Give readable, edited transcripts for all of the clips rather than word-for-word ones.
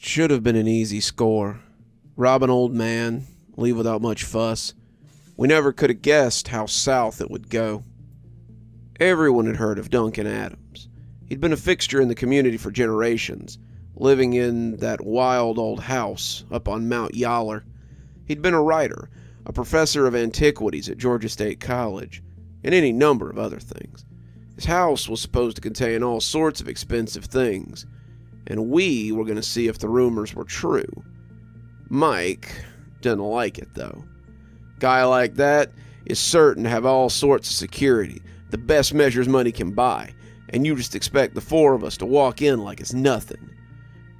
should have been an easy score. Rob an old man, leave without much fuss. We never could have guessed how south it would go. Everyone had heard of Duncan Adams. He'd been a fixture in the community for generations, living in that wild old house up on Mount Yaller. He'd been a writer, a professor of antiquities at Georgia State College, and any number of other things. His house was supposed to contain all sorts of expensive things, and we were going to see if the rumors were true. Mike didn't like it, though. Guy like that is certain to have all sorts of security, the best measures money can buy, and you just expect the four of us to walk in like it's nothing.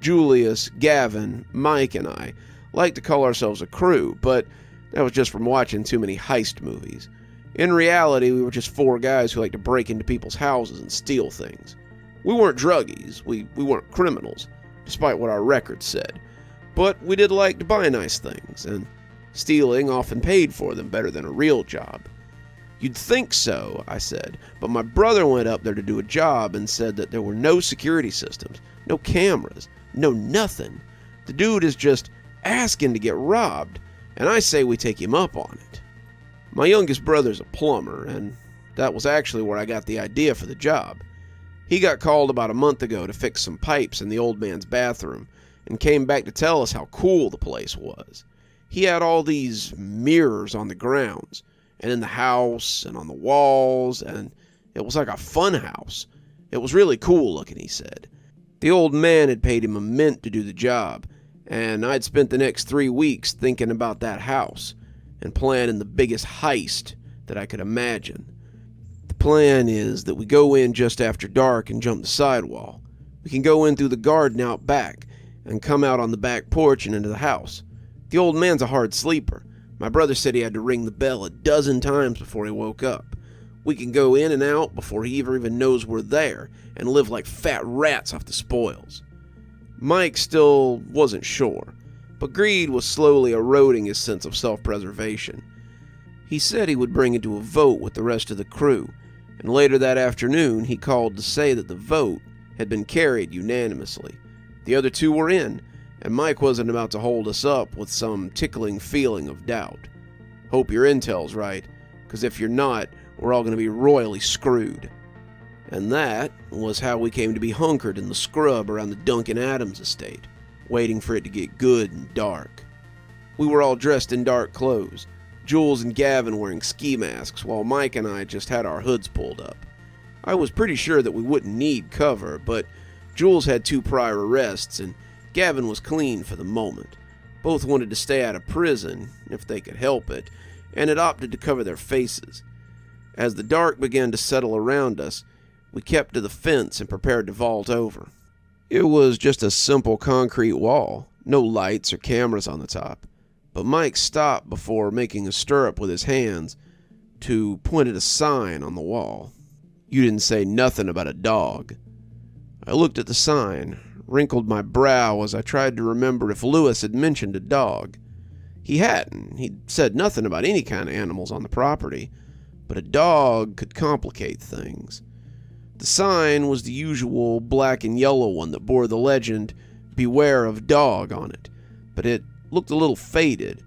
Julius, Gavin, Mike, and I like to call ourselves a crew, but that was just from watching too many heist movies. In reality, we were just four guys who like to break into people's houses and steal things. We weren't druggies, we weren't criminals, despite what our records said. But we did like to buy nice things, and stealing often paid for them better than a real job. You'd think so, I said, but my brother went up there to do a job and said that there were no security systems, no cameras, no nothing. The dude is just asking to get robbed, and I say we take him up on it. My youngest brother's a plumber, and that was actually where I got the idea for the job. He got called about a month ago to fix some pipes in the old man's bathroom, and came back to tell us how cool the place was. He had all these mirrors on the grounds, and in the house, and on the walls, and it was like a fun house. It was really cool looking, he said. The old man had paid him a mint to do the job, and I'd spent the next 3 weeks thinking about that house, and planning the biggest heist that I could imagine. The plan is that we go in just after dark and jump the sidewall. We can go in through the garden out back, and come out on the back porch and into the house. The old man's a hard sleeper. My brother said he had to ring the bell a dozen times before he woke up. We can go in and out before he even knows we're there, and live like fat rats off the spoils. Mike still wasn't sure, but greed was slowly eroding his sense of self-preservation. He said he would bring it to a vote with the rest of the crew, and later that afternoon he called to say that the vote had been carried unanimously. The other two were in, and Mike wasn't about to hold us up with some tickling feeling of doubt. Hope your intel's right, because if you're not, we're all going to be royally screwed. And that was how we came to be hunkered in the scrub around the Duncan Adams estate, waiting for it to get good and dark. We were all dressed in dark clothes, Jules and Gavin wearing ski masks, while Mike and I just had our hoods pulled up. I was pretty sure that we wouldn't need cover, but Jules had 2 prior arrests, and Gavin was clean for the moment. Both wanted to stay out of prison, if they could help it, and had opted to cover their faces. As the dark began to settle around us, we kept to the fence and prepared to vault over. It was just a simple concrete wall, no lights or cameras on the top, but Mike stopped before making a stirrup with his hands to point at a sign on the wall. You didn't say nothing about a dog. I looked at the sign, wrinkled my brow as I tried to remember if Lewis had mentioned a dog. He hadn't. He'd said nothing about any kind of animals on the property, but a dog could complicate things. The sign was the usual black and yellow one that bore the legend, "Beware of dog," on it, but it looked a little faded,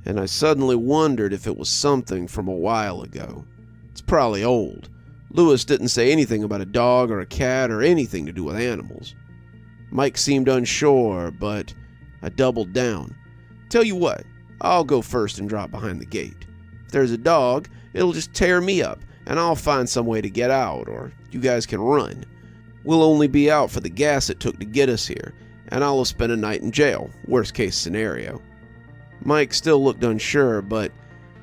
and I suddenly wondered if it was something from a while ago. It's probably old. Lewis didn't say anything about a dog or a cat or anything to do with animals. Mike seemed unsure, but I doubled down. Tell you what, I'll go first and drop behind the gate. If there's a dog, it'll just tear me up, and I'll find some way to get out, or you guys can run. We'll only be out for the gas it took to get us here, and I'll have spent a night in jail, worst case scenario. Mike still looked unsure, but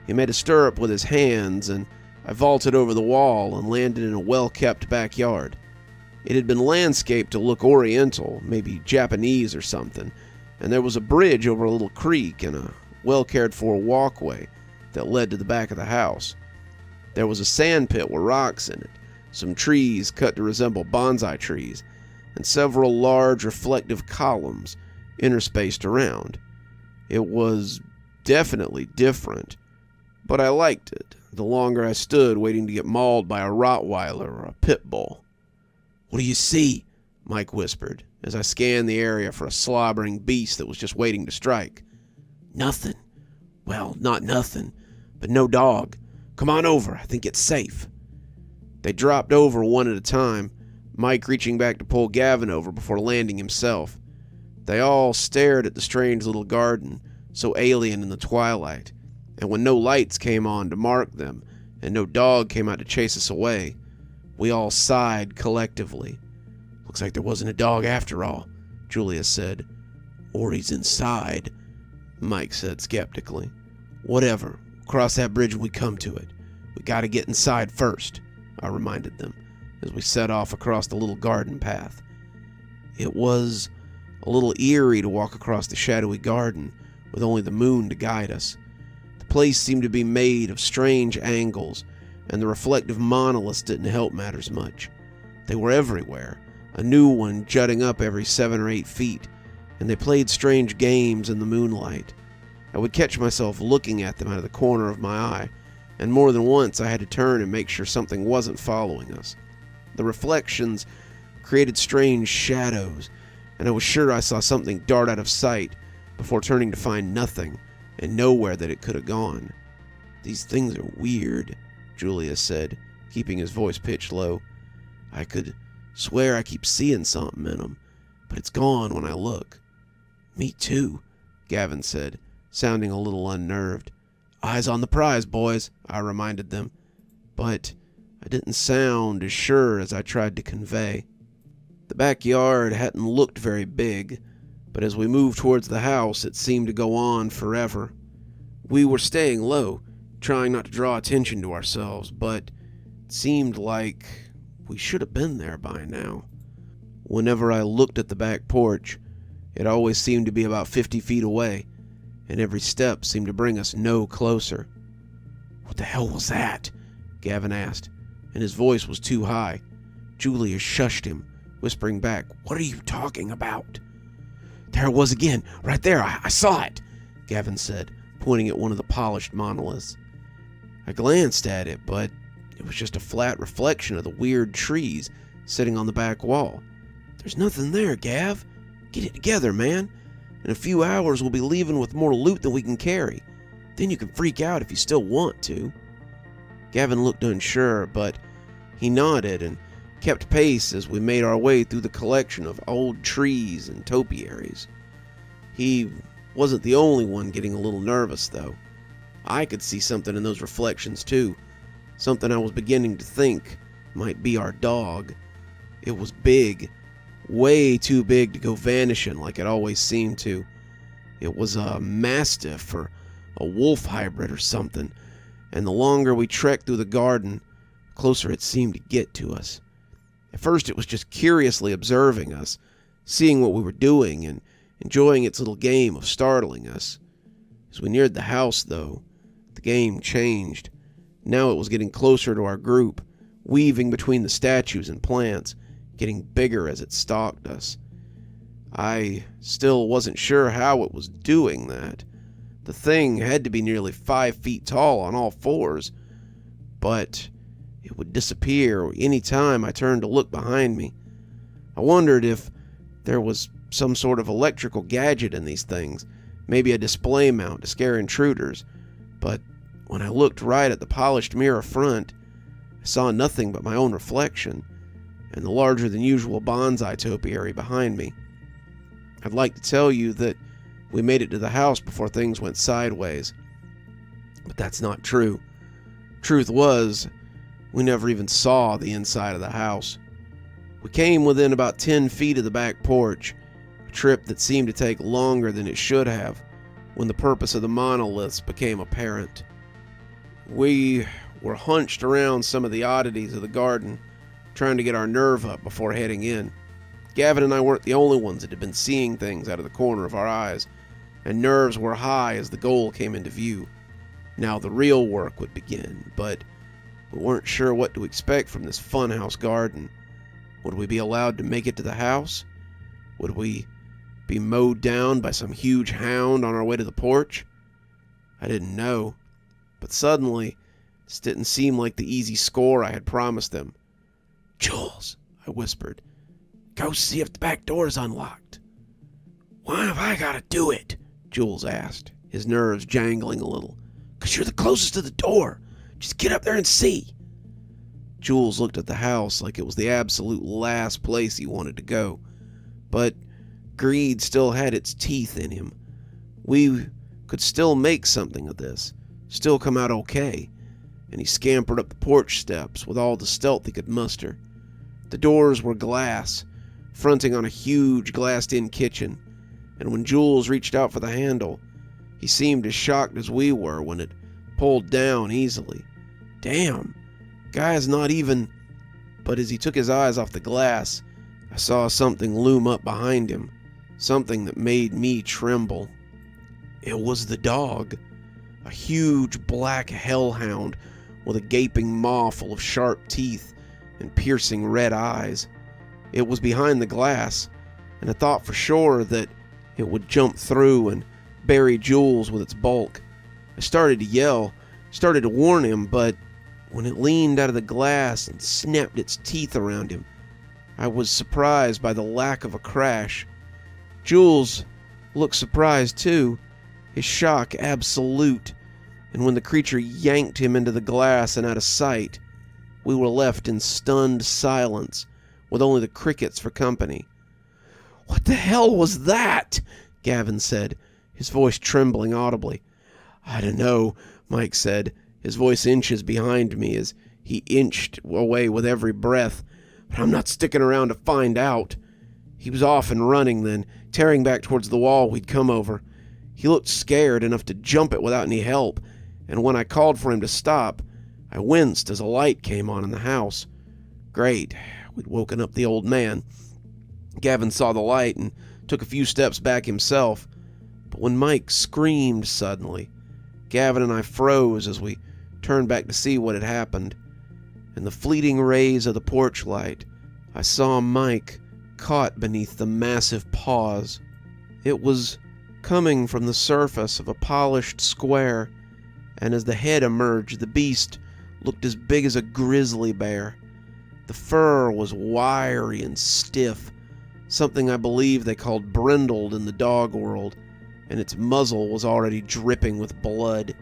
he made a stirrup with his hands, and I vaulted over the wall and landed in a well-kept backyard. It had been landscaped to look oriental, maybe Japanese or something, and there was a bridge over a little creek and a well-cared-for walkway that led to the back of the house. There was a sand pit with rocks in it, some trees cut to resemble bonsai trees, and several large reflective columns interspaced around. It was definitely different, but I liked it the longer I stood waiting to get mauled by a Rottweiler or a pit bull. "What do you see?" Mike whispered, as I scanned the area for a slobbering beast that was just waiting to strike. Nothing. Well, not nothing, but no dog. Come on over, I think it's safe. They dropped over one at a time, Mike reaching back to pull Gavin over before landing himself. They all stared at the strange little garden, so alien in the twilight, and when no lights came on to mark them, and no dog came out to chase us away, we all sighed collectively. Looks like there wasn't a dog after all, Julia said. Or he's inside, Mike said skeptically. Whatever, we'll cross that bridge when we come to it. We gotta get inside first, I reminded them, as we set off across the little garden path. It was a little eerie to walk across the shadowy garden with only the moon to guide us. The place seemed to be made of strange angles, and the reflective monoliths didn't help matters much. They were everywhere, a new one jutting up every 7 or 8 feet, and they played strange games in the moonlight. I would catch myself looking at them out of the corner of my eye, and more than once I had to turn and make sure something wasn't following us. The reflections created strange shadows, and I was sure I saw something dart out of sight before turning to find nothing and nowhere that it could have gone. These things are weird, Julia said, keeping his voice pitched low. I could swear I keep seeing something in them, but it's gone when I look. Me too, Gavin said, sounding a little unnerved. Eyes on the prize, boys, I reminded them, but I didn't sound as sure as I tried to convey. The backyard hadn't looked very big, but as we moved towards the house, it seemed to go on forever. We were staying low, trying not to draw attention to ourselves, but it seemed like we should have been there by now. Whenever I looked at the back porch, it always seemed to be about 50 feet away, and every step seemed to bring us no closer. What the hell was that? Gavin asked, and his voice was too high. Julia shushed him, whispering back, What are you talking about? There it was again, right there, I saw it, Gavin said, pointing at one of the polished monoliths. I glanced at it, but it was just a flat reflection of the weird trees sitting on the back wall. There's nothing there, Gav. Get it together, man. In a few hours, we'll be leaving with more loot than we can carry. Then you can freak out if you still want to. Gavin looked unsure, but he nodded and kept pace as we made our way through the collection of old trees and topiaries. He wasn't the only one getting a little nervous, though. I could see something in those reflections, too. Something I was beginning to think might be our dog. It was big. Way too big to go vanishing like it always seemed to. It was a mastiff or a wolf hybrid or something, and the longer we trekked through the garden, the closer it seemed to get to us. At first it was just curiously observing us, seeing what we were doing and enjoying its little game of startling us. As we neared the house, though, the game changed. Now it was getting closer to our group, weaving between the statues and plants, getting bigger as it stalked us. I still wasn't sure how it was doing that. The thing had to be nearly 5 feet tall on all fours, but it would disappear any time I turned to look behind me. I wondered if there was some sort of electrical gadget in these things, maybe a display mount to scare intruders, but when I looked right at the polished mirror front, I saw nothing but my own reflection and the larger-than-usual bonsai topiary behind me. I'd like to tell you that we made it to the house before things went sideways, but that's not true. Truth was, we never even saw the inside of the house. We came within about 10 feet of the back porch, a trip that seemed to take longer than it should have, when the purpose of the monoliths became apparent. We were hunched around some of the oddities of the garden, trying to get our nerve up before heading in. Gavin and I weren't the only ones that had been seeing things out of the corner of our eyes, and nerves were high as the goal came into view. Now the real work would begin, but we weren't sure what to expect from this funhouse garden. Would we be allowed to make it to the house? Would we be mowed down by some huge hound on our way to the porch? I didn't know, but suddenly this didn't seem like the easy score I had promised them. Jules, I whispered, Go see if the back door's unlocked." "Why have I got to do it?" Jules asked, his nerves jangling a little. "'Cause you're the closest to the door. Just get up there and see." Jules looked at the house like it was the absolute last place he wanted to go. But greed still had its teeth in him. We could still make something of this, still come out okay, and he scampered up the porch steps with all the stealth he could muster. The doors were glass, fronting on a huge glassed-in kitchen, and when Jules reached out for the handle, he seemed as shocked as we were when it pulled down easily. Damn, guy's not even... But as he took his eyes off the glass, I saw something loom up behind him, something that made me tremble. It was the dog, a huge black hellhound with a gaping maw full of sharp teeth and piercing red eyes. It was behind the glass, and I thought for sure that it would jump through and bury Jules with its bulk. I started to yell, started to warn him, but when it leaned out of the glass and snapped its teeth around him, I was surprised by the lack of a crash. Jules looked surprised too, his shock absolute, and when the creature yanked him into the glass and out of sight, we were left in stunned silence, with only the crickets for company. "What the hell was that?" Gavin said, his voice trembling audibly. "I don't know," Mike said, his voice inches behind me as he inched away with every breath, "but I'm not sticking around to find out." He was off and running then, tearing back towards the wall we'd come over. He looked scared enough to jump it without any help, and when I called for him to stop, I winced as a light came on in the house. Great, we'd woken up the old man. Gavin saw the light and took a few steps back himself, but when Mike screamed suddenly, Gavin and I froze as we turned back to see what had happened. In the fleeting rays of the porch light, I saw Mike caught beneath the massive paws. It was coming from the surface of a polished square, and as the head emerged, the beast looked as big as a grizzly bear. The fur was wiry and stiff, something I believe they called brindled in the dog world, and its muzzle was already dripping with blood.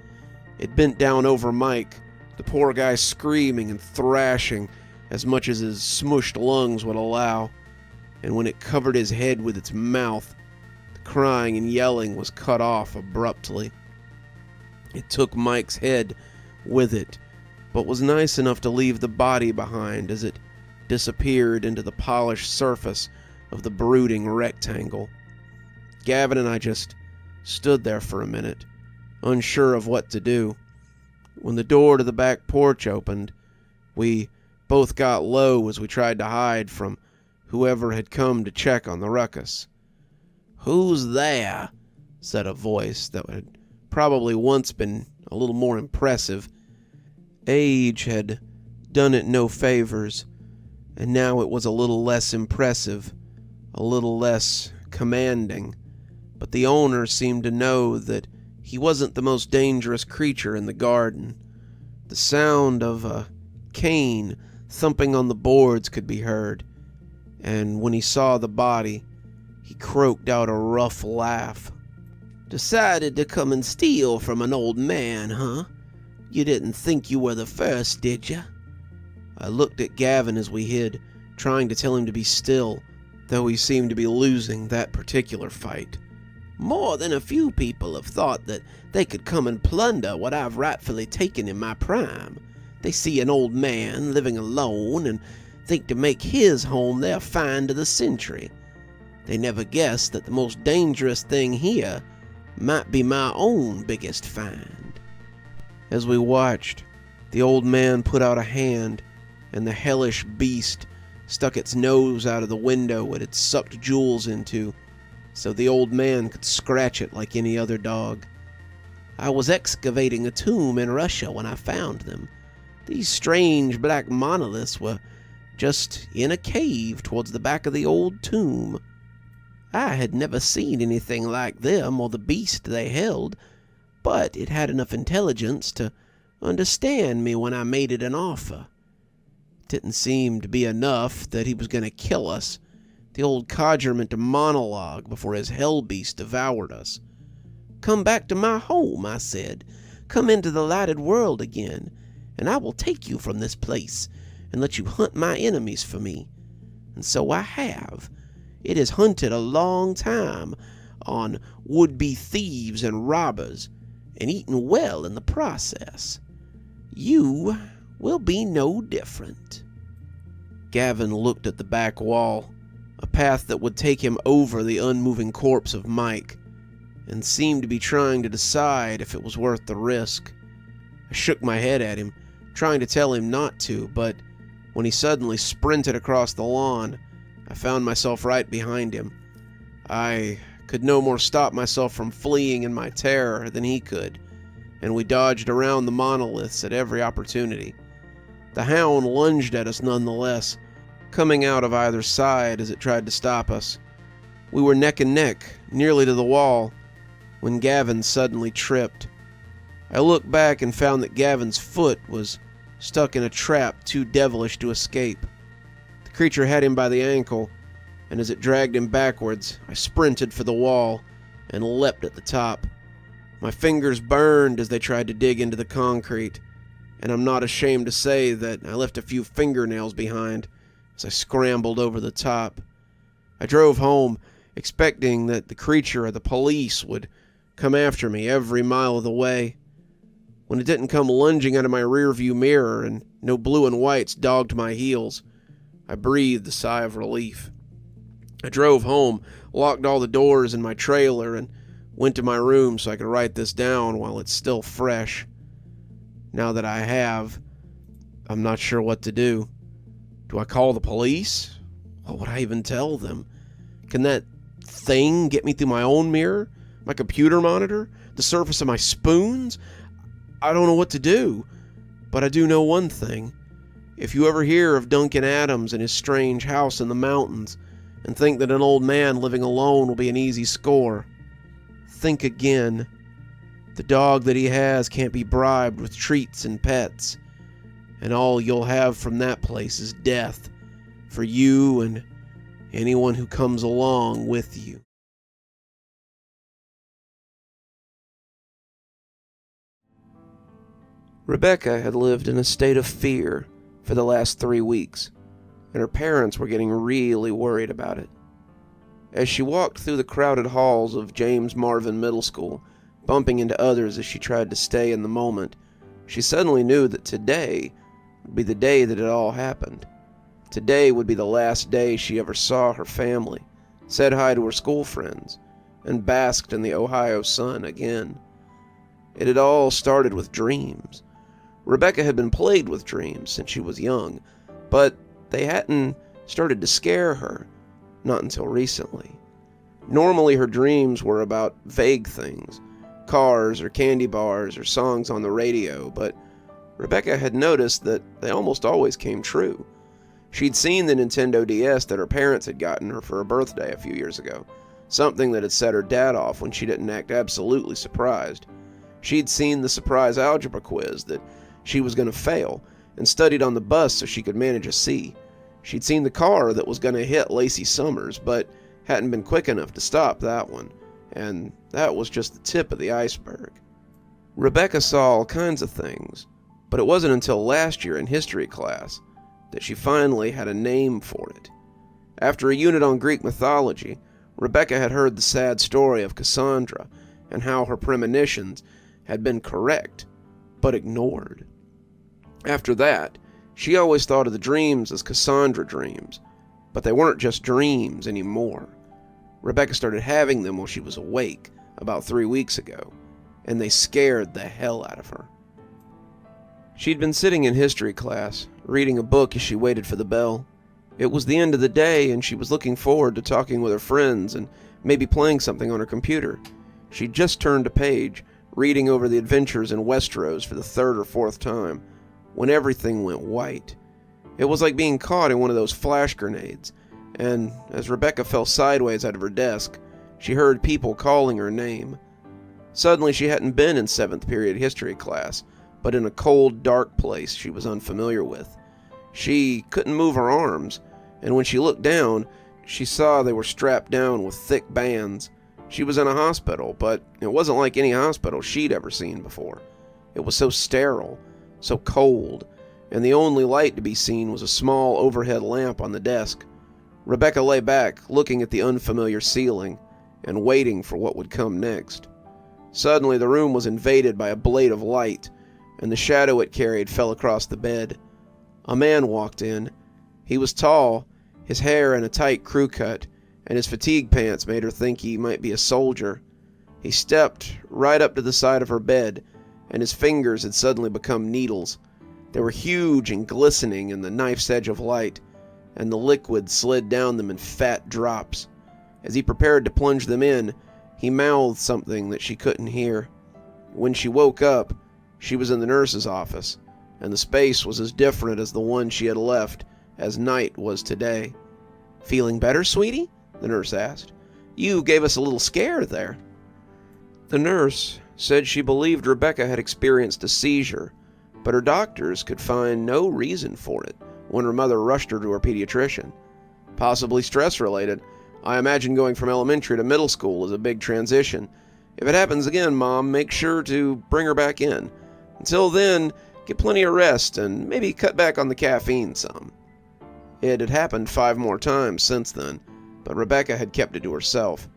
It bent down over Mike, the poor guy screaming and thrashing as much as his smushed lungs would allow, and when it covered his head with its mouth, the crying and yelling was cut off abruptly. It took Mike's head with it, but was nice enough to leave the body behind as it disappeared into the polished surface of the brooding rectangle. Gavin and I just stood there for a minute, unsure of what to do. When the door to the back porch opened, we both got low as we tried to hide from whoever had come to check on the ruckus. "Who's there?" said a voice that had probably once been a little more impressive. Age had done it no favors, and now it was a little less impressive, a little less commanding, but the owner seemed to know that he wasn't the most dangerous creature in the garden. The sound of a cane thumping on the boards could be heard, and when he saw the body, he croaked out a rough laugh. "Decided to come and steal from an old man, huh? You didn't think you were the first, did ya?" I looked at Gavin as we hid, trying to tell him to be still, though he seemed to be losing that particular fight. "More than a few people have thought that they could come and plunder what I've rightfully taken in my prime. They see an old man living alone and think to make his home their find of the century. They never guess that the most dangerous thing here might be my own biggest find." As we watched, the old man put out a hand, and the hellish beast stuck its nose out of the window it had sucked Jules into, so the old man could scratch it like any other dog. "I was excavating a tomb in Russia when I found them. These strange black monoliths were just in a cave towards the back of the old tomb. I had never seen anything like them or the beast they held, but it had enough intelligence to understand me when I made it an offer. It didn't seem to be enough that he was going to kill us, The old codger meant to monologue before his hell beast devoured us. "Come back to my home," I said. "Come into the lighted world again, and I will take you from this place and let you hunt my enemies for me." And so I have. It has hunted a long time on would-be thieves and robbers, and eaten well in the process. You will be no different. Gavin looked at the back wall, a path that would take him over the unmoving corpse of Mike, and seemed to be trying to decide if it was worth the risk. I shook my head at him, trying to tell him not to, but when he suddenly sprinted across the lawn, I found myself right behind him. I could no more stop myself from fleeing in my terror than he could, and we dodged around the monoliths at every opportunity. The hound lunged at us nonetheless, coming out of either side as it tried to stop us. We were neck and neck, nearly to the wall, when Gavin suddenly tripped. I looked back and found that Gavin's foot was stuck in a trap too devilish to escape. The creature had him by the ankle, and as it dragged him backwards, I sprinted for the wall and leapt at the top. My fingers burned as they tried to dig into the concrete, and I'm not ashamed to say that I left a few fingernails behind as I scrambled over the top. I drove home, expecting that the creature or the police would come after me every mile of the way. When it didn't come lunging out of my rearview mirror and no blue and whites dogged my heels, I breathed a sigh of relief. I drove home, locked all the doors in my trailer, and went to my room so I could write this down while it's still fresh. Now that I have, I'm not sure what to do. Do I call the police? What would I even tell them? Can that thing get me through my own mirror? My computer monitor? The surface of my spoons? I don't know what to do, but I do know one thing. If you ever hear of Duncan Adams and his strange house in the mountains, and think that an old man living alone will be an easy score, think again. The dog that he has can't be bribed with treats and pets, and all you'll have from that place is death for you and anyone who comes along with you. Rebecca had lived in a state of fear for the last 3 weeks, and her parents were getting really worried about it. As she walked through the crowded halls of James Marvin Middle School, bumping into others as she tried to stay in the moment, she suddenly knew that today would be the day that it all happened. Today would be the last day she ever saw her family, said hi to her school friends, and basked in the Ohio sun again. It had all started with dreams. Rebecca had been plagued with dreams since she was young, but they hadn't started to scare her, not until recently. Normally her dreams were about vague things, cars or candy bars or songs on the radio, but Rebecca had noticed that they almost always came true. She'd seen the Nintendo DS that her parents had gotten her for her birthday a few years ago, something that had set her dad off when she didn't act absolutely surprised. She'd seen the surprise algebra quiz that she was going to fail, and studied on the bus so she could manage a C. She'd seen the car that was going to hit Lacey Summers, but hadn't been quick enough to stop that one, and that was just the tip of the iceberg. Rebecca saw all kinds of things, but it wasn't until last year in history class that she finally had a name for it. After a unit on Greek mythology, Rebecca had heard the sad story of Cassandra and how her premonitions had been correct, but ignored. After that, she always thought of the dreams as Cassandra dreams, but they weren't just dreams anymore. Rebecca started having them while she was awake, about 3 weeks ago, and they scared the hell out of her. She'd been sitting in history class, reading a book as she waited for the bell. It was the end of the day, and she was looking forward to talking with her friends and maybe playing something on her computer. She'd just turned a page, reading over the adventures in Westeros for the 3rd or 4th time, when everything went white. It was like being caught in one of those flash grenades, and as Rebecca fell sideways out of her desk, she heard people calling her name. Suddenly she hadn't been in 7th period history class, but in a cold, dark place she was unfamiliar with. She couldn't move her arms, and when she looked down, She saw they were strapped down with thick bands. She was in a hospital, but it wasn't like any hospital she'd ever seen before. It was so sterile, so cold, and the only light to be seen was a small overhead lamp on the desk. Rebecca lay back, looking at the unfamiliar ceiling, and waiting for what would come next. Suddenly, the room was invaded by a blade of light, and the shadow it carried fell across the bed. A man walked in. He was tall, his hair in a tight crew cut, and his fatigue pants made her think he might be a soldier. He stepped right up to the side of her bed, and his fingers had suddenly become needles. They were huge and glistening in the knife's edge of light, and the liquid slid down them in fat drops. As he prepared to plunge them in, he mouthed something that she couldn't hear. When she woke up, she was in the nurse's office, and the space was as different as the one she had left as night was today. "Feeling better, sweetie?" the nurse asked. "You gave us a little scare there." The nurse said she believed Rebecca had experienced a seizure, but her doctors could find no reason for it when her mother rushed her to her pediatrician. "Possibly stress-related. I imagine going from elementary to middle school is a big transition. If it happens again, Mom, make sure to bring her back in. Until then, get plenty of rest and maybe cut back on the caffeine some." It had happened 5 more times since then, but Rebecca had kept it to herself.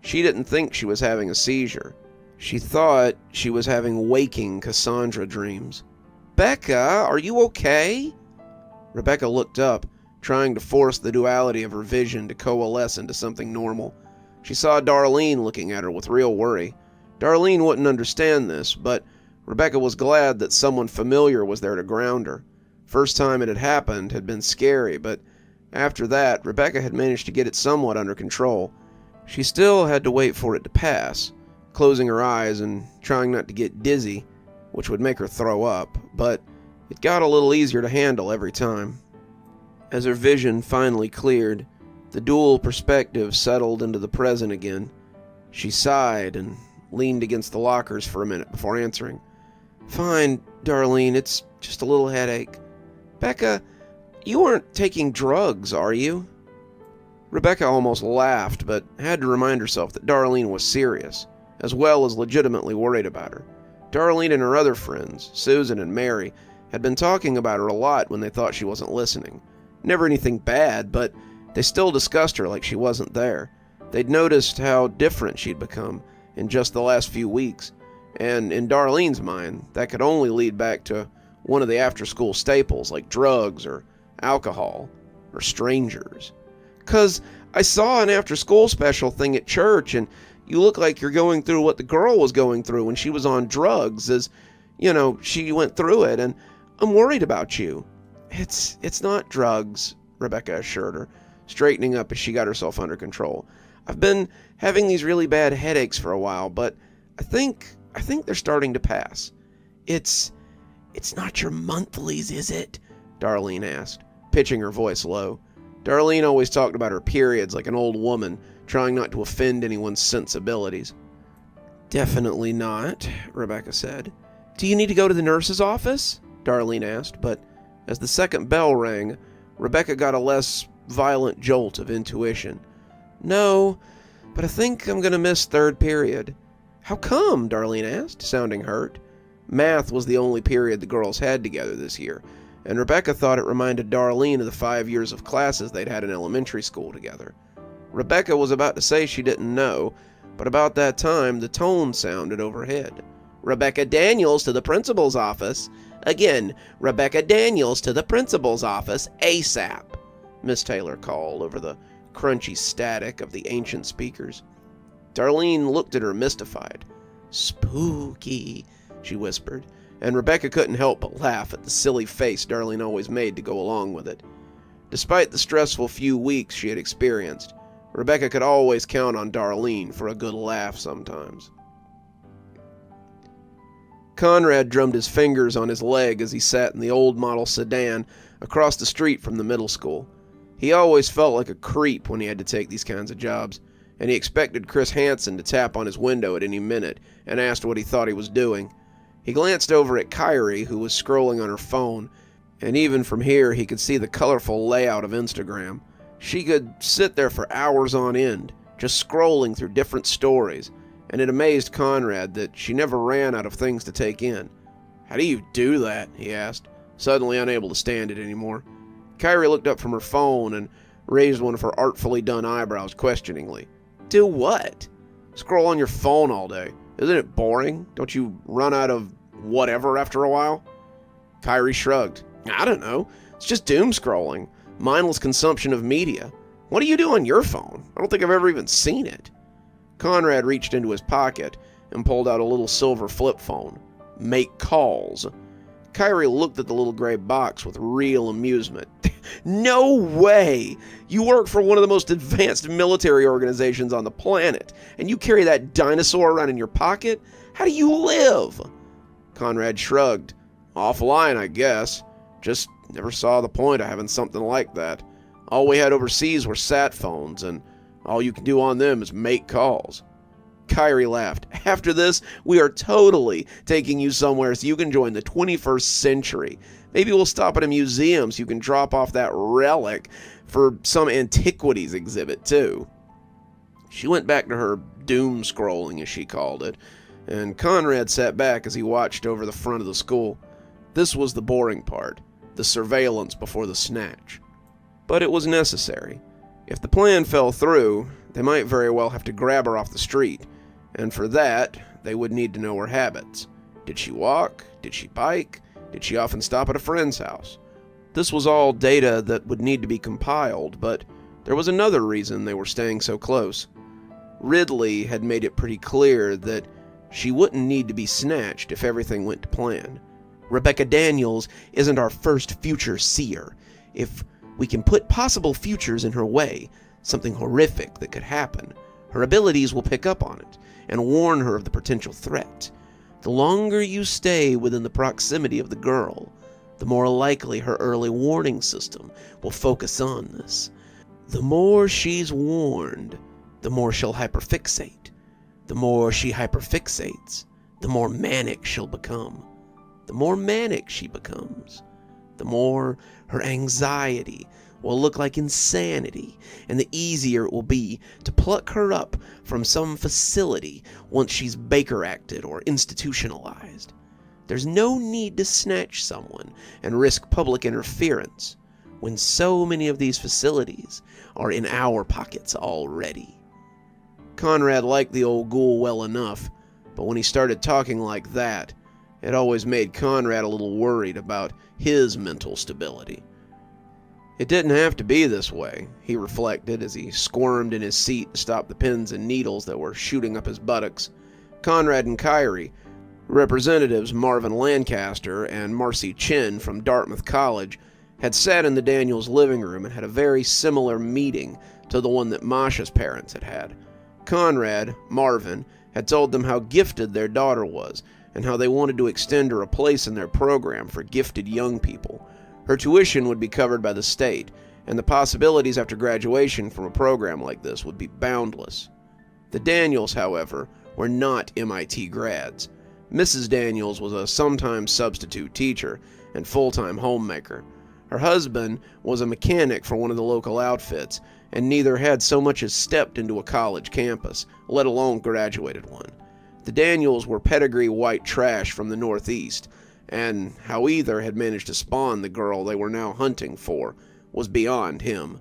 She didn't think she was having a seizure. She thought she was having waking Cassandra dreams. "Becca, are you okay?" Rebecca looked up, trying to force the duality of her vision to coalesce into something normal. She saw Darlene looking at her with real worry. Darlene wouldn't understand this, but Rebecca was glad that someone familiar was there to ground her. First time it had happened had been scary, but after that, Rebecca had managed to get it somewhat under control. She still had to wait for it to pass, closing her eyes and trying not to get dizzy, which would make her throw up, but it got a little easier to handle every time. As her vision finally cleared, the dual perspective settled into the present again. She sighed and leaned against the lockers for a minute before answering. "Fine, Darlene, it's just a little headache." "Becca, you aren't taking drugs, are you?" Rebecca almost laughed, but had to remind herself that Darlene was serious, as well as legitimately worried about her. Darlene and her other friends, Susan and Mary, had been talking about her a lot when they thought she wasn't listening. Never anything bad, but they still discussed her like she wasn't there. They'd noticed how different she'd become in just the last few weeks, and in Darlene's mind, that could only lead back to one of the after-school staples like drugs or alcohol or strangers. "'Cause I saw an after-school special thing at church, and you look like you're going through what the girl was going through when she was on drugs, as, she went through it, and I'm worried about you." It's not drugs," Rebecca assured her, straightening up as she got herself under control. "I've been having these really bad headaches for a while, but I think they're starting to pass." It's not your monthlies, is it?" Darlene asked, pitching her voice low. Darlene always talked about her periods like an old woman, trying not to offend anyone's sensibilities. "Definitely not," Rebecca said. "Do you need to go to the nurse's office?" Darlene asked, but as the second bell rang, Rebecca got a less violent jolt of intuition. "No, but I think I'm going to miss 3rd period." "How come?" Darlene asked, sounding hurt. Math was the only period the girls had together this year, and Rebecca thought it reminded Darlene of the 5 years of classes they'd had in elementary school together. Rebecca was about to say she didn't know, but about that time the tone sounded overhead. "Rebecca Daniels to the principal's office. Again, Rebecca Daniels to the principal's office ASAP," Miss Taylor called over the crunchy static of the ancient speakers. Darlene looked at her mystified. "Spooky," she whispered, and Rebecca couldn't help but laugh at the silly face Darlene always made to go along with it. Despite the stressful few weeks she had experienced, Rebecca could always count on Darlene for a good laugh sometimes. Conrad drummed his fingers on his leg as he sat in the old model sedan across the street from the middle school. He always felt like a creep when he had to take these kinds of jobs, and he expected Chris Hansen to tap on his window at any minute and asked what he thought he was doing. He glanced over at Kyrie, who was scrolling on her phone, and even from here he could see the colorful layout of Instagram. She could sit there for hours on end, just scrolling through different stories, and it amazed Conrad that she never ran out of things to take in. "How do you do that?" he asked, suddenly unable to stand it anymore. Kyrie looked up from her phone and raised one of her artfully done eyebrows questioningly. "Do what?" "Scroll on your phone all day. Isn't it boring? Don't you run out of whatever after a while?" Kyrie shrugged. "I don't know. It's just doom scrolling. Mindless consumption of media. What do you do on your phone? I don't think I've ever even seen it." Conrad reached into his pocket and pulled out a little silver flip phone. "Make calls." Kyrie looked at the little gray box with real amusement. "No way! You work for one of the most advanced military organizations on the planet, and you carry that dinosaur around in your pocket? How do you live?" Conrad shrugged. "Offline, I guess. Just never saw the point of having something like that. All we had overseas were sat phones, and all you can do on them is make calls." Kyrie laughed. "After this, we are totally taking you somewhere so you can join the 21st century. Maybe we'll stop at a museum so you can drop off that relic for some antiquities exhibit, too." She went back to her doom scrolling, as she called it, and Conrad sat back as he watched over the front of the school. This was the boring part, the surveillance before the snatch. But it was necessary. If the plan fell through, they might very well have to grab her off the street, and for that, they would need to know her habits. Did she walk? Did she bike? Did she often stop at a friend's house? This was all data that would need to be compiled, but there was another reason they were staying so close. Ridley had made it pretty clear that she wouldn't need to be snatched if everything went to plan. "Rebecca Daniels isn't our first future seer. If we can put possible futures in her way, something horrific that could happen, her abilities will pick up on it and warn her of the potential threat. The longer you stay within the proximity of the girl, the more likely her early warning system will focus on this. The more she's warned, the more she'll hyperfixate. The more she hyperfixates, the more manic she'll become. The more manic she becomes, the more her anxiety will look like insanity, and the easier it will be to pluck her up from some facility once she's Baker-acted or institutionalized. There's no need to snatch someone and risk public interference when so many of these facilities are in our pockets already." Conrad liked the old ghoul well enough, but when he started talking like that, it always made Conrad a little worried about his mental stability. It didn't have to be this way, he reflected as he squirmed in his seat to stop the pins and needles that were shooting up his buttocks. Conrad and Kyrie, Representatives Marvin Lancaster and Marcy Chin from Dartmouth College, had sat in the Daniels' living room and had a very similar meeting to the one that Masha's parents had had. Conrad, Marvin, had told them how gifted their daughter was and how they wanted to extend her a place in their program for gifted young people. Her tuition would be covered by the state, and the possibilities after graduation from a program like this would be boundless. The Daniels, however, were not MIT grads. Mrs. Daniels was a sometime substitute teacher and full-time homemaker. Her husband was a mechanic for one of the local outfits, and neither had so much as stepped into a college campus, let alone graduated one. The Daniels were pedigree white trash from the Northeast, and how either had managed to spawn the girl they were now hunting for was beyond him.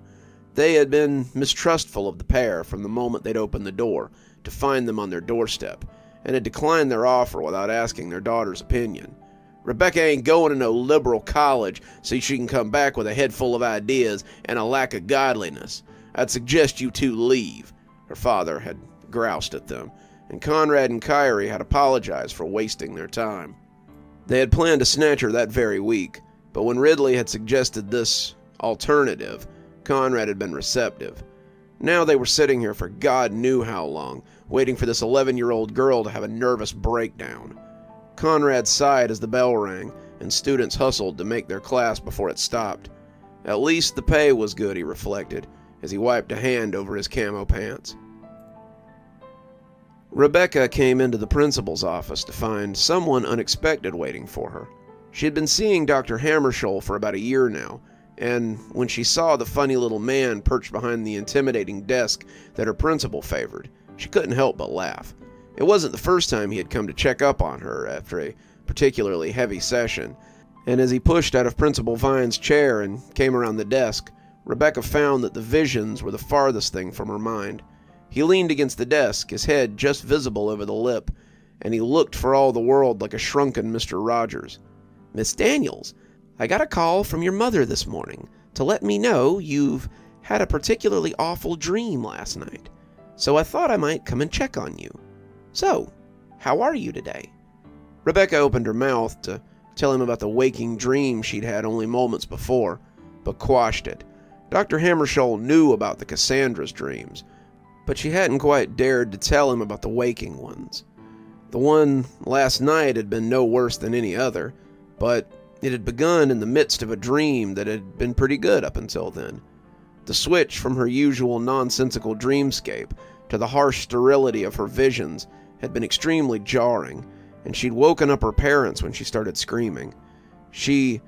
They had been mistrustful of the pair from the moment they'd opened the door to find them on their doorstep, and had declined their offer without asking their daughter's opinion. "Rebecca ain't going to no liberal college so she can come back with a head full of ideas and a lack of godliness. I'd suggest you two leave," her father had groused at them, and Conrad and Kyrie had apologized for wasting their time. They had planned to snatch her that very week, but when Ridley had suggested this alternative, Conrad had been receptive. Now they were sitting here for God knew how long, waiting for this 11-year-old girl to have a nervous breakdown. Conrad sighed as the bell rang, and students hustled to make their class before it stopped. At least the pay was good, he reflected, as he wiped a hand over his camo pants. Rebecca came into the principal's office to find someone unexpected waiting for her. She had been seeing Dr. Hammarskjöld for about a year now, and when she saw the funny little man perched behind the intimidating desk that her principal favored, she couldn't help but laugh. It wasn't the first time he had come to check up on her after a particularly heavy session, and as he pushed out of Principal Vine's chair and came around the desk, Rebecca found that the visions were the farthest thing from her mind. He leaned against the desk, his head just visible over the lip, and he looked for all the world like a shrunken Mr. Rogers. "Miss Daniels, I got a call from your mother this morning to let me know you've had a particularly awful dream last night, so I thought I might come and check on you. So, how are you today?" Rebecca opened her mouth to tell him about the waking dream she'd had only moments before, but quashed it. Dr. Hammarskjöld knew about the Cassandra's dreams, but she hadn't quite dared to tell him about the waking ones. The one last night had been no worse than any other, but it had begun in the midst of a dream that had been pretty good up until then. The switch from her usual nonsensical dreamscape to the harsh sterility of her visions had been extremely jarring, and she'd woken up her parents when she started screaming. She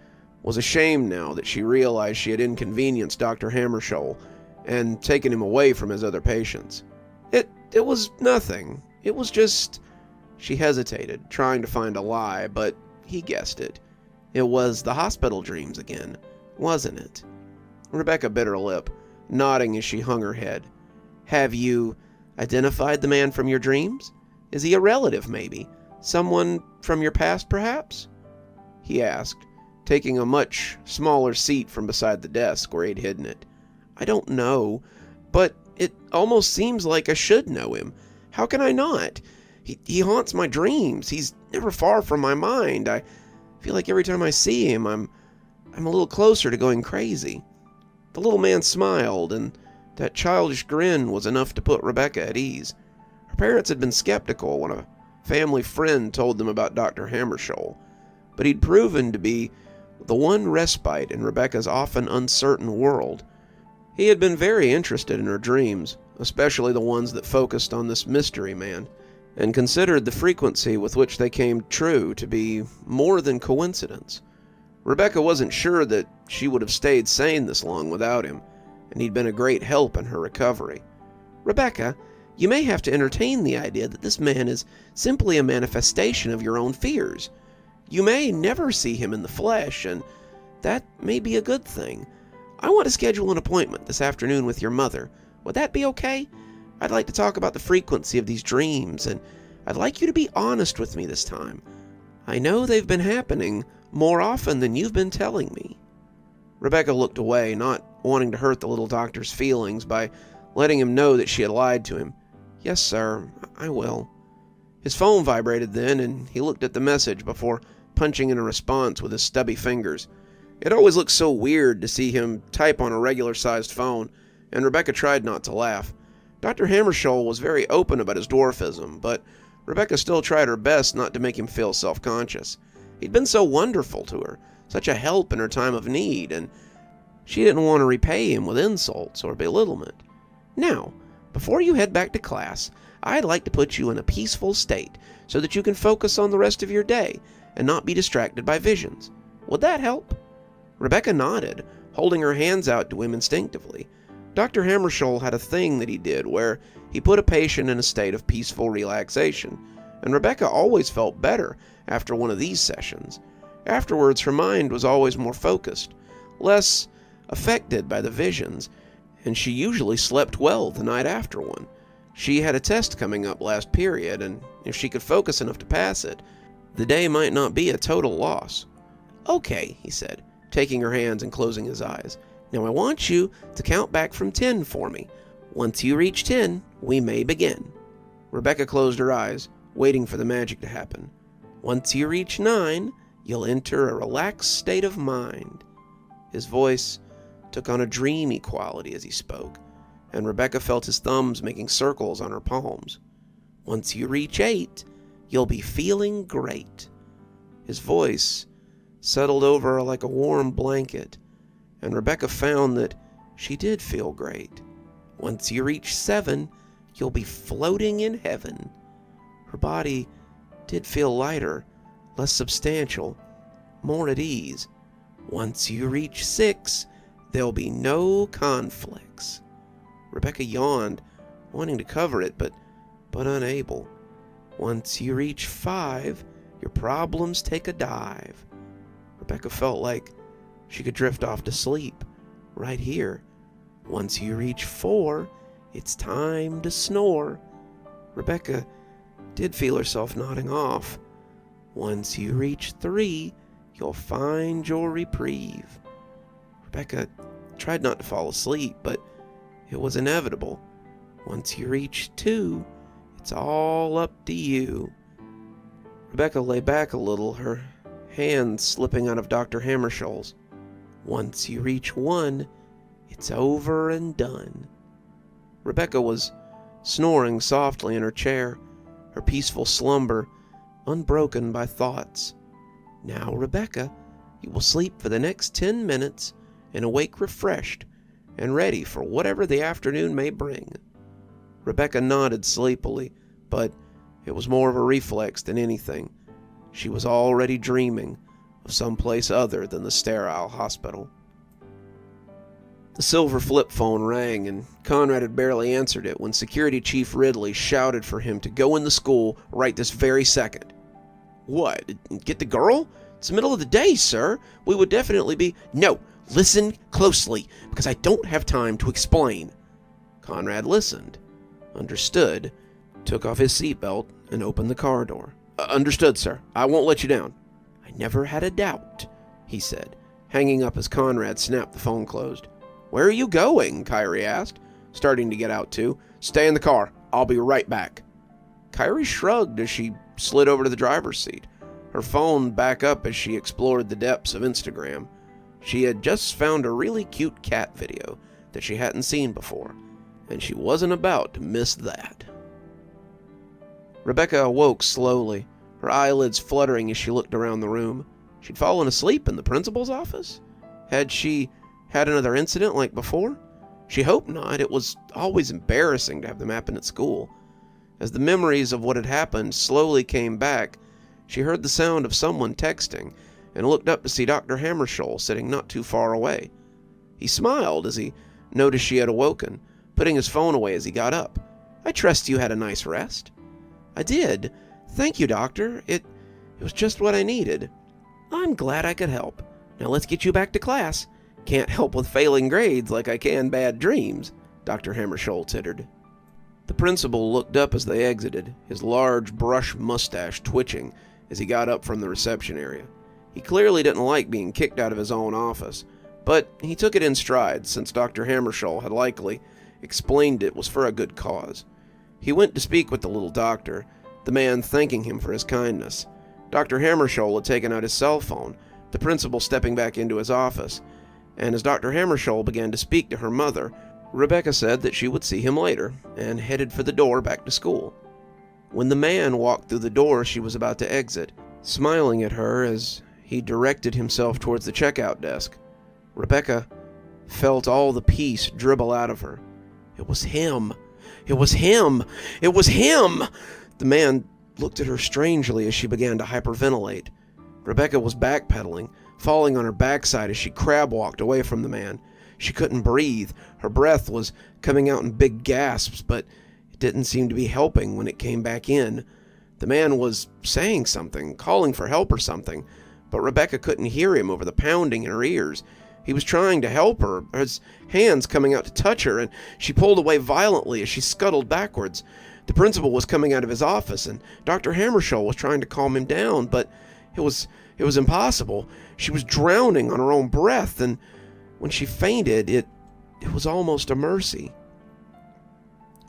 was ashamed now that she realized she had inconvenienced Dr. Hammarskjöld and taken him away from his other patients. It was nothing. It was just... She hesitated, trying to find a lie, but he guessed it. It was the hospital dreams again, wasn't it? Rebecca bit her lip, nodding as she hung her head. "Have you identified the man from your dreams? Is he a relative, maybe? Someone from your past, perhaps?" he asked, taking a much smaller seat from beside the desk where he'd hidden it. "I don't know, but it almost seems like I should know him. How can I not? He haunts my dreams. He's never far from my mind. I feel like every time I see him, I'm a little closer to going crazy." The little man smiled, and that childish grin was enough to put Rebecca at ease. Her parents had been skeptical when a family friend told them about Dr. Hammarskjöld, but he'd proven to be the one respite in Rebecca's often uncertain world. He had been very interested in her dreams, especially the ones that focused on this mystery man, and considered the frequency with which they came true to be more than coincidence. Rebecca wasn't sure that she would have stayed sane this long without him, and he'd been a great help in her recovery. "Rebecca, you may have to entertain the idea that this man is simply a manifestation of your own fears. You may never see him in the flesh, and that may be a good thing. I want to schedule an appointment this afternoon with your mother. Would that be okay? I'd like to talk about the frequency of these dreams, and I'd like you to be honest with me this time. I know they've been happening more often than you've been telling me." Rebecca looked away, not wanting to hurt the little doctor's feelings by letting him know that she had lied to him. "Yes, sir, I will." His phone vibrated then, and he looked at the message before punching in a response with his stubby fingers. It always looked so weird to see him type on a regular-sized phone, and Rebecca tried not to laugh. Dr. Hammarskjöld was very open about his dwarfism, but Rebecca still tried her best not to make him feel self-conscious. He'd been so wonderful to her, such a help in her time of need, and she didn't want to repay him with insults or belittlement. "Now, before you head back to class, I'd like to put you in a peaceful state so that you can focus on the rest of your day and not be distracted by visions. Would that help?" Rebecca nodded, holding her hands out to him instinctively. Dr. Hammarskjöld had a thing that he did where he put a patient in a state of peaceful relaxation, and Rebecca always felt better after one of these sessions. Afterwards, her mind was always more focused, less affected by the visions, and she usually slept well the night after one. She had a test coming up last period, and if she could focus enough to pass it, the day might not be a total loss. "Okay," he said, taking her hands and closing his eyes. "Now I want you to count back from 10 for me. Once you reach 10, we may begin." Rebecca closed her eyes, waiting for the magic to happen. "Once you reach 9, you'll enter a relaxed state of mind." His voice took on a dreamy quality as he spoke, and Rebecca felt his thumbs making circles on her palms. "Once you reach 8, you'll be feeling great." His voice settled over her like a warm blanket, and Rebecca found that she did feel great. "Once you reach 7, you'll be floating in heaven." Her body did feel lighter, less substantial, more at ease. "Once you reach 6, There'll be no conflicts. Rebecca yawned, wanting to cover it, but unable. Once you reach 5, your problems take a dive. Rebecca felt like she could drift off to sleep right here. Once you reach 4, it's time to snore. Rebecca did feel herself nodding off. Once you reach 3, you'll find your reprieve. Rebecca tried not to fall asleep, but it was inevitable. Once you reach 2, it's all up to you. Rebecca lay back a little, her hands slipping out of Dr. Hammarskjöld's. Once you reach 1, it's over and done. Rebecca was snoring softly in her chair, her peaceful slumber unbroken by thoughts. Now, Rebecca, you will sleep for the next 10 minutes and awake refreshed and ready for whatever the afternoon may bring. Rebecca nodded sleepily, but it was more of a reflex than anything. She was already dreaming of some place other than the sterile hospital. The silver flip phone rang, and Conrad had barely answered it when Security Chief Ridley shouted for him to go in the school right this very second. What? Get the girl? It's the middle of the day, sir. We would definitely be... No, listen closely, because I don't have time to explain. Conrad listened, understood, took off his seatbelt, and opened the car door. Understood, sir. I won't let you down. I never had a doubt, he said, hanging up as Conrad snapped the phone closed. Where are you going? Kyrie asked, starting to get out too. Stay in the car. I'll be right back. Kyrie shrugged as she slid over to the driver's seat, her phone back up as she explored the depths of Instagram. She had just found a really cute cat video that she hadn't seen before, and she wasn't about to miss that. Rebecca awoke slowly, her eyelids fluttering as she looked around the room. She'd fallen asleep in the principal's office? Had she had another incident like before? She hoped not. It was always embarrassing to have them happen at school. As the memories of what had happened slowly came back, she heard the sound of someone texting and looked up to see Dr. Hammarskjöld sitting not too far away. He smiled as he noticed she had awoken, putting his phone away as he got up. I trust you had a nice rest. I did. Thank you, Doctor. It was just what I needed. I'm glad I could help. Now let's get you back to class. Can't help with failing grades like I can bad dreams, Dr. Hammarskjöld tittered. The principal looked up as they exited, his large brush mustache twitching as he got up from the reception area. He clearly didn't like being kicked out of his own office, but he took it in stride since Dr. Hammarskjöld had likely explained it was for a good cause. He went to speak with the little doctor, the man thanking him for his kindness. Dr. Hammarskjöld had taken out his cell phone, the principal stepping back into his office, and as Dr. Hammarskjöld began to speak to her mother, Rebecca said that she would see him later, and headed for the door back to school. When the man walked through the door, she was about to exit, smiling at her as he directed himself towards the checkout desk. Rebecca felt all the peace dribble out of her. It was him. It was him. It was him! The man looked at her strangely as she began to hyperventilate. Rebecca was backpedaling, falling on her backside as she crab-walked away from the man. She couldn't breathe. Her breath was coming out in big gasps, but it didn't seem to be helping when it came back in. The man was saying something, calling for help or something, but Rebecca couldn't hear him over the pounding in her ears. He was trying to help her, his hands coming out to touch her, and she pulled away violently as she scuttled backwards. The principal was coming out of his office, and Dr. Hammarskjöld was trying to calm him down, but it was impossible. She was drowning on her own breath, and when she fainted, it was almost a mercy.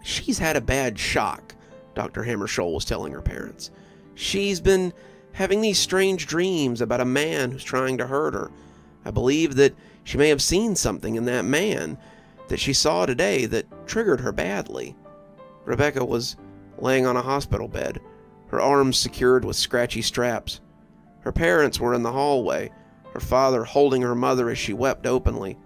She's had a bad shock, Dr. Hammarskjöld was telling her parents. She's been having these strange dreams about a man who's trying to hurt her. I believe that she may have seen something in that man that she saw today that triggered her badly. Rebecca was laying on a hospital bed, her arms secured with scratchy straps. Her parents were in the hallway, her father holding her mother as she wept openly.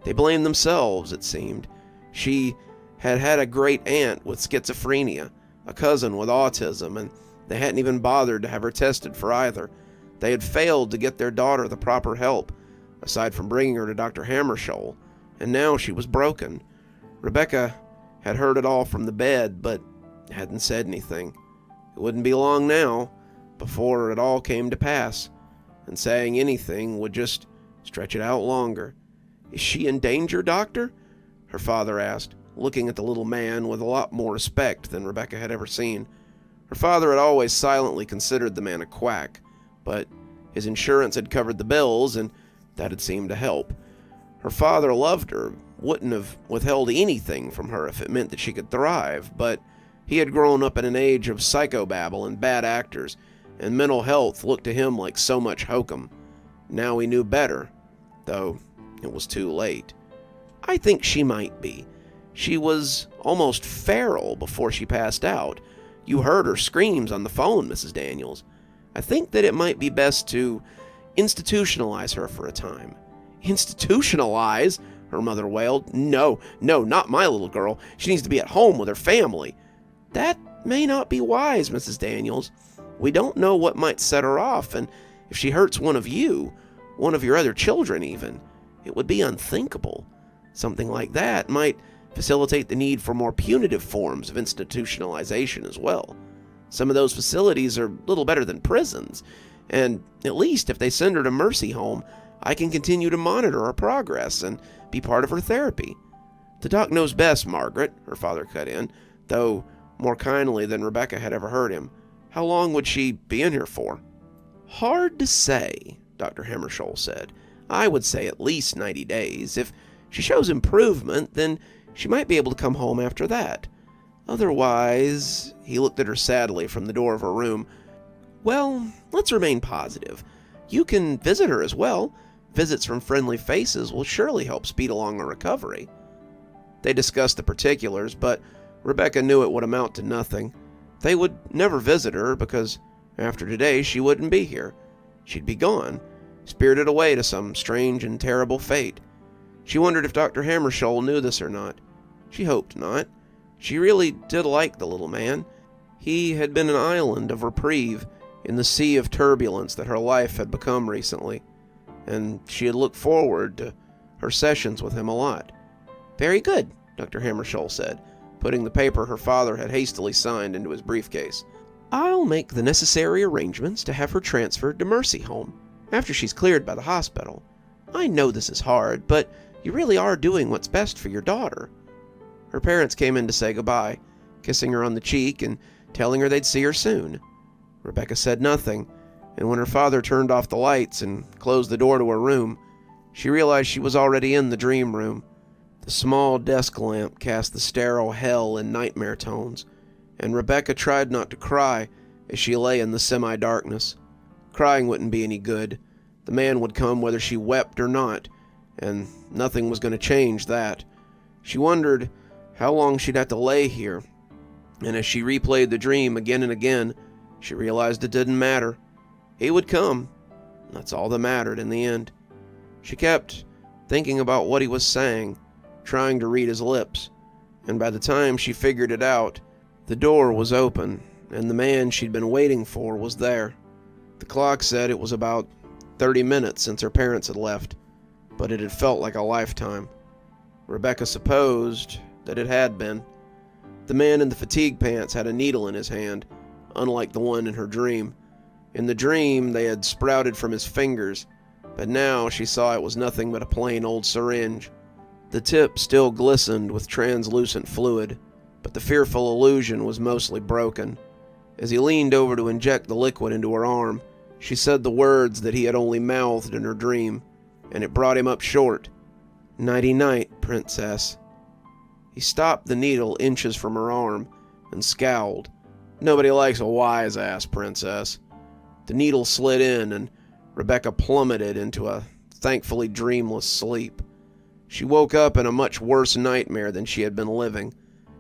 They blamed themselves, it seemed. She had had a great aunt with schizophrenia, a cousin with autism, and they hadn't even bothered to have her tested for either. They had failed to get their daughter the proper help, aside from bringing her to Dr. Hammarskjöld. and now she was broken. Rebecca had heard it all from the bed, but hadn't said anything. It wouldn't be long now before it all came to pass, and saying anything would just stretch it out longer. "Is she in danger, Doctor?" her father asked, looking at the little man with a lot more respect than Rebecca had ever seen. Her father had always silently considered the man a quack, but his insurance had covered the bills, and that had seemed to help. Her father loved her, wouldn't have withheld anything from her if it meant that she could thrive, but he had grown up in an age of psychobabble and bad actors, and mental health looked to him like so much hokum. Now he knew better, though it was too late. "I think she might be. She was almost feral before she passed out. You heard her screams on the phone, Mrs. Daniels. I think that it might be best to institutionalize her for a time." "Institutionalize?" her mother wailed. No, not my little girl. She needs to be at home with her family." "That may not be wise, Mrs. Daniels. We don't know what might set her off, and if she hurts one of you, one of your other children even, it would be unthinkable. Something like that might facilitate the need for more punitive forms of institutionalization as well. Some of those facilities are little better than prisons, and at least if they send her to Mercy Home, I can continue to monitor her progress and be part of her therapy." "The doc knows best, Margaret," her father cut in, though more kindly than Rebecca had ever heard him. "How long would she be in here for?" "Hard to say," Dr. Hammarskjöld said. "I would say at least 90 days. If she shows improvement, then she might be able to come home after that. Otherwise," he looked at her sadly from the door of her room, "well, let's remain positive. You can visit her as well. Visits from friendly faces will surely help speed along her recovery." They discussed the particulars, but Rebecca knew it would amount to nothing. They would never visit her because after today she wouldn't be here. She'd be gone, spirited away to some strange and terrible fate. She wondered if Dr. Hammarskjöld knew this or not. She hoped not. She really did like the little man. He had been an island of reprieve in the sea of turbulence that her life had become recently, and she had looked forward to her sessions with him a lot. "Very good," Dr. Hammarskjöld said, putting the paper her father had hastily signed into his briefcase. "I'll make the necessary arrangements to have her transferred to Mercy Home after she's cleared by the hospital. I know this is hard, but you really are doing what's best for your daughter." Her parents came in to say goodbye, kissing her on the cheek and telling her they'd see her soon. Rebecca said nothing, and when her father turned off the lights and closed the door to her room, she realized she was already in the dream room. The small desk lamp cast the sterile hell in nightmare tones, and Rebecca tried not to cry as she lay in the semi-darkness. Crying wouldn't be any good. The man would come whether she wept or not, and nothing was going to change that. She wondered how long she'd have to lay here, and as she replayed the dream again and again, she realized it didn't matter. He would come. That's all that mattered in the end. She kept thinking about what he was saying, trying to read his lips, and by the time she figured it out, the door was open, and the man she'd been waiting for was there. The clock said it was about 30 minutes since her parents had left, but it had felt like a lifetime. Rebecca supposed that it had been. The man in the fatigue pants had a needle in his hand, unlike the one in her dream. In the dream, they had sprouted from his fingers, but now she saw it was nothing but a plain old syringe. The tip still glistened with translucent fluid, but the fearful illusion was mostly broken. As he leaned over to inject the liquid into her arm, she said the words that he had only mouthed in her dream, and it brought him up short. "Nighty-night, princess." He stopped the needle inches from her arm and scowled. Nobody likes a wise-ass princess. The needle slid in, and Rebecca plummeted into a thankfully dreamless sleep. She woke up in a much worse nightmare than she had been living.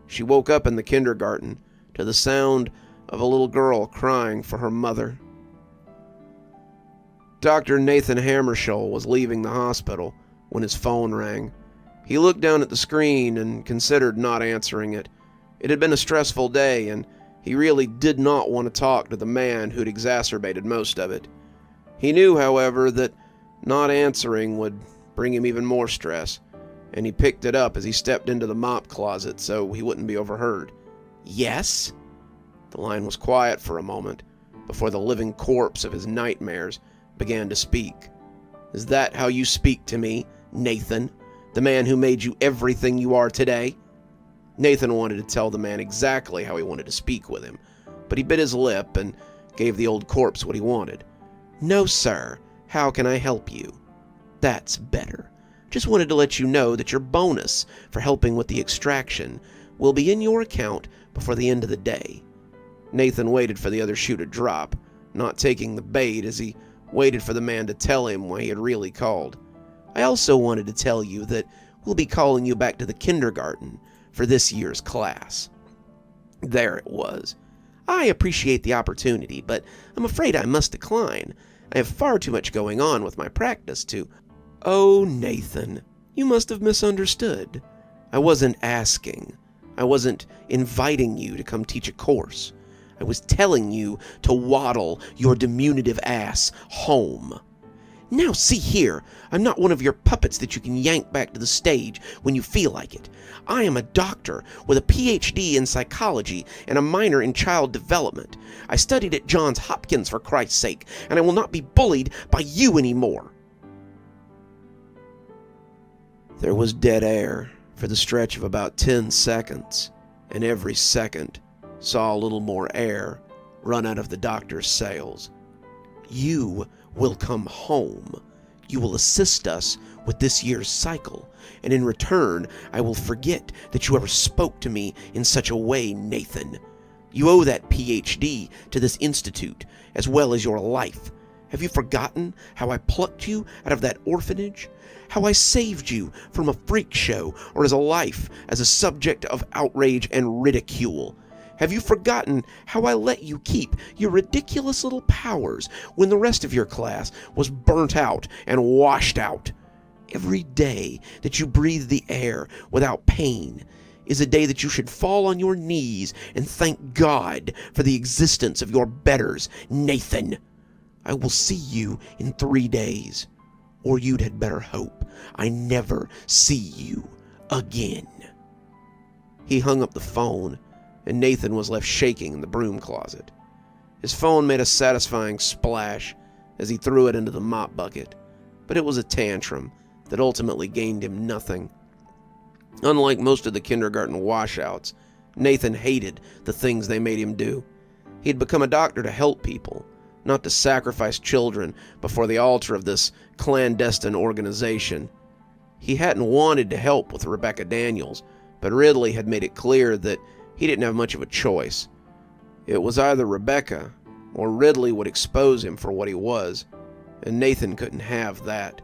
She woke up in the kindergarten to the sound of a little girl crying for her mother. Dr. Nathan Hammarskjöld was leaving the hospital when his phone rang. He looked down at the screen and considered not answering it. It had been a stressful day, and he really did not want to talk to the man who'd exacerbated most of it. He knew, however, that not answering would bring him even more stress. and he picked it up as he stepped into the mop closet so he wouldn't be overheard. "Yes?" The line was quiet for a moment before the living corpse of his nightmares began to speak. "Is that how you speak to me, Nathan, the man who made you everything you are today?" Nathan wanted to tell the man exactly how he wanted to speak with him, but he bit his lip and gave the old corpse what he wanted. "No, sir. How can I help you?" "That's better. Just wanted to let you know that your bonus for helping with the extraction will be in your account before the end of the day." Nathan waited for the other shoe to drop, not taking the bait as he waited for the man to tell him why he had really called. "I also wanted to tell you that we'll be calling you back to the kindergarten for this year's class." There it was. "I appreciate the opportunity, but I'm afraid I must decline. I have far too much going on with my practice to—" "Oh, Nathan, you must have misunderstood. I wasn't asking. I wasn't inviting you to come teach a course. I was telling you to waddle your diminutive ass home. Now see here, I'm not one of your puppets that you can yank back to the stage when you feel like it. I am a doctor with a PhD in psychology and a minor in child development. I studied at Johns Hopkins, for Christ's sake, and I will not be bullied by you anymore." There was dead air for the stretch of about 10 seconds, and every second saw a little more air run out of the doctor's sails. "You will come home. You will assist us with this year's cycle, and in return, I will forget that you ever spoke to me in such a way, Nathan. You owe that PhD to this institute, as well as your life. Have you forgotten how I plucked you out of that orphanage? How I saved you from a freak show or as a life as a subject of outrage and ridicule? Have you forgotten how I let you keep your ridiculous little powers when the rest of your class was burnt out and washed out? Every day that you breathe the air without pain is a day that you should fall on your knees and thank God for the existence of your betters, Nathan. I will see you in 3 days, or you'd had better hope I never see you again." He hung up the phone, and Nathan was left shaking in the broom closet. His phone made a satisfying splash as he threw it into the mop bucket, but it was a tantrum that ultimately gained him nothing. Unlike most of the kindergarten washouts, Nathan hated the things they made him do. He had become a doctor to help people, not to sacrifice children before the altar of this clandestine organization. He hadn't wanted to help with Rebecca Daniels, but Ridley had made it clear that he didn't have much of a choice. It was either Rebecca or Ridley would expose him for what he was, and Nathan couldn't have that.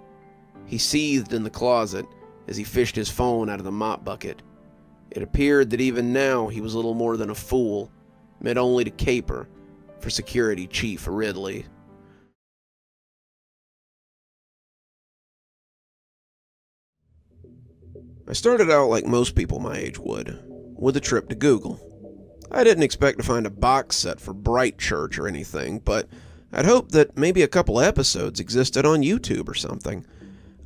He seethed in the closet as he fished his phone out of the mop bucket. It appeared that even now he was little more than a fool, meant only to caper for Security Chief Ridley. I started out like most people my age would, with a trip to Google. I didn't expect to find a box set for Bright Church or anything, but I'd hoped that maybe a couple episodes existed on YouTube or something.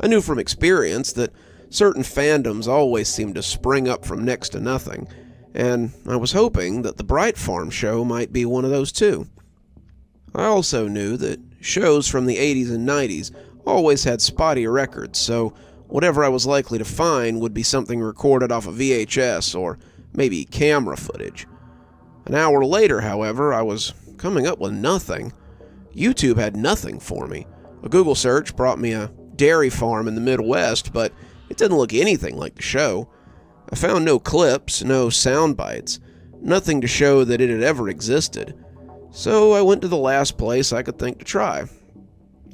I knew from experience that certain fandoms always seem to spring up from next to nothing, and I was hoping that the Bright Farm show might be one of those too. I also knew that shows from the 80s and 90s always had spotty records, so whatever I was likely to find would be something recorded off a VHS or maybe camera footage. An hour later, however, I was coming up with nothing. YouTube had nothing for me. A Google search brought me a dairy farm in the Midwest, but it didn't look anything like the show. I found no clips, no sound bites, nothing to show that it had ever existed. So I went to the last place I could think to try.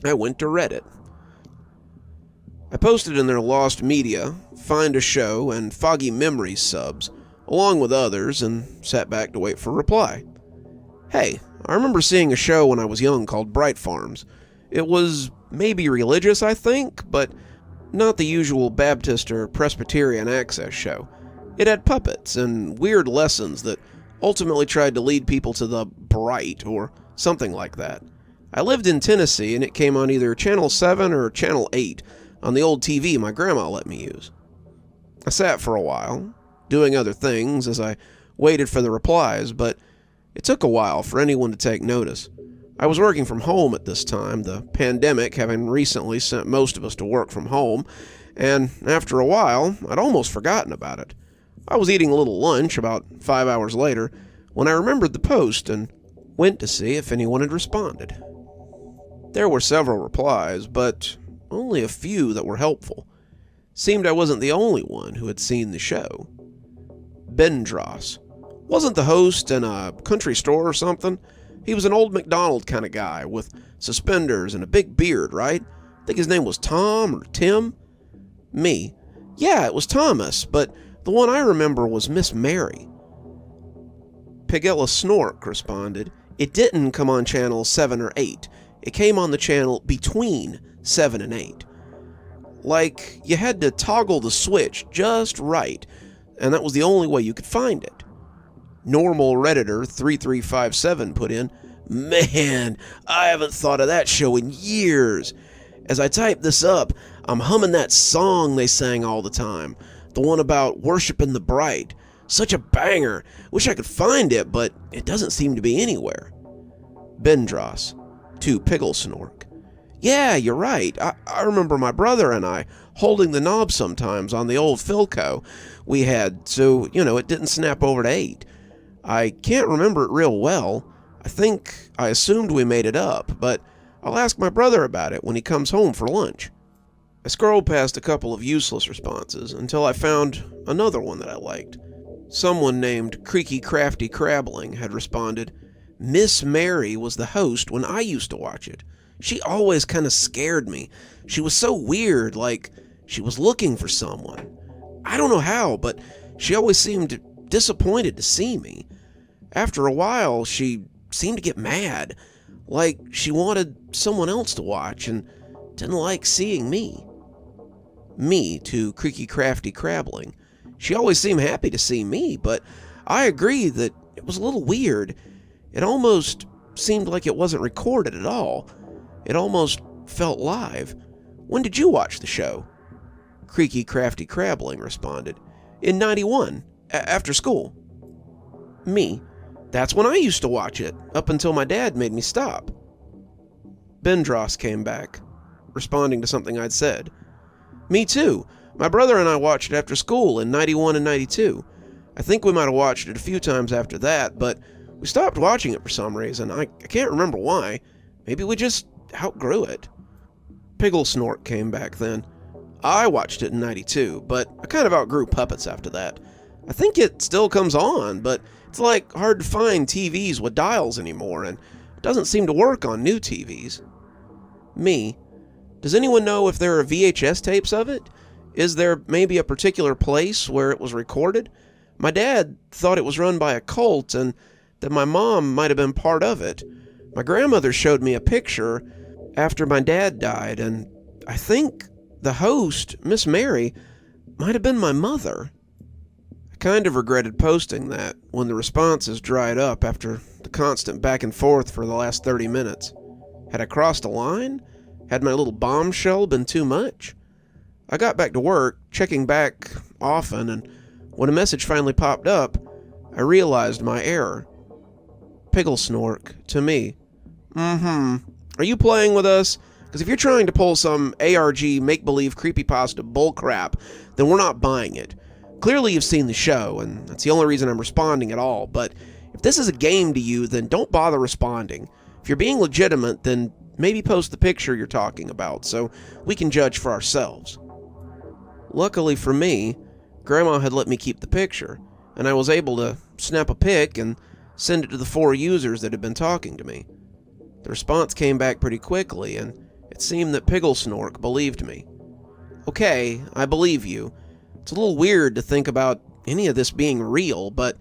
I went to Reddit. I posted in their Lost Media, Find a Show, and Foggy Memories subs, along with others, and sat back to wait for a reply. Hey, I remember seeing a show when I was young called Bright Farms. It was maybe religious, I think, but not the usual Baptist or Presbyterian access show. It had puppets and weird lessons that ultimately tried to lead people to the bright or something like that. I lived in Tennessee, and it came on either Channel 7 or Channel 8 on the old TV my grandma let me use. I sat for a while, doing other things as I waited for the replies, but it took a while for anyone to take notice. I was working from home at this time, the pandemic having recently sent most of us to work from home, and after a while, I'd almost forgotten about it. I was eating a little lunch about 5 hours later when I remembered the post and went to see if anyone had responded. There were several replies, but only a few that were helpful. Seemed I wasn't the only one who had seen the show. Bendros. Wasn't the host in a country store or something? He was an old McDonald kind of guy with suspenders and a big beard, right? I think his name was Tom or Tim. Me. Yeah, it was Thomas, but the one I remember was Miss Mary. Pigella Snork responded, "It didn't come on channel 7 or 8. It came on the channel between 7 and 8. Like, you had to toggle the switch just right, and that was the only way you could find it." Normal Redditor 3357 put in, "Man, I haven't thought of that show in years. As I type this up, I'm humming that song they sang all the time, the one about worshiping the bright. Such a banger. Wish I could find it, but it doesn't seem to be anywhere." Bendros to Pigglesnork, "Yeah, you're right. I remember my brother and I holding the knob sometimes on the old Philco we had, so, it didn't snap over to 8. I can't remember it real well. I assumed we made it up, but I'll ask my brother about it when he comes home for lunch." I scrolled past a couple of useless responses until I found another one that I liked. Someone named Creaky Crafty Crabbling had responded, "Miss Mary was the host when I used to watch it. She always kind of scared me. She was so weird, like she was looking for someone. I don't know how, but she always seemed disappointed to see me. After a while, she seemed to get mad, like she wanted someone else to watch and didn't like seeing me." Me to Creaky Crafty Crabbling, "She always seemed happy to see me, but I agree that it was a little weird. It almost seemed like it wasn't recorded at all. It almost felt live. When did you watch the show?" Creaky Crafty Crabbling responded, "In 91, after school." Me, "That's when I used to watch it, up until my dad made me stop." Bendros came back, responding to something I'd said. "Me too. My brother and I watched it after school in 91 and 92. I think we might have watched it a few times after that, but we stopped watching it for some reason. I can't remember why. Maybe we just outgrew it." Pigglesnork came back then. "I watched it in 92, but I kind of outgrew puppets after that. I think it still comes on, but it's like hard to find TVs with dials anymore, and it doesn't seem to work on new TVs." Me, "Does anyone know if there are VHS tapes of it? Is there maybe a particular place where it was recorded? My dad thought it was run by a cult and that my mom might have been part of it. My grandmother showed me a picture after my dad died, and I think the host, Miss Mary, might have been my mother." I kind of regretted posting that when the responses dried up after the constant back and forth for the last 30 minutes. Had I crossed a line? Had my little bombshell been too much? I got back to work, checking back often, and when a message finally popped up, I realized my error. Pigglesnork to me, "Are you playing with us? Because if you're trying to pull some ARG make-believe creepypasta bullcrap, then we're not buying it. Clearly you've seen the show, and that's the only reason I'm responding at all, but if this is a game to you, then don't bother responding. If you're being legitimate, then maybe post the picture you're talking about so we can judge for ourselves." Luckily for me, Grandma had let me keep the picture, and I was able to snap a pic and send it to the 4 users that had been talking to me. The response came back pretty quickly, and it seemed that Pigglesnork believed me. Okay, I believe you. It's a little weird to think about any of this being real, but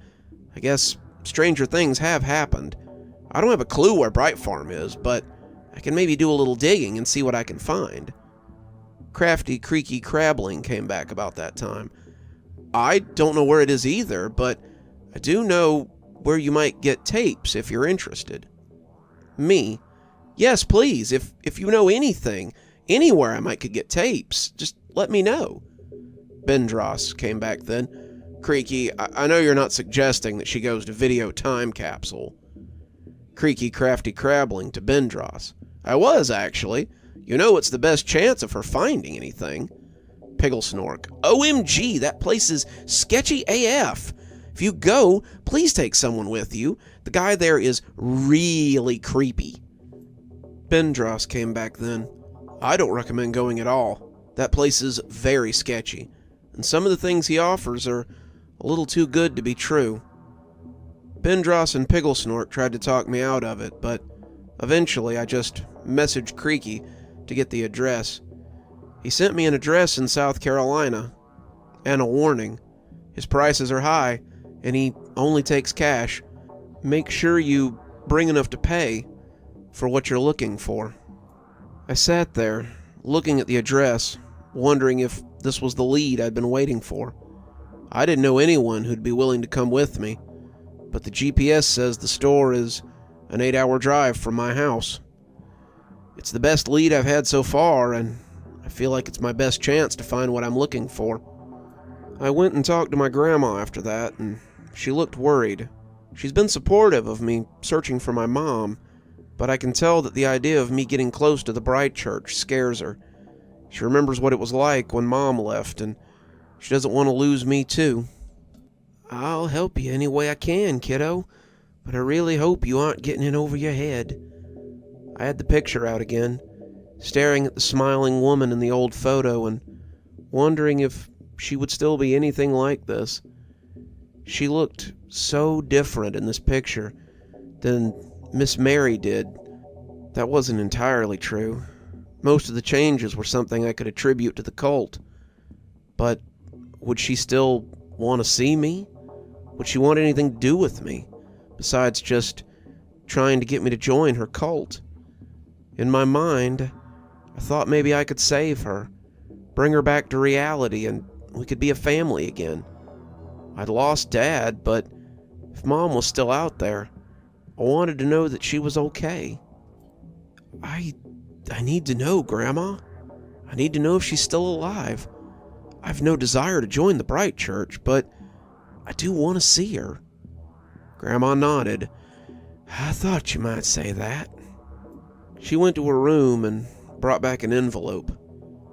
I guess stranger things have happened. I don't have a clue where Bright Farm is, but I can maybe do a little digging and see what I can find. Crafty Creaky Crabbling came back about that time. "I don't know where it is either, but I do know where you might get tapes if you're interested." Me, "Yes, please, if you know anything, anywhere I might could get tapes, just let me know." Bendros came back then. Creaky, I know you're not suggesting that she goes to video time capsule. Creaky crafty crabbling to Bendros. I was, actually. You know it's the best chance of her finding anything. Pigglesnork. OMG, that place is sketchy AF. If you go, please take someone with you. The guy there is really creepy. Bendros came back then. I don't recommend going at all. That place is very sketchy, and some of the things he offers are a little too good to be true. Bendros and Pigglesnork tried to talk me out of it, but eventually I just messaged Creaky to get the address. He sent me an address in South Carolina, and a warning. His prices are high, and he only takes cash. Make sure you bring enough to pay for what you're looking for. I sat there, looking at the address, wondering if this was the lead I'd been waiting for. I didn't know anyone who'd be willing to come with me, but the GPS says the store is an 8-hour drive from my house. It's the best lead I've had so far, and I feel like it's my best chance to find what I'm looking for. I went and talked to my grandma after that, and she looked worried. She's been supportive of me searching for my mom, but I can tell that the idea of me getting close to the Bright Church scares her. She remembers what it was like when Mom left, and she doesn't want to lose me too. I'll help you any way I can, kiddo, but I really hope you aren't getting in over your head. I had the picture out again, staring at the smiling woman in the old photo and wondering if she would still be anything like this. She looked so different in this picture than Miss Mary did. That wasn't entirely true. Most of the changes were something I could attribute to the cult. But would she still want to see me? Would she want anything to do with me, besides just trying to get me to join her cult? In my mind, I thought maybe I could save her, bring her back to reality, and we could be a family again. I'd lost Dad, but if Mom was still out there, I wanted to know that she was okay. I need to know, Grandma. I need to know if she's still alive. I've no desire to join the Bright Church, but I do want to see her. Grandma nodded. I thought you might say that. She went to her room and brought back an envelope.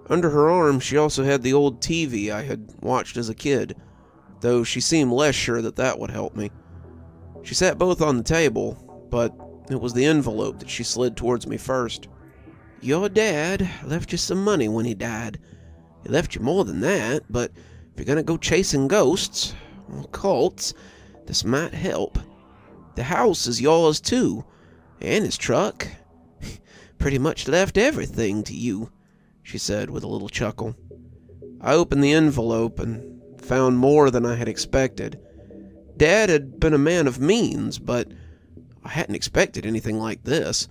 Under her arm, she also had the old TV I had watched as a kid, though she seemed less sure that that would help me. She sat both on the table, but it was the envelope that she slid towards me first. Your dad left you some money when he died. He left you more than that, but if you're gonna go chasing ghosts or cults, this might help. The house is yours too, and his truck. Pretty much left everything to you, she said with a little chuckle. I opened the envelope and found more than I had expected. Dad had been a man of means, but I hadn't expected anything like this.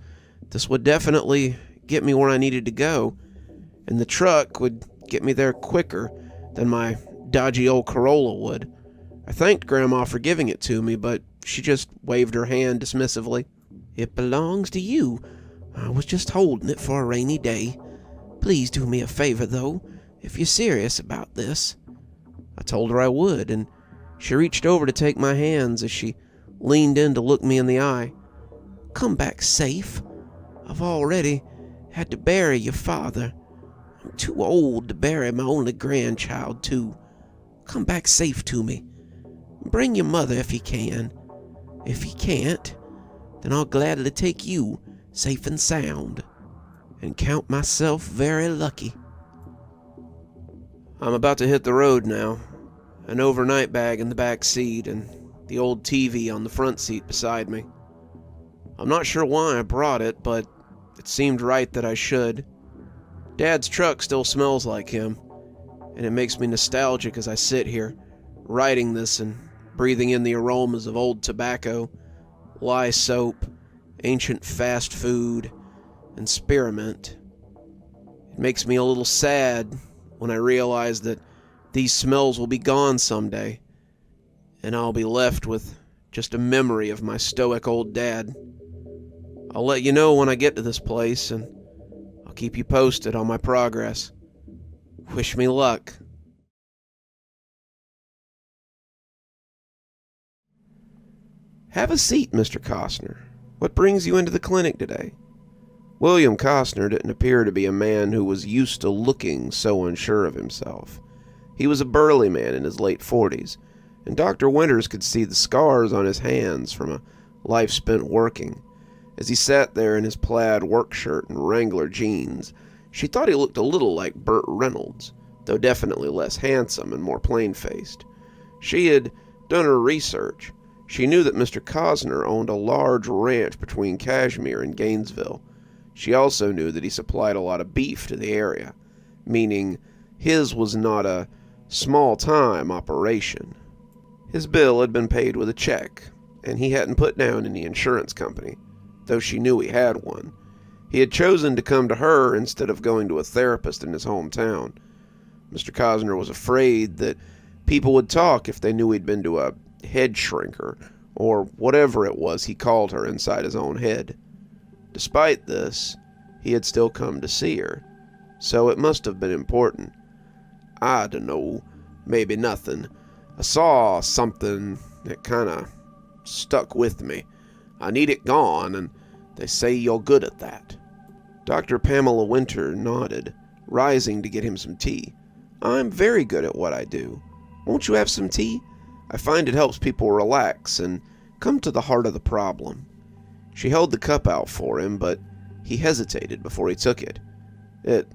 This would definitely get me where I needed to go, and the truck would get me there quicker than my dodgy old Corolla would. I thanked Grandma for giving it to me, but she just waved her hand dismissively. It belongs to you. I was just holding it for a rainy day. Please do me a favor, though, if you're serious about this. I told her I would, and she reached over to take my hands as she leaned in to look me in the eye. Come back safe. I've already had to bury your father. I'm too old to bury my only grandchild, too. Come back safe to me. Bring your mother if you can. If you can't, then I'll gladly take you safe and sound, and count myself very lucky. I'm about to hit the road now. An overnight bag in the back seat and the old TV on the front seat beside me. I'm not sure why I brought it, but it seemed right that I should. Dad's truck still smells like him, and it makes me nostalgic as I sit here, writing this and breathing in the aromas of old tobacco, lye soap, ancient fast food, and spearmint. It makes me a little sad when I realize that these smells will be gone someday, and I'll be left with just a memory of my stoic old dad. I'll let you know when I get to this place, and I'll keep you posted on my progress. Wish me luck. "Have a seat, Mr. Costner. What brings you into the clinic today?" William Costner didn't appear to be a man who was used to looking so unsure of himself. He was a burly man in his late 40s, and Dr. Winters could see the scars on his hands from a life spent working. As he sat there in his plaid work shirt and Wrangler jeans, she thought he looked a little like Burt Reynolds, though definitely less handsome and more plain-faced. She had done her research. She knew that Mr. Costner owned a large ranch between Cashmere and Gainesville. She also knew that he supplied a lot of beef to the area, meaning his was not a small-time operation. His bill had been paid with a check, and he hadn't put down any insurance company, though she knew he had one. He had chosen to come to her instead of going to a therapist in his hometown. Mr. Costner was afraid that people would talk if they knew he'd been to a head shrinker, or whatever it was he called her inside his own head. Despite this, he had still come to see her, so it must have been important. "I dunno, maybe nothing. I saw something that kinda stuck with me. I need it gone, and they say you're good at that." Dr. Pamela Winter nodded, rising to get him some tea. "I'm very good at what I do. Won't you have some tea? I find it helps people relax and come to the heart of the problem." She held the cup out for him, but he hesitated before he took it. "It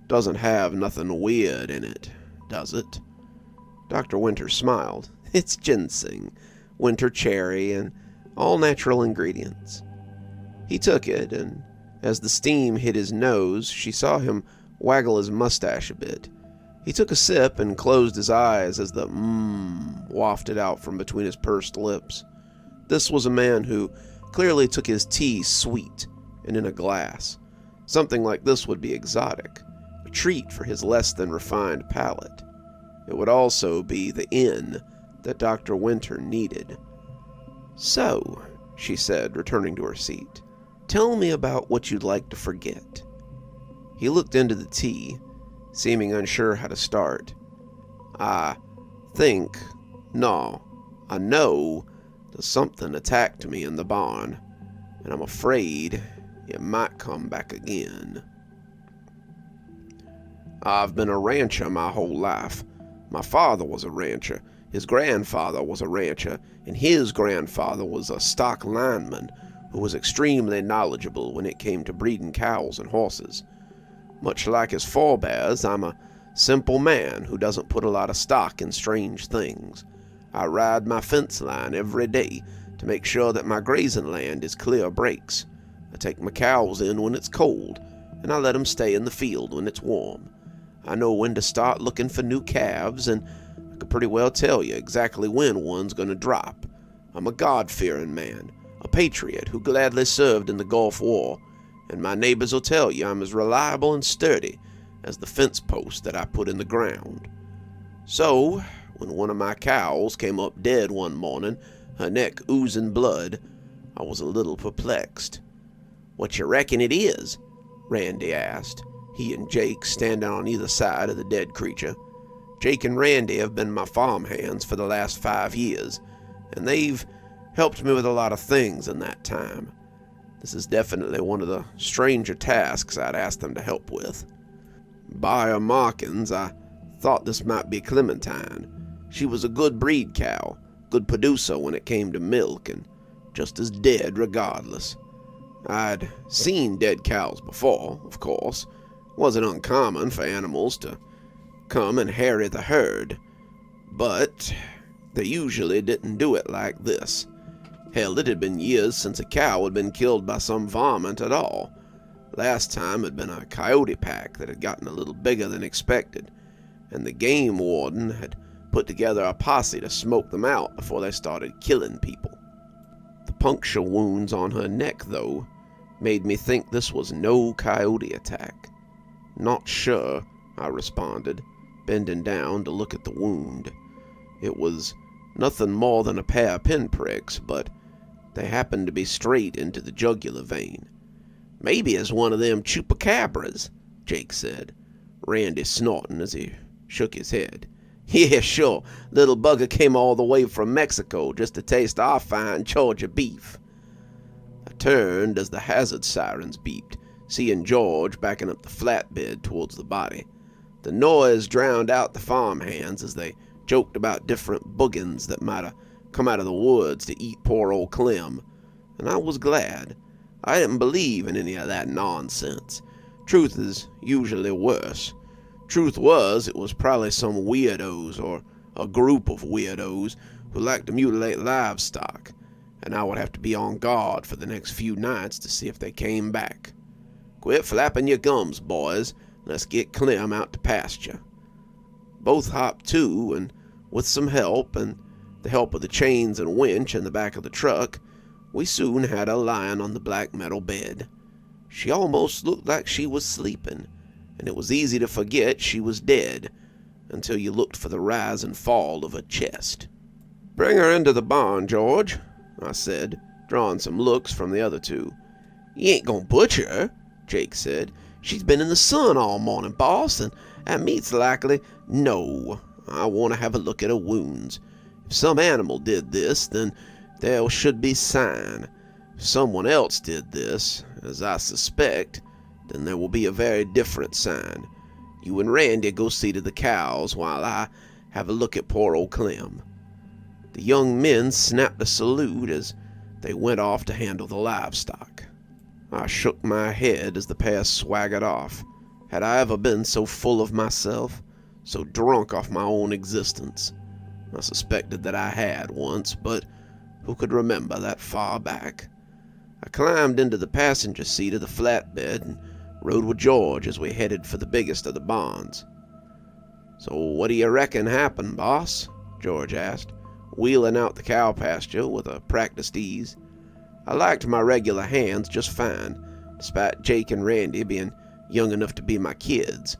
doesn't have nothing weird in it, does it?" Dr. Winter smiled. "It's ginseng, winter cherry, and all natural ingredients." He took it, and as the steam hit his nose, she saw him waggle his mustache a bit. He took a sip and closed his eyes as the wafted out from between his pursed lips. This was a man who clearly took his tea sweet and in a glass. Something like this would be exotic, a treat for his less than refined palate. It would also be the in that Dr. Winter needed. "So," she said, returning to her seat, "tell me about what you'd like to forget." He looked into the tea, seeming unsure how to start. I know that something attacked me in the barn, and I'm afraid it might come back again." "I've been a rancher my whole life. My father was a rancher, his grandfather was a rancher, and his grandfather was a stock lineman who was extremely knowledgeable when it came to breeding cows and horses. Much like his forebears, I'm a simple man who doesn't put a lot of stock in strange things. I ride my fence line every day to make sure that my grazing land is clear of breaks. I take my cows in when it's cold, and I let them stay in the field when it's warm. I know when to start looking for new calves, and I could pretty well tell you exactly when one's going to drop. I'm a God-fearing man, a patriot who gladly served in the Gulf War, and my neighbors will tell you I'm as reliable and sturdy as the fence post that I put in the ground. So, when one of my cows came up dead one morning, her neck oozing blood, I was a little perplexed. "What you reckon it is?" Randy asked, he and Jake standing on either side of the dead creature. Jake and Randy have been my farm hands for the last 5 years, and they've helped me with a lot of things in that time. This is definitely one of the stranger tasks I'd asked them to help with. By her markings, I thought this might be Clementine. She was a good breed cow, good producer when it came to milk, and just as dead regardless. I'd seen dead cows before, of course. It wasn't uncommon for animals to come and harry the herd, but they usually didn't do it like this. Hell, it had been years since a cow had been killed by some varmint at all. Last time had been a coyote pack that had gotten a little bigger than expected, and the game warden had put together a posse to smoke them out before they started killing people. The puncture wounds on her neck, though, made me think this was no coyote attack. "Not sure," I responded, bending down to look at the wound. It was nothing more than a pair of pinpricks, but they happened to be straight into the jugular vein. "Maybe it's one of them chupacabras," Jake said, Randy snorting as he shook his head. Yeah, sure. Little bugger came all the way from Mexico just to taste our fine Georgia beef. I turned as the hazard sirens beeped, seeing George backing up the flatbed towards the body. The noise drowned out the farmhands as they joked about different boogans that might have come out of the woods to eat poor old Clem, and I was glad. I didn't believe in any of that nonsense. Truth is usually worse. Truth was, it was probably some weirdos or a group of weirdos who like to mutilate livestock, and I would have to be on guard for the next few nights to see if they came back. Quit flapping your gums, boys. Let's get Clem out to pasture. Both hopped to, and with some help, and the help of the chains and winch in the back of the truck, we soon had her lying on the black metal bed. She almost looked like she was sleeping, and it was easy to forget she was dead until you looked for the rise and fall of her chest. "Bring her into the barn, George," I said, drawing some looks from the other two. "You ain't gonna butcher her," Jake said. "She's been in the sun all morning, boss, and that meat's likely—" "No, I want to have a look at her wounds. If some animal did this, then there should be sign. If someone else did this, as I suspect, then there will be a very different sign. You and Randy go see to the cows while I have a look at poor old Clem." The young men snapped a salute as they went off to handle the livestock. I shook my head as the pair swaggered off. Had I ever been so full of myself, so drunk off my own existence? I suspected that I had once, but who could remember that far back? I climbed into the passenger seat of the flatbed and rode with George as we headed for the biggest of the barns. "So what do you reckon happened, boss?" George asked, wheeling out the cow pasture with a practiced ease. I liked my regular hands just fine, despite Jake and Randy being young enough to be my kids.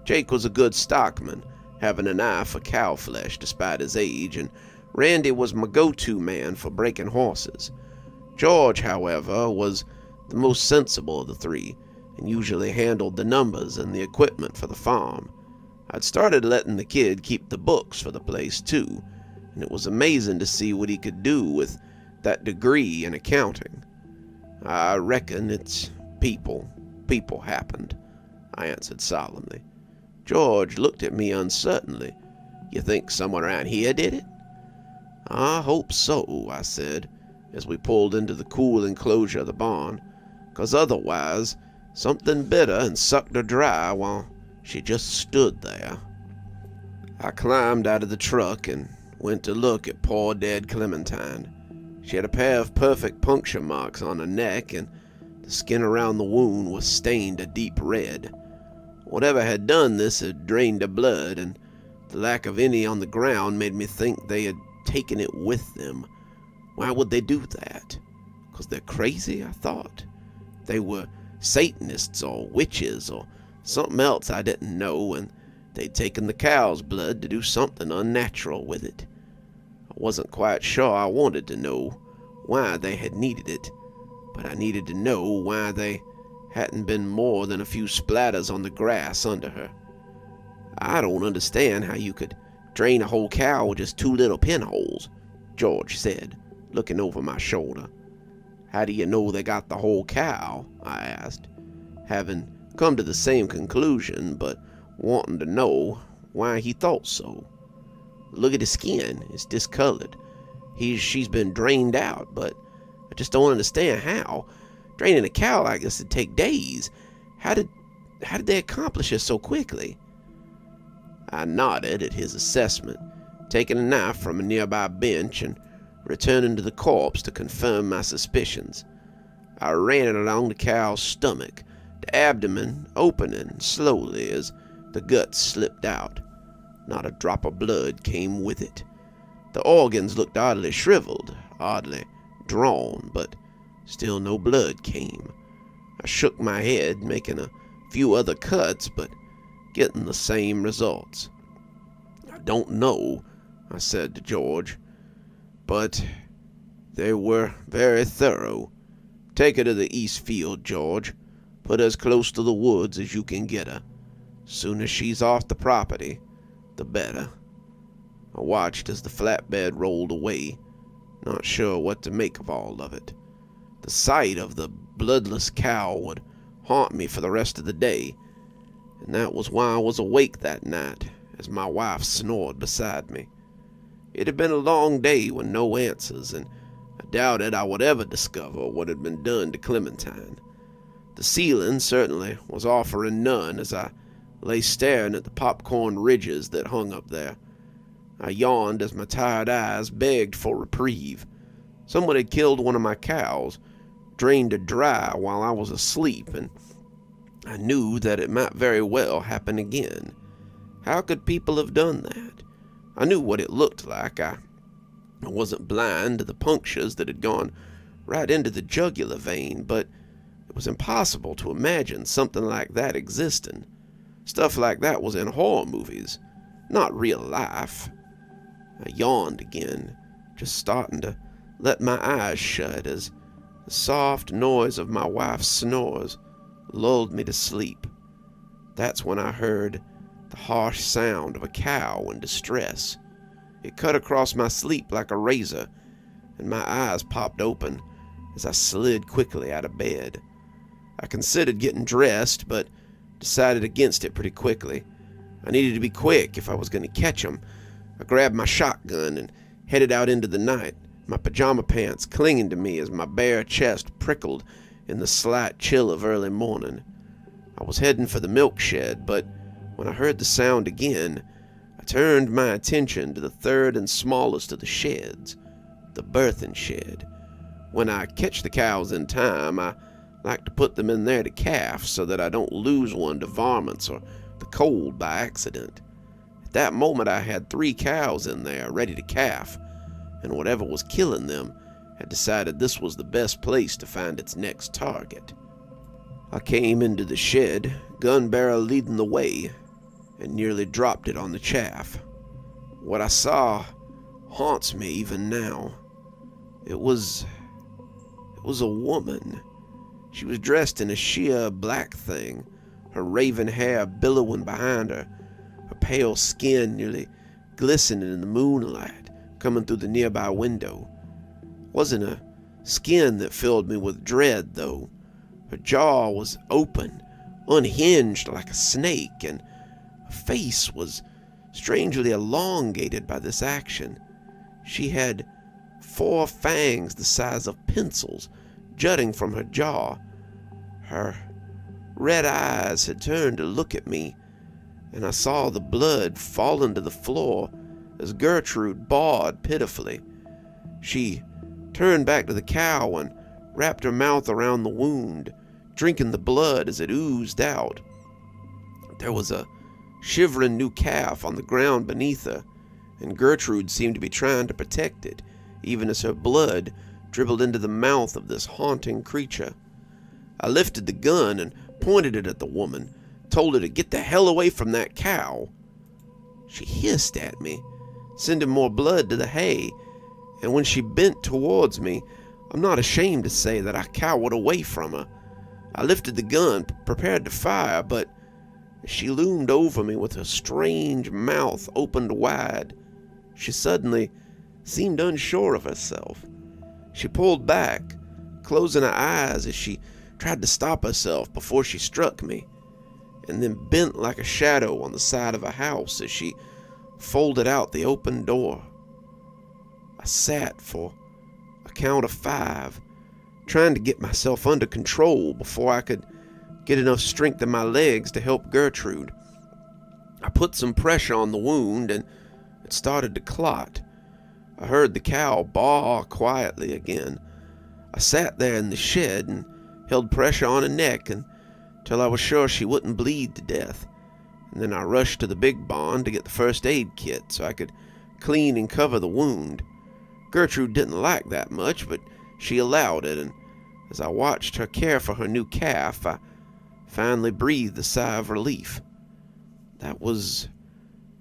Jake was a good stockman, having an eye for cow flesh despite his age, and Randy was my go-to man for breaking horses. George, however, was the most sensible of the three, and usually handled the numbers and the equipment for the farm. I'd started letting the kid keep the books for the place, too, and it was amazing to see what he could do with that degree in accounting. "I reckon it's people. People happened," I answered solemnly. George looked at me uncertainly. "You think someone around here did it?" "I hope so," I said, as we pulled into the cool enclosure of the barn, "'cause otherwise something bit her and sucked her dry while she just stood there." I climbed out of the truck and went to look at poor dead Clementine. She had a pair of perfect puncture marks on her neck, and the skin around the wound was stained a deep red. Whatever had done this had drained her blood, and the lack of any on the ground made me think they had taken it with them. Why would they do that? 'Cause they're crazy, I thought. They were Satanists or witches or something else I didn't know, and they'd taken the cow's blood to do something unnatural with it. I wasn't quite sure I wanted to know why they had needed it, but I needed to know why they hadn't been more than a few splatters on the grass under her. "I don't understand how you could drain a whole cow with just 2 little pinholes," George said, looking over my shoulder. "How do you know they got the whole cow?" I asked, having come to the same conclusion, but wanting to know why he thought so. "Look at his skin. It's discolored. She's been drained out, but I just don't understand how. Draining a cow like this would take days. How did they accomplish it so quickly?" I nodded at his assessment, taking a knife from a nearby bench and returning to the corpse to confirm my suspicions. I ran it along the cow's stomach, the abdomen opening slowly as the guts slipped out. Not a drop of blood came with it. The organs looked oddly shriveled, oddly drawn, but still no blood came. I shook my head, making a few other cuts, but getting the same results. "I don't know," I said to George, "but they were very thorough. Take her to the east field, George. Put her as close to the woods as you can get her. Soon as she's off the property, the better." I watched as the flatbed rolled away, not sure what to make of all of it. The sight of the bloodless cow would haunt me for the rest of the day, and that was why I was awake that night as my wife snored beside me. It had been a long day with no answers, and I doubted I would ever discover what had been done to Clementine. The ceiling certainly was offering none as I lay staring at the popcorn ridges that hung up there. I yawned as my tired eyes begged for reprieve. Someone had killed one of my cows, drained her dry while I was asleep, and I knew that it might very well happen again. How could people have done that? I knew what it looked like. I wasn't blind to the punctures that had gone right into the jugular vein, but it was impossible to imagine something like that existing. Stuff like that was in horror movies, not real life. I yawned again, just starting to let my eyes shut as the soft noise of my wife's snores lulled me to sleep. That's when I heard the harsh sound of a cow in distress. It cut across my sleep like a razor, and my eyes popped open as I slid quickly out of bed. I considered getting dressed, but decided against it pretty quickly. I needed to be quick if I was going to catch him. I grabbed my shotgun and headed out into the night, my pajama pants clinging to me as my bare chest prickled in the slight chill of early morning. I was heading for the milk shed, but when I heard the sound again, I turned my attention to the third and smallest of the sheds, the birthing shed. When I catch the cows in time, I like to put them in there to calf so that I don't lose one to varmints or the cold by accident. At that moment I had 3 cows in there ready to calf, and whatever was killing them had decided this was the best place to find its next target. I came into the shed, gun barrel leading the way, and nearly dropped it on the chaff. What I saw haunts me even now. It was a woman. She was dressed in a sheer black thing, her raven hair billowing behind her, her pale skin nearly glistening in the moonlight coming through the nearby window. It wasn't a skin that filled me with dread, though. Her jaw was open, unhinged like a snake, and her face was strangely elongated by this action. She had 4 fangs the size of pencils jutting from her jaw. Her red eyes had turned to look at me, and I saw the blood falling to the floor as Gertrude bawled pitifully. She turned back to the cow and wrapped her mouth around the wound, drinking the blood as it oozed out. There was a shivering new calf on the ground beneath her, and Gertrude seemed to be trying to protect it, even as her blood dribbled into the mouth of this haunting creature. I lifted the gun and pointed it at the woman, told her to get the hell away from that cow. She hissed at me, sending more blood to the hay, and when she bent towards me, I'm not ashamed to say that I cowered away from her. I lifted the gun, prepared to fire, but as she loomed over me with her strange mouth opened wide, she suddenly seemed unsure of herself. She pulled back, closing her eyes as she tried to stop herself before she struck me, and then bent like a shadow on the side of a house as she folded out the open door. I sat for a count of 5, trying to get myself under control before I could get enough strength in my legs to help Gertrude. I put some pressure on the wound and it started to clot. I heard the cow bawl quietly again. I sat there in the shed and held pressure on her neck until I was sure she wouldn't bleed to death, and then I rushed to the big barn to get the first aid kit so I could clean and cover the wound. Gertrude didn't like that much, but she allowed it, and as I watched her care for her new calf, I finally breathed a sigh of relief. That was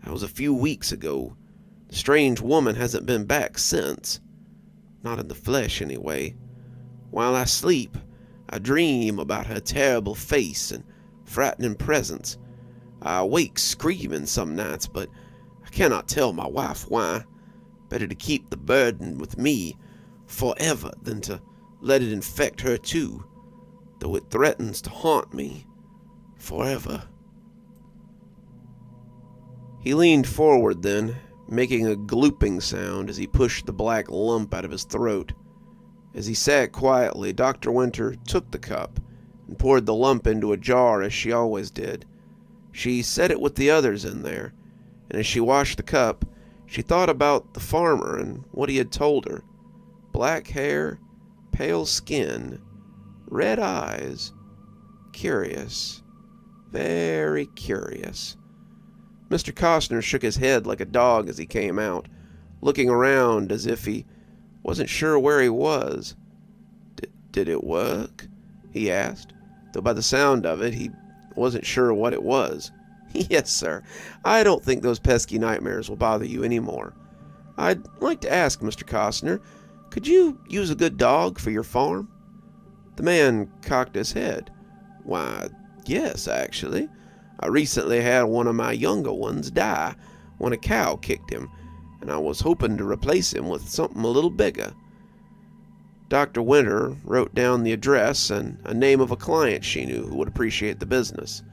a few weeks ago. The strange woman hasn't been back since. Not in the flesh, anyway. While I sleep, I dream about her terrible face and frightening presence. I awake screaming some nights, but I cannot tell my wife why. Better to keep the burden with me forever than to let it infect her too, though it threatens to haunt me forever." He leaned forward then, making a glooping sound as he pushed the black lump out of his throat. As he sat quietly, Dr. Winter took the cup and poured the lump into a jar as she always did. She set it with the others in there, and as she washed the cup, she thought about the farmer and what he had told her. Black hair, pale skin, red eyes. Curious. Very curious. Mr. Costner shook his head like a dog as he came out, looking around as if he wasn't sure where he was. Did it work?" he asked, though by the sound of it, he wasn't sure what it was. "Yes, sir. I don't think those pesky nightmares will bother you any more. I'd like to ask, Mr. Costner, could you use a good dog for your farm?" The man cocked his head. "Why, yes, actually. I recently had one of my younger ones die when a cow kicked him, and I was hoping to replace him with something a little bigger." Dr. Winter wrote down the address and a name of a client she knew who would appreciate the business.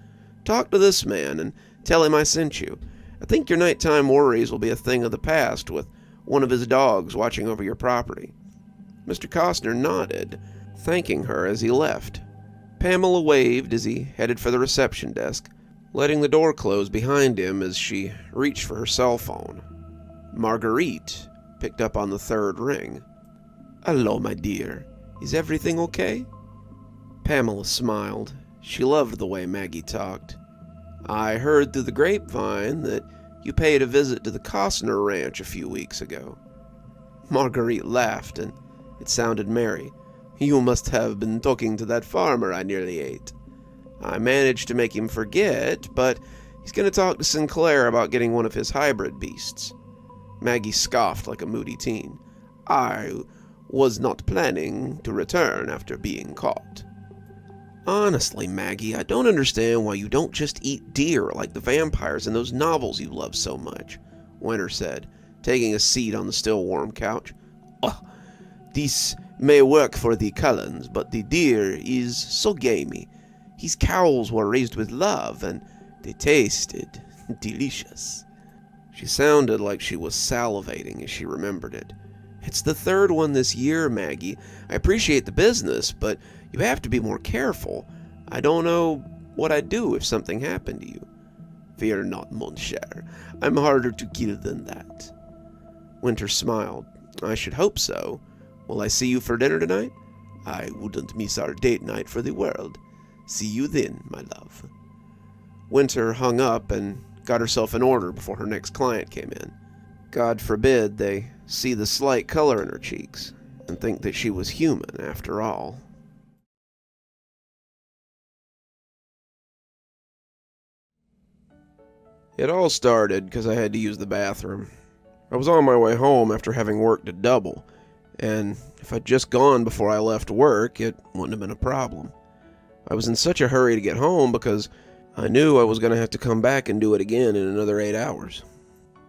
"Talk to this man and tell him I sent you. I think your nighttime worries will be a thing of the past with one of his dogs watching over your property." Mr. Costner nodded, thanking her as he left. Pamela waved as he headed for the reception desk, letting the door close behind him as she reached for her cell phone. Marguerite picked up on the third ring. "Hello, my dear. Is everything okay?" Pamela smiled. She loved the way Maggie talked. "I heard through the grapevine that you paid a visit to the Costner ranch a few weeks ago." Marguerite laughed, and it sounded merry. "You must have been talking to that farmer I nearly ate. I managed to make him forget, but he's going to talk to Sinclair about getting one of his hybrid beasts." Maggie scoffed like a moody teen. "I was not planning to return after being caught." "Honestly, Maggie, I don't understand why you don't just eat deer like the vampires in those novels you love so much," Winter said, taking a seat on the still warm couch. "Oh, this may work for the Cullens, but the deer is so gamey. His cows were raised with love, and they tasted delicious." She sounded like she was salivating as she remembered it. "It's the third one this year, Maggie. I appreciate the business, but you have to be more careful. I don't know what I'd do if something happened to you." "Fear not, mon cher. I'm harder to kill than that." Winter smiled. "I should hope so. Will I see you for dinner tonight?" "I wouldn't miss our date night for the world. See you then, my love." Winter hung up and got herself in order before her next client came in. God forbid they see the slight color in her cheeks and think that she was human after all. It all started because I had to use the bathroom. I was on my way home after having worked a double, and if I'd just gone before I left work, it wouldn't have been a problem. I was in such a hurry to get home because I knew I was going to have to come back and do it again in another 8 hours.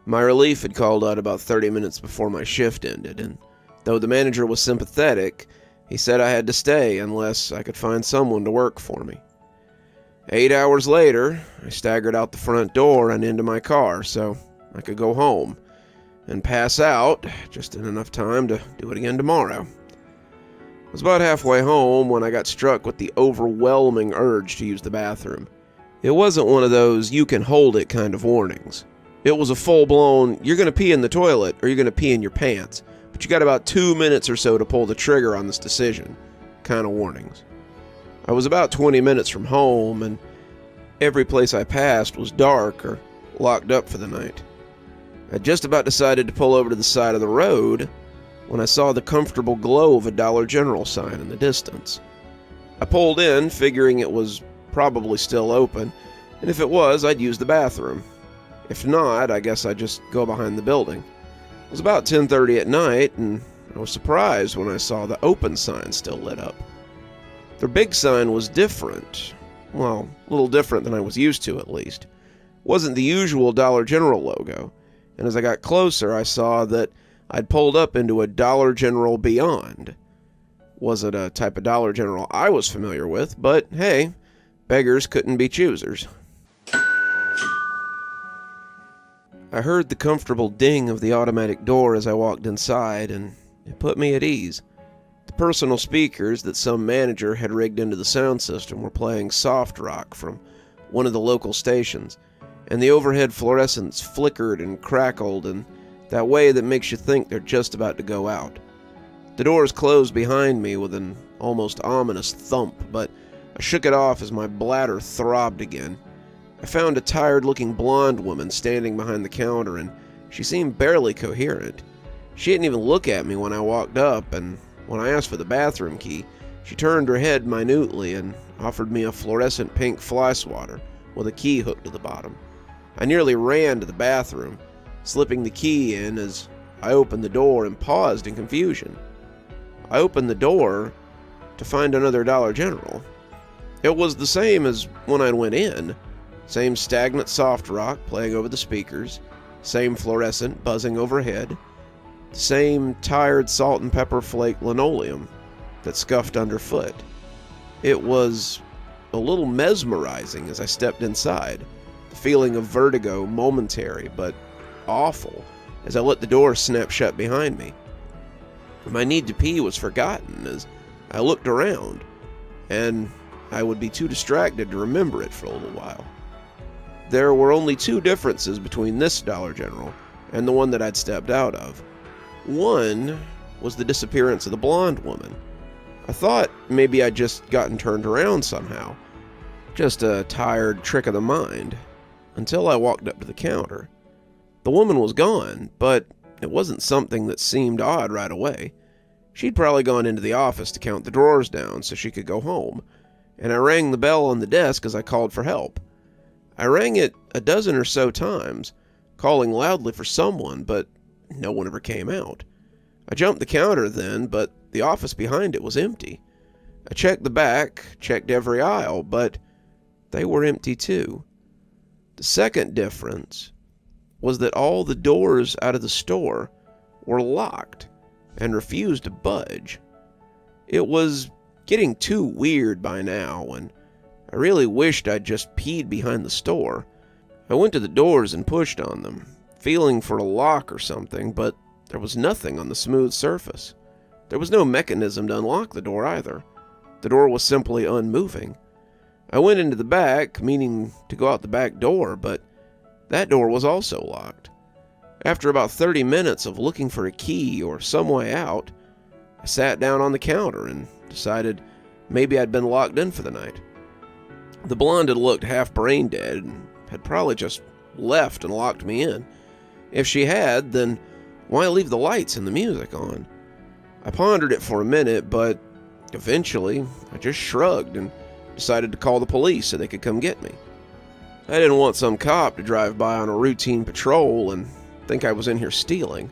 My relief had called out about 30 minutes before my shift ended, and though the manager was sympathetic, he said I had to stay unless I could find someone to work for me. 8 hours later, I staggered out the front door and into my car so I could go home and pass out just in enough time to do it again tomorrow. I was about halfway home when I got struck with the overwhelming urge to use the bathroom. It wasn't one of those you can hold it kind of warnings. It was a full-blown, you're going to pee in the toilet or you're going to pee in your pants, but you got about 2 minutes or so to pull the trigger on this decision kind of warnings. I was about 20 minutes from home, and every place I passed was dark or locked up for the night. I just about decided to pull over to the side of the road when I saw the comfortable glow of a Dollar General sign in the distance. I pulled in, figuring it was probably still open, and if it was, I'd use the bathroom. If not, I guess I'd just go behind the building. It was about 10:30 at night, and I was surprised when I saw the open sign still lit up. Their big sign was different. Well, a little different than I was used to, at least. It wasn't the usual Dollar General logo. and as I got closer, I saw that I'd pulled up into a Dollar General Beyond. Wasn't a type of Dollar General I was familiar with, but hey, beggars couldn't be choosers. I heard the comfortable ding of the automatic door as I walked inside, and it put me at ease. The personal speakers that some manager had rigged into the sound system were playing soft rock from one of the local stations, and the overhead fluorescents flickered and crackled in that way that makes you think they're just about to go out. The doors closed behind me with an almost ominous thump, but I shook it off as my bladder throbbed again. I found a tired-looking blonde woman standing behind the counter, and she seemed barely coherent. She didn't even look at me when I walked up, and when I asked for the bathroom key, she turned her head minutely and offered me a fluorescent pink fly swatter with a key hooked to the bottom. I nearly ran to the bathroom, slipping the key in as I opened the door and paused in confusion. I opened the door to find another Dollar General. It was the same as when I went in. Same stagnant soft rock playing over the speakers, same fluorescent buzzing overhead, same tired salt and pepper flake linoleum that scuffed underfoot. It was a little mesmerizing as I stepped inside, the feeling of vertigo momentary but awful as I let the door snap shut behind me. My need to pee was forgotten as I looked around, and I would be too distracted to remember it for a little while. There were only two differences between this Dollar General and the one that I'd stepped out of. One was the disappearance of the blonde woman. I thought maybe I'd just gotten turned around somehow. Just a tired trick of the mind. Until I walked up to the counter. The woman was gone, but it wasn't something that seemed odd right away. She'd probably gone into the office to count the drawers down so she could go home, and I rang the bell on the desk as I called for help. I rang it a dozen or so times, calling loudly for someone, but no one ever came out. I jumped the counter then, but the office behind it was empty. I checked the back, checked every aisle, but they were empty too. The second difference was that all the doors out of the store were locked and refused to budge. It was getting too weird by now, and I really wished I'd just peed behind the store. I went to the doors and pushed on them, feeling for a lock or something, but there was nothing on the smooth surface. There was no mechanism to unlock the door either. The door was simply unmoving. I went into the back, meaning to go out the back door, but that door was also locked. After about 30 minutes of looking for a key or some way out, I sat down on the counter and decided maybe I'd been locked in for the night. The blonde had looked half brain dead and had probably just left and locked me in. If she had, then why leave the lights and the music on? I pondered it for a minute, but eventually I just shrugged and decided to call the police so they could come get me. I didn't want some cop to drive by on a routine patrol and think I was in here stealing.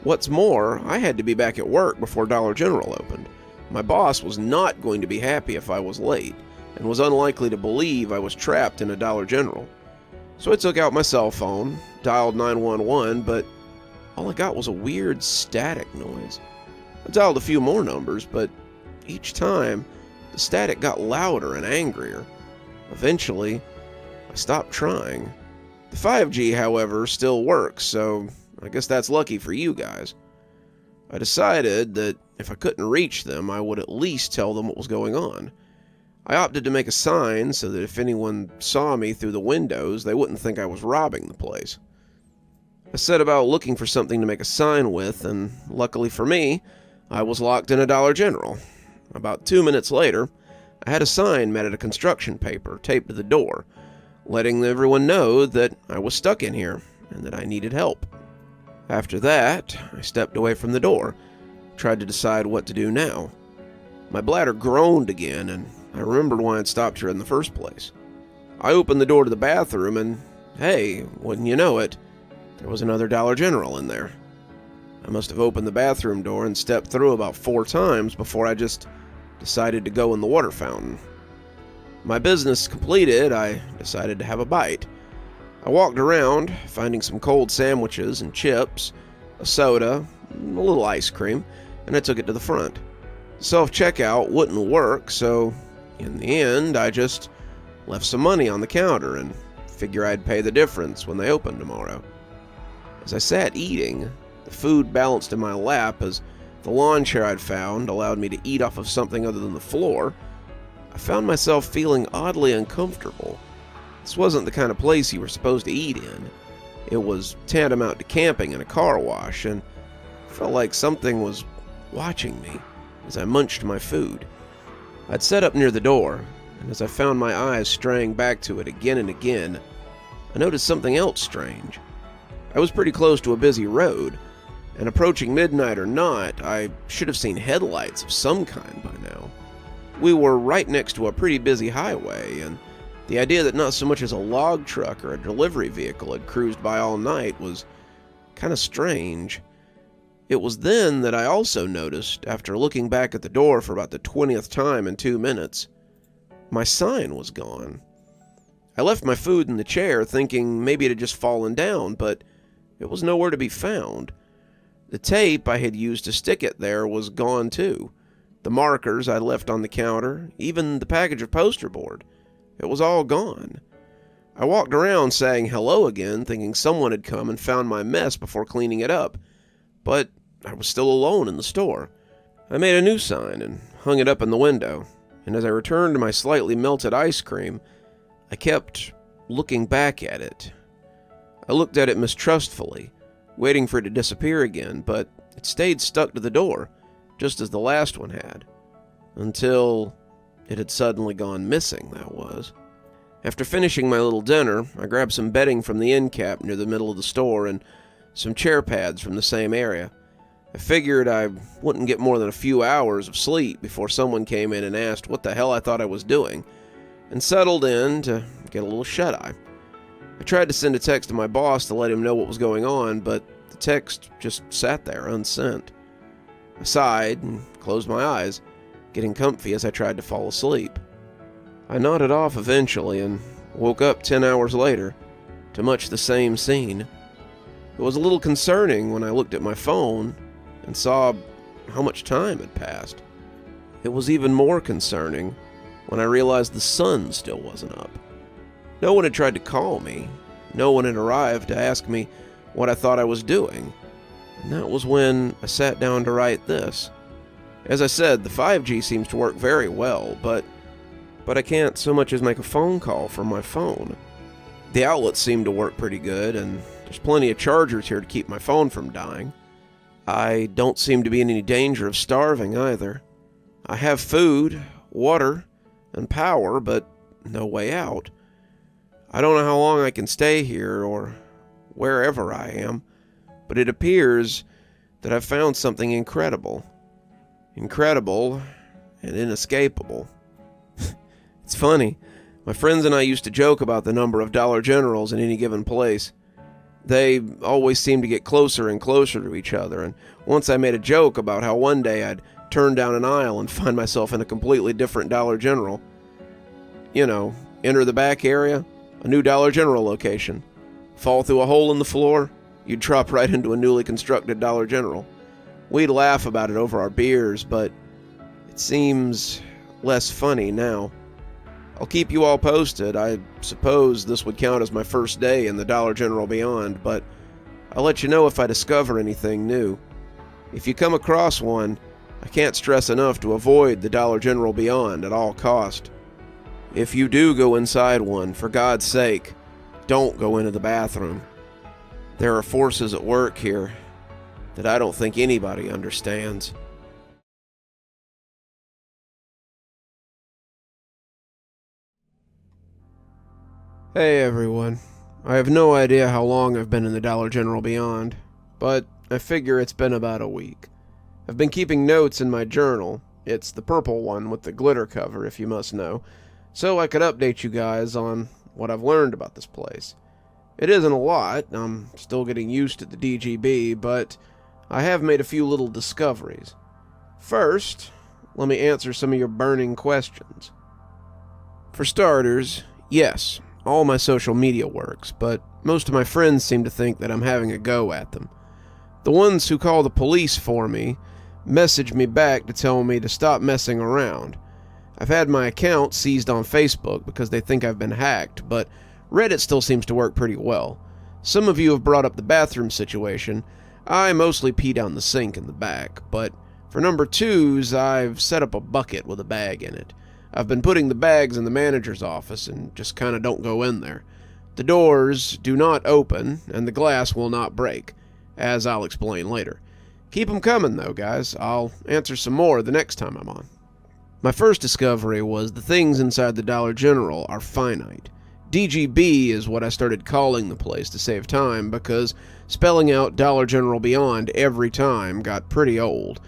What's more, I had to be back at work before Dollar General opened. My boss was not going to be happy if I was late, and was unlikely to believe I was trapped in a Dollar General. So I took out my cell phone, dialed 911, but all I got was a weird static noise. I dialed a few more numbers, but each time, the static got louder and angrier. Eventually, I stopped trying. The 5G, however, still works, so I guess that's lucky for you guys. I decided that if I couldn't reach them, I would at least tell them what was going on. I opted to make a sign so that if anyone saw me through the windows, they wouldn't think I was robbing the place. I set about looking for something to make a sign with, and luckily for me, I was locked in a Dollar General. About 2 minutes later, I had a sign made out of construction paper taped to the door, letting everyone know that I was stuck in here and that I needed help. After that, I stepped away from the door, tried to decide what to do now. My bladder groaned again, and I remembered why I'd stopped here in the first place. I opened the door to the bathroom, and hey, wouldn't you know it, there was another Dollar General in there. I must have opened the bathroom door and stepped through about 4 times before I just decided to go in the water fountain. My business completed, I decided to have a bite. I walked around, finding some cold sandwiches and chips, a soda, a little ice cream, and I took it to the front. Self-checkout wouldn't work, so in the end, I just left some money on the counter and figure I'd pay the difference when they opened tomorrow. As I sat eating, the food balanced in my lap as the lawn chair I'd found allowed me to eat off of something other than the floor. I found myself feeling oddly uncomfortable. This wasn't the kind of place you were supposed to eat in. It was tantamount to camping in a car wash, and I felt like something was watching me as I munched my food. I'd sat up near the door, and as I found my eyes straying back to it again and again, I noticed something else strange. I was pretty close to a busy road, and approaching midnight or not, I should have seen headlights of some kind by now. We were right next to a pretty busy highway, and the idea that not so much as a log truck or a delivery vehicle had cruised by all night was kind of strange. It was then that I also noticed, after looking back at the door for about the 20th time in 2 minutes, my sign was gone. I left my food in the chair thinking maybe it had just fallen down, but it was nowhere to be found. The tape I had used to stick it there was gone too. The markers I'd left on the counter, even the package of poster board. It was all gone. I walked around saying hello again, thinking someone had come and found my mess before cleaning it up. But I was still alone in the store. I made a new sign and hung it up in the window, and as I returned to my slightly melted ice cream, I kept looking back at it. I looked at it mistrustfully, waiting for it to disappear again, but it stayed stuck to the door, just as the last one had. Until it had suddenly gone missing, that was. After finishing my little dinner, I grabbed some bedding from the end cap near the middle of the store and some chair pads from the same area. I figured I wouldn't get more than a few hours of sleep before someone came in and asked what the hell I thought I was doing, and settled in to get a little shut-eye. I tried to send a text to my boss to let him know what was going on, but the text just sat there unsent. I sighed and closed my eyes, getting comfy as I tried to fall asleep. I nodded off eventually and woke up 10 hours later to much the same scene. It was a little concerning when I looked at my phone and saw how much time had passed. It was even more concerning when I realized the sun still wasn't up. No one had tried to call me. No one had arrived to ask me what I thought I was doing. And that was when I sat down to write this. As I said, the 5G seems to work very well, but I can't so much as make a phone call from my phone. The outlets seem to work pretty good, and there's plenty of chargers here to keep my phone from dying. I don't seem to be in any danger of starving either. I have food, water, and power, but no way out. I don't know how long I can stay here or wherever I am, but it appears that I've found something incredible. Incredible and inescapable. It's funny. My friends and I used to joke about the number of Dollar Generals in any given place. They always seemed to get closer and closer to each other, and once I made a joke about how one day I'd turn down an aisle and find myself in a completely different Dollar General. You know, enter the back area, a new Dollar General location. Fall through a hole in the floor, you'd drop right into a newly constructed Dollar General. We'd laugh about it over our beers, but it seems less funny now. I'll keep you all posted. I suppose this would count as my first day in the Dollar General Beyond, but I'll let you know if I discover anything new. If you come across one, I can't stress enough to avoid the Dollar General Beyond at all cost. If you do go inside one, for God's sake, don't go into the bathroom. There are forces at work here that I don't think anybody understands. Hey everyone. I have no idea how long I've been in the Dollar General Beyond, but I figure it's been about a week. I've been keeping notes in my journal. It's the purple one with the glitter cover, if you must know, so I could update you guys on what I've learned about this place. It isn't a lot. I'm still getting used to the DGB, but I have made a few little discoveries. First, let me answer some of your burning questions. For starters, yes, all my social media works, but most of my friends seem to think that I'm having a go at them. The ones who call the police for me message me back to tell me to stop messing around. I've had my account seized on Facebook because they think I've been hacked, but Reddit still seems to work pretty well. Some of you have brought up the bathroom situation. I mostly pee down the sink in the back, but for number 2s, I've set up a bucket with a bag in it. I've been putting the bags in the manager's office and just kinda don't go in there. The doors do not open, and the glass will not break, as I'll explain later. Keep them coming though, guys. I'll answer some more the next time I'm on. My first discovery was the things inside the Dollar General are finite. DGB is what I started calling the place to save time because spelling out Dollar General Beyond every time got pretty old.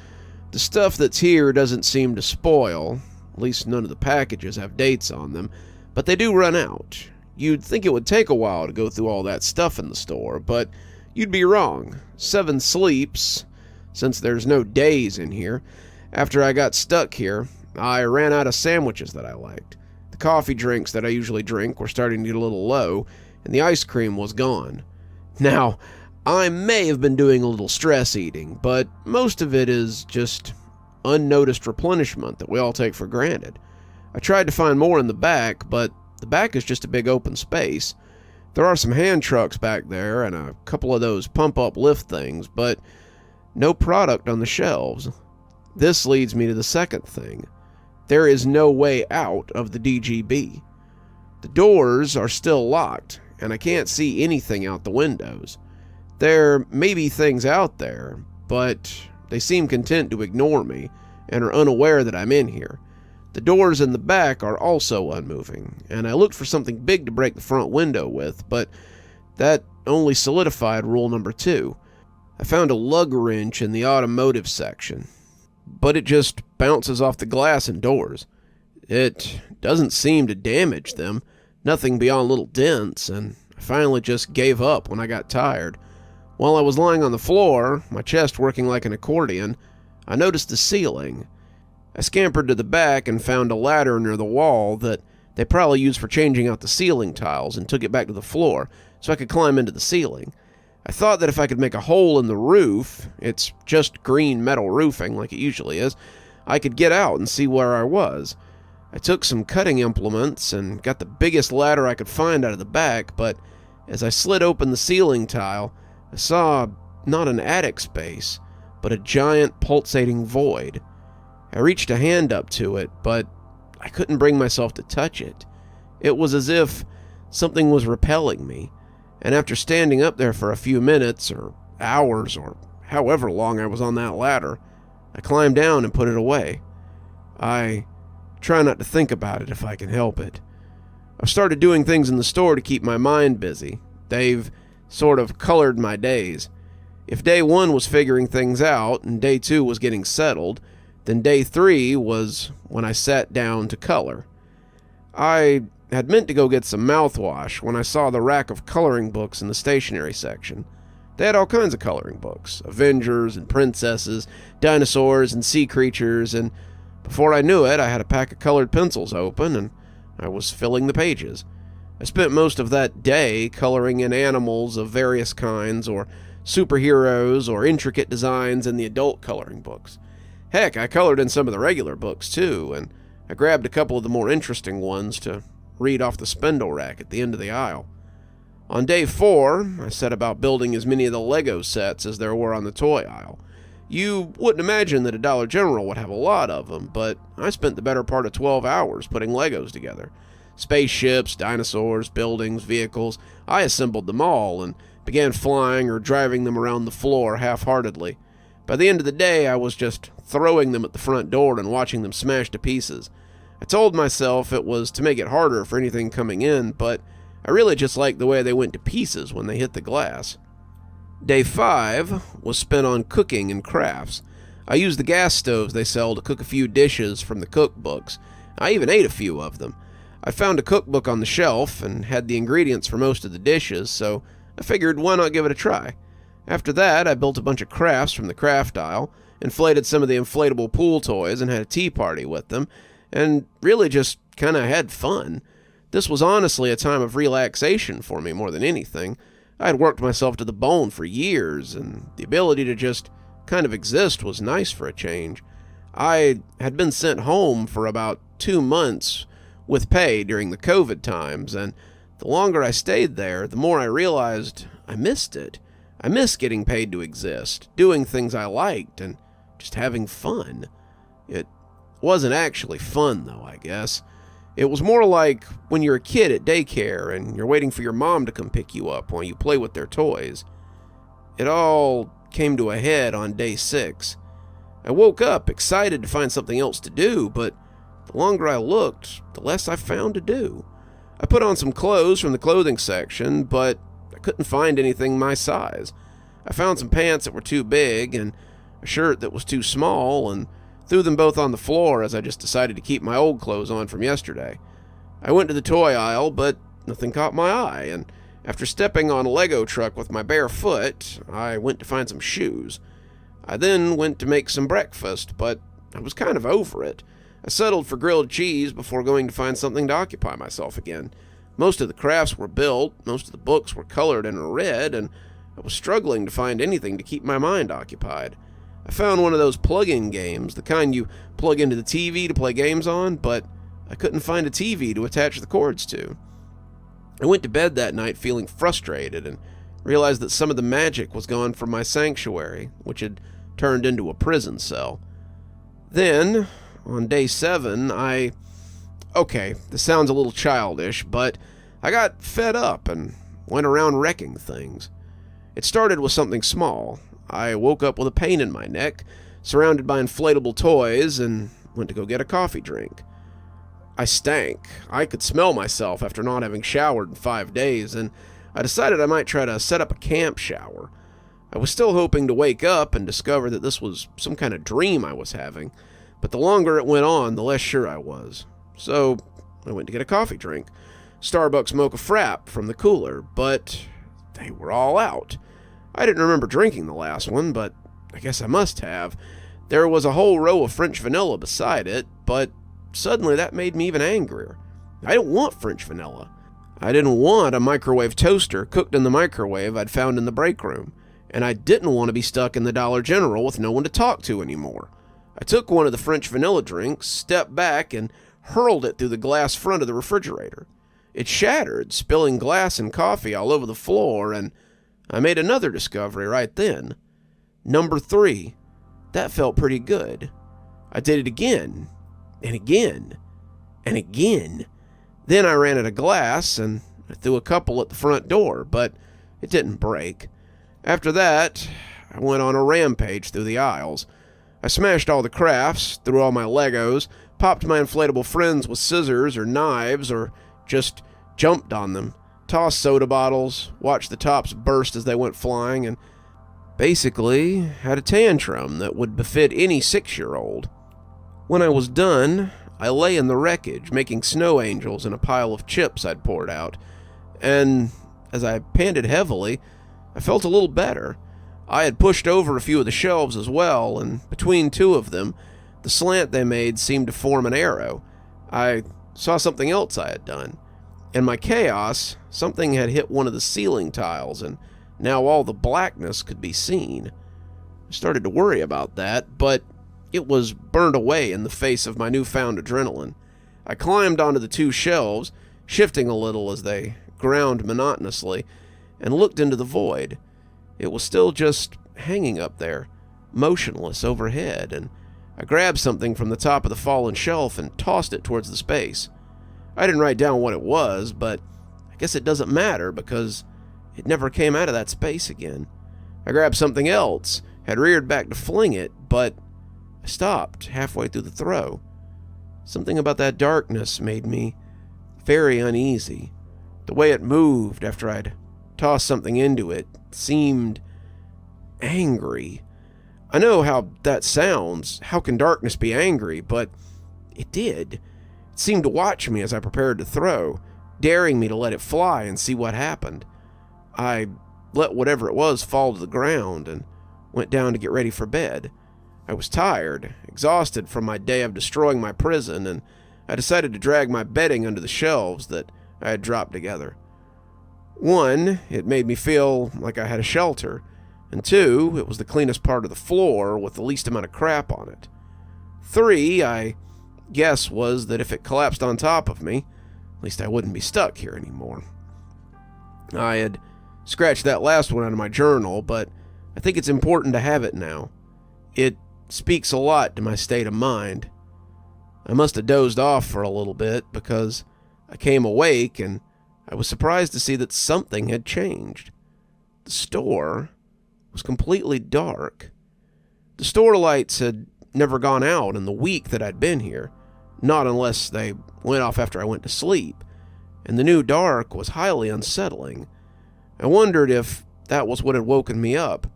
The stuff that's here doesn't seem to spoil, at least none of the packages have dates on them, but they do run out. You'd think it would take a while to go through all that stuff in the store, but you'd be wrong. 7 sleeps, since there's no days in here. After I got stuck here, I ran out of sandwiches that I liked. The coffee drinks that I usually drink were starting to get a little low, and the ice cream was gone. Now, I may have been doing a little stress eating, but most of it is just unnoticed replenishment that we all take for granted. I tried to find more in the back, but the back is just a big open space. There are some hand trucks back there and a couple of those pump-up lift things, but no product on the shelves. This leads me to the second thing. There is no way out of the DGB. The doors are still locked, and I can't see anything out the windows. There may be things out there, but they seem content to ignore me and are unaware that I'm in here. The doors in the back are also unmoving, and I looked for something big to break the front window with, but that only solidified rule number 2. I found a lug wrench in the automotive section, but it just bounces off the glass and doors. It doesn't seem to damage them, nothing beyond little dents, and I finally just gave up when I got tired. While I was lying on the floor, my chest working like an accordion, I noticed the ceiling. I scampered to the back and found a ladder near the wall that they probably used for changing out the ceiling tiles and took it back to the floor so I could climb into the ceiling. I thought that if I could make a hole in the roof, it's just green metal roofing like it usually is, I could get out and see where I was. I took some cutting implements and got the biggest ladder I could find out of the back, but as I slid open the ceiling tile, I saw not an attic space, but a giant pulsating void. I reached a hand up to it, but I couldn't bring myself to touch it. It was as if something was repelling me, and after standing up there for a few minutes, or hours, or however long I was on that ladder, I climbed down and put it away. I try not to think about it if I can help it. I've started doing things in the store to keep my mind busy. They've sort of colored my days. If day 1 was figuring things out, and day 2 was getting settled, then day 3 was when I sat down to color. I had meant to go get some mouthwash when I saw the rack of coloring books in the stationery section. They had all kinds of coloring books, Avengers and princesses, dinosaurs and sea creatures, and before I knew it, I had a pack of colored pencils open, and I was filling the pages. I spent most of that day coloring in animals of various kinds, or superheroes, or intricate designs in the adult coloring books. Heck, I colored in some of the regular books too, and I grabbed a couple of the more interesting ones to read off the spindle rack at the end of the aisle. On day 4, I set about building as many of the Lego sets as there were on the toy aisle. You wouldn't imagine that a Dollar General would have a lot of them, but I spent the better part of 12 hours putting Legos together. Spaceships, dinosaurs, buildings, vehicles, I assembled them all and began flying or driving them around the floor half-heartedly. By the end of the day, I was just throwing them at the front door and watching them smash to pieces. I told myself it was to make it harder for anything coming in, but I really just liked the way they went to pieces when they hit the glass. Day 5 was spent on cooking and crafts. I used the gas stoves they sell to cook a few dishes from the cookbooks. I even ate a few of them. I found a cookbook on the shelf and had the ingredients for most of the dishes, so I figured why not give it a try. After that, I built a bunch of crafts from the craft aisle, inflated some of the inflatable pool toys and had a tea party with them, and really just kinda had fun. This was honestly a time of relaxation for me more than anything. I had worked myself to the bone for years, and the ability to just kind of exist was nice for a change. I had been sent home for about 2 months with pay during the COVID times, and the longer I stayed there, the more I realized I missed it. I missed getting paid to exist, doing things I liked, and just having fun. It wasn't actually fun, though, I guess. It was more like when you're a kid at daycare and you're waiting for your mom to come pick you up while you play with their toys. It all came to a head on day 6. I woke up excited to find something else to do, but the longer I looked, the less I found to do. I put on some clothes from the clothing section, but I couldn't find anything my size. I found some pants that were too big and a shirt that was too small, and threw them both on the floor as I just decided to keep my old clothes on from yesterday. I went to the toy aisle, but nothing caught my eye, and after stepping on a Lego truck with my bare foot, I went to find some shoes. I then went to make some breakfast, but I was kind of over it. I settled for grilled cheese before going to find something to occupy myself again. Most of the crafts were built, most of the books were colored and read, and I was struggling to find anything to keep my mind occupied. I found one of those plug-in games, the kind you plug into the TV to play games on, but I couldn't find a TV to attach the cords to. I went to bed that night feeling frustrated and realized that some of the magic was gone from my sanctuary, which had turned into a prison cell. Then, on day 7, okay, this sounds a little childish, but I got fed up and went around wrecking things. It started with something small. I woke up with a pain in my neck, surrounded by inflatable toys, and went to go get a coffee drink. I stank. I could smell myself after not having showered in 5 days, and I decided I might try to set up a camp shower. I was still hoping to wake up and discover that this was some kind of dream I was having, but the longer it went on, the less sure I was. So I went to get a coffee drink. Starbucks mocha frap from the cooler, but they were all out. I didn't remember drinking the last one, but I guess I must have. There was a whole row of French vanilla beside it, but suddenly that made me even angrier. I didn't want French vanilla. I didn't want a microwave toaster cooked in the microwave I'd found in the break room, and I didn't want to be stuck in the Dollar General with no one to talk to anymore. I took one of the French vanilla drinks, stepped back, and hurled it through the glass front of the refrigerator. It shattered, spilling glass and coffee all over the floor, and I made another discovery right then. Number 3. That felt pretty good. I did it again, and again, and again. Then I ran out of glass, and I threw a couple at the front door, but it didn't break. After that, I went on a rampage through the aisles. I smashed all the crafts, threw all my Legos, popped my inflatable friends with scissors or knives, or just jumped on them. Tossed soda bottles, watched the tops burst as they went flying, and basically had a tantrum that would befit any 6-year-old. When I was done, I lay in the wreckage, making snow angels in a pile of chips I'd poured out, and as I panted heavily, I felt a little better. I had pushed over a few of the shelves as well, and between 2 of them, the slant they made seemed to form an arrow. I saw something else I had done. In my chaos, something had hit one of the ceiling tiles, and now all the blackness could be seen. I started to worry about that, but it was burned away in the face of my newfound adrenaline. I climbed onto the 2 shelves, shifting a little as they ground monotonously, and looked into the void. It was still just hanging up there, motionless overhead, and I grabbed something from the top of the fallen shelf and tossed it towards the space. I didn't write down what it was, but I guess it doesn't matter because it never came out of that space again. I grabbed something else, had reared back to fling it, but I stopped halfway through the throw. Something about that darkness made me very uneasy. The way it moved after I'd tossed something into it seemed angry. I know how that sounds. How can darkness be angry? But it did. It seemed to watch me as I prepared to throw, daring me to let it fly and see what happened. I let whatever it was fall to the ground and went down to get ready for bed. I was tired, exhausted from my day of destroying my prison, and I decided to drag my bedding under the shelves that I had dropped together. One, it made me feel like I had a shelter, and two, it was the cleanest part of the floor with the least amount of crap on it. Three, I guess, was that if it collapsed on top of me, at least I wouldn't be stuck here anymore. I had scratched that last one out of my journal, but I think it's important to have it now. It speaks a lot to my state of mind. I must have dozed off for a little bit because I came awake and I was surprised to see that something had changed. The store was completely dark. The store lights had never gone out in the week that I'd been here, not unless they went off after I went to sleep, and the new dark was highly unsettling. I wondered if that was what had woken me up,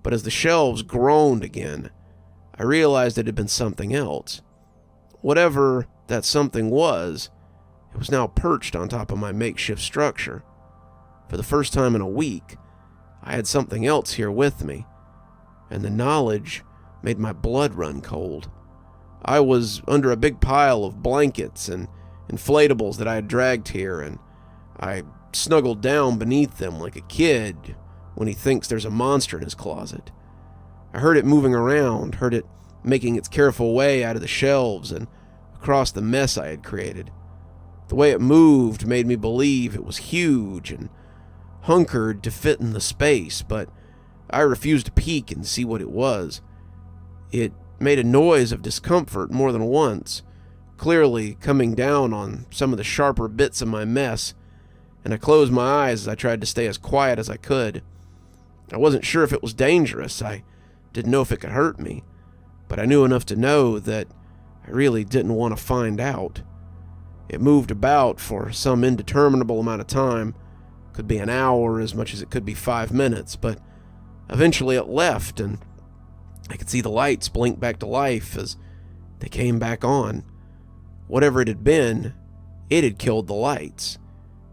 but as the shelves groaned again, I realized it had been something else. Whatever that something was, it was now perched on top of my makeshift structure. For the first time in a week, I had something else here with me, and the knowledge made my blood run cold. I was under a big pile of blankets and inflatables that I had dragged here, and I snuggled down beneath them like a kid when he thinks there's a monster in his closet. I heard it moving around, heard it making its careful way out of the shelves and across the mess I had created. The way it moved made me believe it was huge and hunkered to fit in the space, but I refused to peek and see what it was. It made a noise of discomfort more than once, clearly coming down on some of the sharper bits of my mess, and I closed my eyes as I tried to stay as quiet as I could. I wasn't sure if it was dangerous. I didn't know if it could hurt me, but I knew enough to know that I really didn't want to find out. It moved about for some indeterminable amount of time. Could be an hour as much as it could be 5 minutes, but eventually it left, and I could see the lights blink back to life as they came back on. Whatever it had been, it had killed the lights,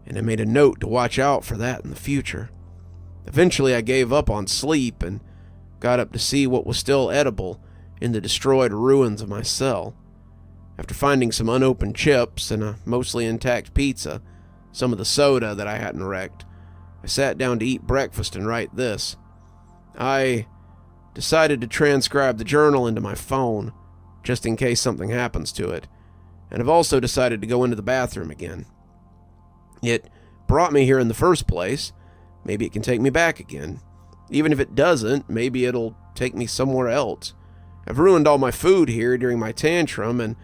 and I made a note to watch out for that in the future. Eventually I gave up on sleep and got up to see what was still edible in the destroyed ruins of my cell. After finding some unopened chips and a mostly intact pizza, some of the soda that I hadn't wrecked, I sat down to eat breakfast and write this. I decided to transcribe the journal into my phone, just in case something happens to it, and I've also decided to go into the bathroom again. It brought me here in the first place. Maybe it can take me back again. Even if it doesn't, maybe it'll take me somewhere else. I've ruined all my food here during my tantrum, and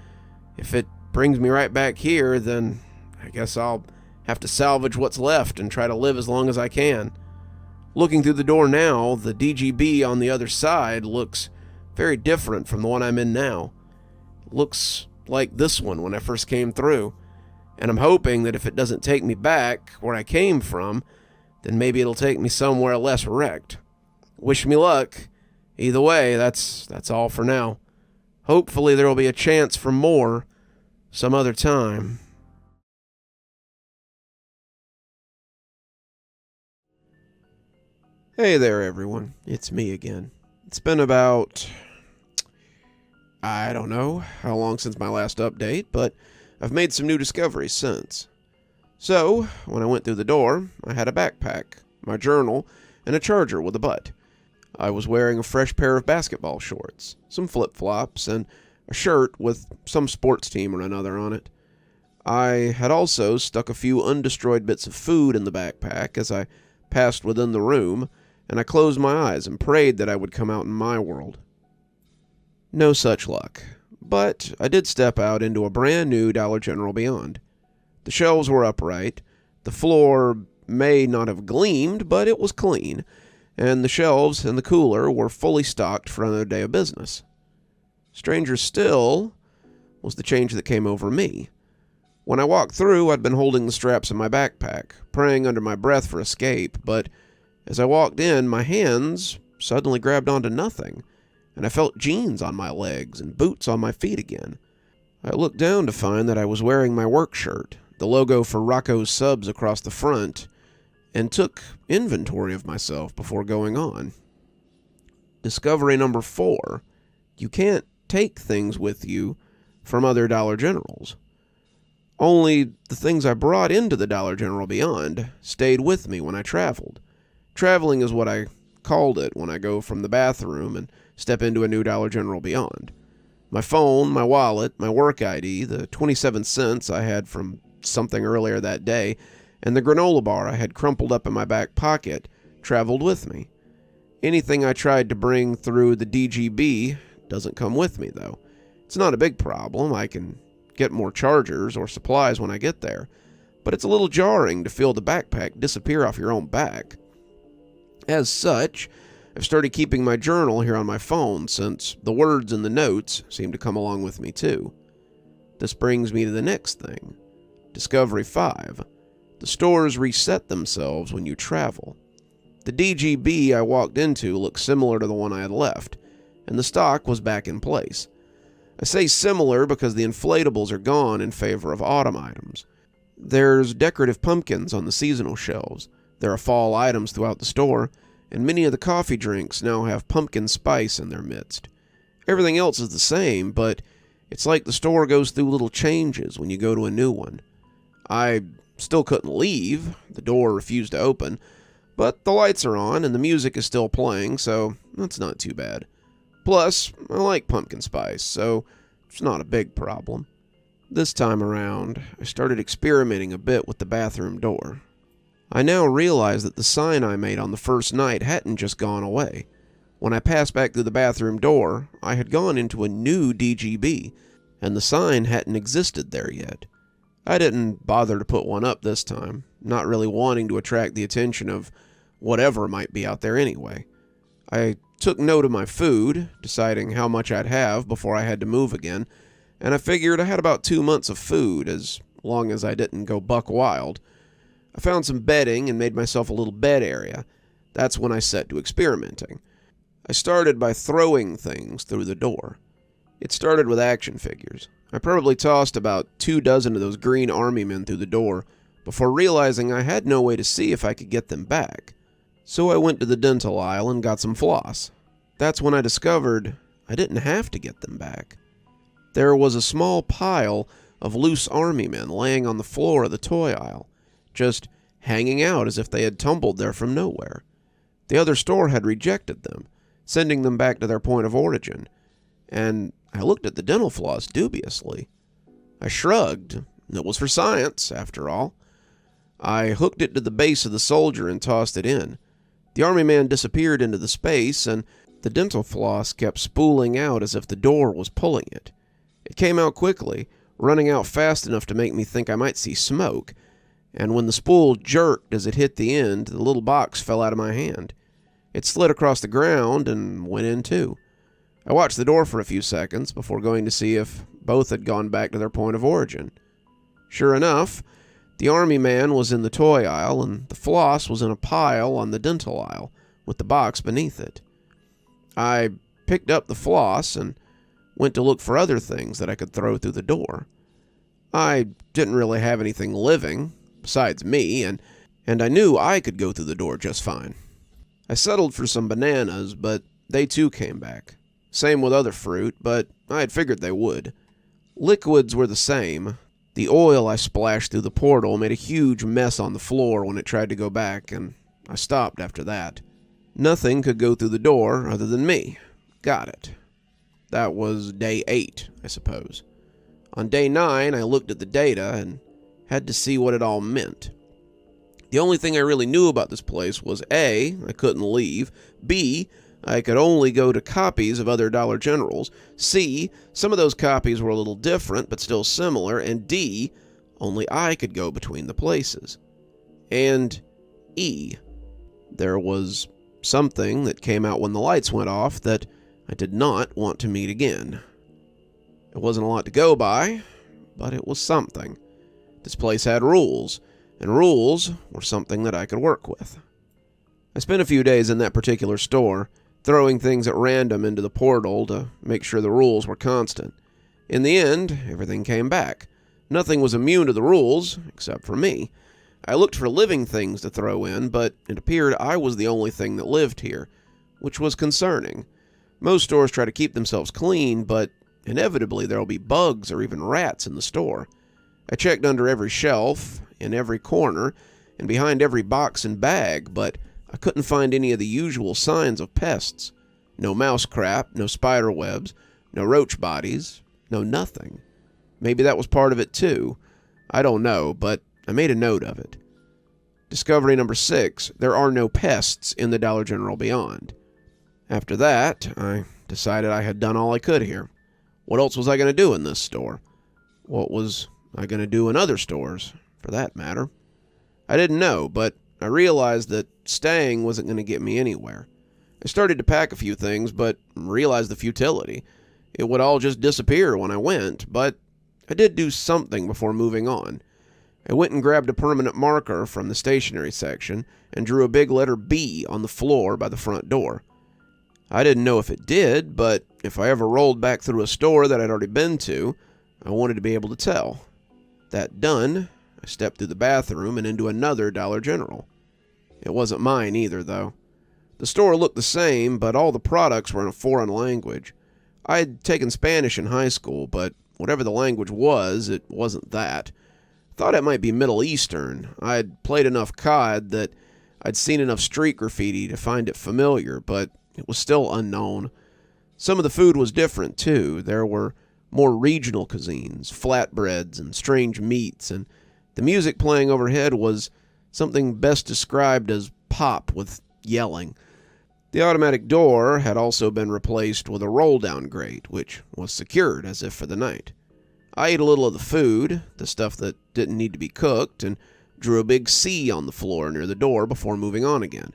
if it brings me right back here, then I guess I'll have to salvage what's left and try to live as long as I can. Looking through the door now, the DGB on the other side looks very different from the one I'm in now. It looks like this one when I first came through, and I'm hoping that if it doesn't take me back where I came from, then maybe it'll take me somewhere less wrecked. Wish me luck. Either way, that's all for now. Hopefully there will be a chance for more some other time. Hey there, everyone. It's me again. It's been about, I don't know how long since my last update, but I've made some new discoveries since. So, when I went through the door, I had a backpack, my journal, and a charger with a butt. I was wearing a fresh pair of basketball shorts, some flip-flops, and a shirt with some sports team or another on it. I had also stuck a few undestroyed bits of food in the backpack as I passed within the room, and I closed my eyes and prayed that I would come out in my world. No such luck, but I did step out into a brand new Dollar General beyond. The shelves were upright, the floor may not have gleamed, but it was clean, and the shelves and the cooler were fully stocked for another day of business. Stranger still was the change that came over me. When I walked through, I'd been holding the straps of my backpack, praying under my breath for escape, but as I walked in, my hands suddenly grabbed onto nothing, and I felt jeans on my legs and boots on my feet again. I looked down to find that I was wearing my work shirt, the logo for Rocco's Subs across the front, and took inventory of myself before going on. Discovery number 4. You can't take things with you from other Dollar Generals. Only the things I brought into the Dollar General Beyond stayed with me when I traveled. Traveling is what I called it when I go from the bathroom and step into a new Dollar General Beyond. My phone, my wallet, my work ID, the 27 cents I had from something earlier that day, and the granola bar I had crumpled up in my back pocket traveled with me. Anything I tried to bring through the DGB doesn't come with me, though. It's not a big problem. I can get more chargers or supplies when I get there, but it's a little jarring to feel the backpack disappear off your own back. As such, I've started keeping my journal here on my phone since the words in the notes seem to come along with me too. This brings me to the next thing. Discovery 5. The stores reset themselves when you travel. The DGB I walked into looked similar to the one I had left, and the stock was back in place. I say similar because the inflatables are gone in favor of autumn items. There's decorative pumpkins on the seasonal shelves. There are fall items throughout the store, and many of the coffee drinks now have pumpkin spice in their midst. Everything else is the same, but it's like the store goes through little changes when you go to a new one. I still couldn't leave. The door refused to open, but the lights are on and the music is still playing, so that's not too bad. Plus, I like pumpkin spice, so it's not a big problem. This time around, I started experimenting a bit with the bathroom door. I now realize that the sign I made on the first night hadn't just gone away. When I passed back through the bathroom door, I had gone into a new DGB, and the sign hadn't existed there yet. I didn't bother to put one up this time, not really wanting to attract the attention of whatever might be out there anyway. I took note of my food, deciding how much I'd have before I had to move again, and I figured I had about 2 months of food, as long as I didn't go buck wild. I found some bedding and made myself a little bed area. That's when I set to experimenting. I started by throwing things through the door. It started with action figures. I probably tossed about 24 of those green army men through the door before realizing I had no way to see if I could get them back. So I went to the dental aisle and got some floss. That's when I discovered I didn't have to get them back. There was a small pile of loose army men laying on the floor of the toy aisle, just hanging out as if they had tumbled there from nowhere. The other store had rejected them, sending them back to their point of origin, and I looked at the dental floss dubiously. I shrugged. It was for science, after all. I hooked it to the base of the soldier and tossed it in. The army man disappeared into the space, and the dental floss kept spooling out as if the door was pulling it. It came out quickly, running out fast enough to make me think I might see smoke, and when the spool jerked as it hit the end, the little box fell out of my hand. It slid across the ground and went in too. I watched the door for a few seconds before going to see if both had gone back to their point of origin. Sure enough, the army man was in the toy aisle and the floss was in a pile on the dental aisle, with the box beneath it. I picked up the floss and went to look for other things that I could throw through the door. I didn't really have anything living, besides me, and I knew I could go through the door just fine. I settled for some bananas, but they too came back. Same with other fruit, but I had figured they would. Liquids were the same. The oil I splashed through the portal made a huge mess on the floor when it tried to go back, and I stopped after that. Nothing could go through the door other than me. Got it. That was day 8, I suppose. On day 9, I looked at the data and had to see what it all meant. The only thing I really knew about this place was A, I couldn't leave, B, I could only go to copies of other Dollar Generals, C, some of those copies were a little different but still similar, and D, only I could go between the places. And E, there was something that came out when the lights went off that I did not want to meet again. It wasn't a lot to go by, but it was something. This place had rules, and rules were something that I could work with. I spent a few days in that particular store, throwing things at random into the portal to make sure the rules were constant. In the end, everything came back. Nothing was immune to the rules, except for me. I looked for living things to throw in, but it appeared I was the only thing that lived here, which was concerning. Most stores try to keep themselves clean, but inevitably there will be bugs or even rats in the store. I checked under every shelf, in every corner, and behind every box and bag, but I couldn't find any of the usual signs of pests. No mouse crap, no spider webs, no roach bodies, no nothing. Maybe that was part of it too. I don't know, but I made a note of it. Discovery number 6, there are no pests in the Dollar General beyond. After that, I decided I had done all I could here. What else was I going to do in this store? What was I going to do in other stores, for that matter? I didn't know, but I realized that staying wasn't going to get me anywhere. I started to pack a few things, but realized the futility. It would all just disappear when I went, but I did do something before moving on. I went and grabbed a permanent marker from the stationery section and drew a big letter B on the floor by the front door. I didn't know if it did, but if I ever rolled back through a store that I'd already been to, I wanted to be able to tell. That done, I stepped through the bathroom and into another Dollar General. It wasn't mine either, though. The store looked the same, but all the products were in a foreign language. I had taken Spanish in high school, but whatever the language was, it wasn't that. Thought it might be Middle Eastern. I'd played enough COD that I'd seen enough street graffiti to find it familiar, but it was still unknown. Some of the food was different, too. There were more regional cuisines, flatbreads, and strange meats, and the music playing overhead was something best described as pop with yelling. The automatic door had also been replaced with a roll-down grate, which was secured as if for the night. I ate a little of the food, the stuff that didn't need to be cooked, and drew a big C on the floor near the door before moving on again.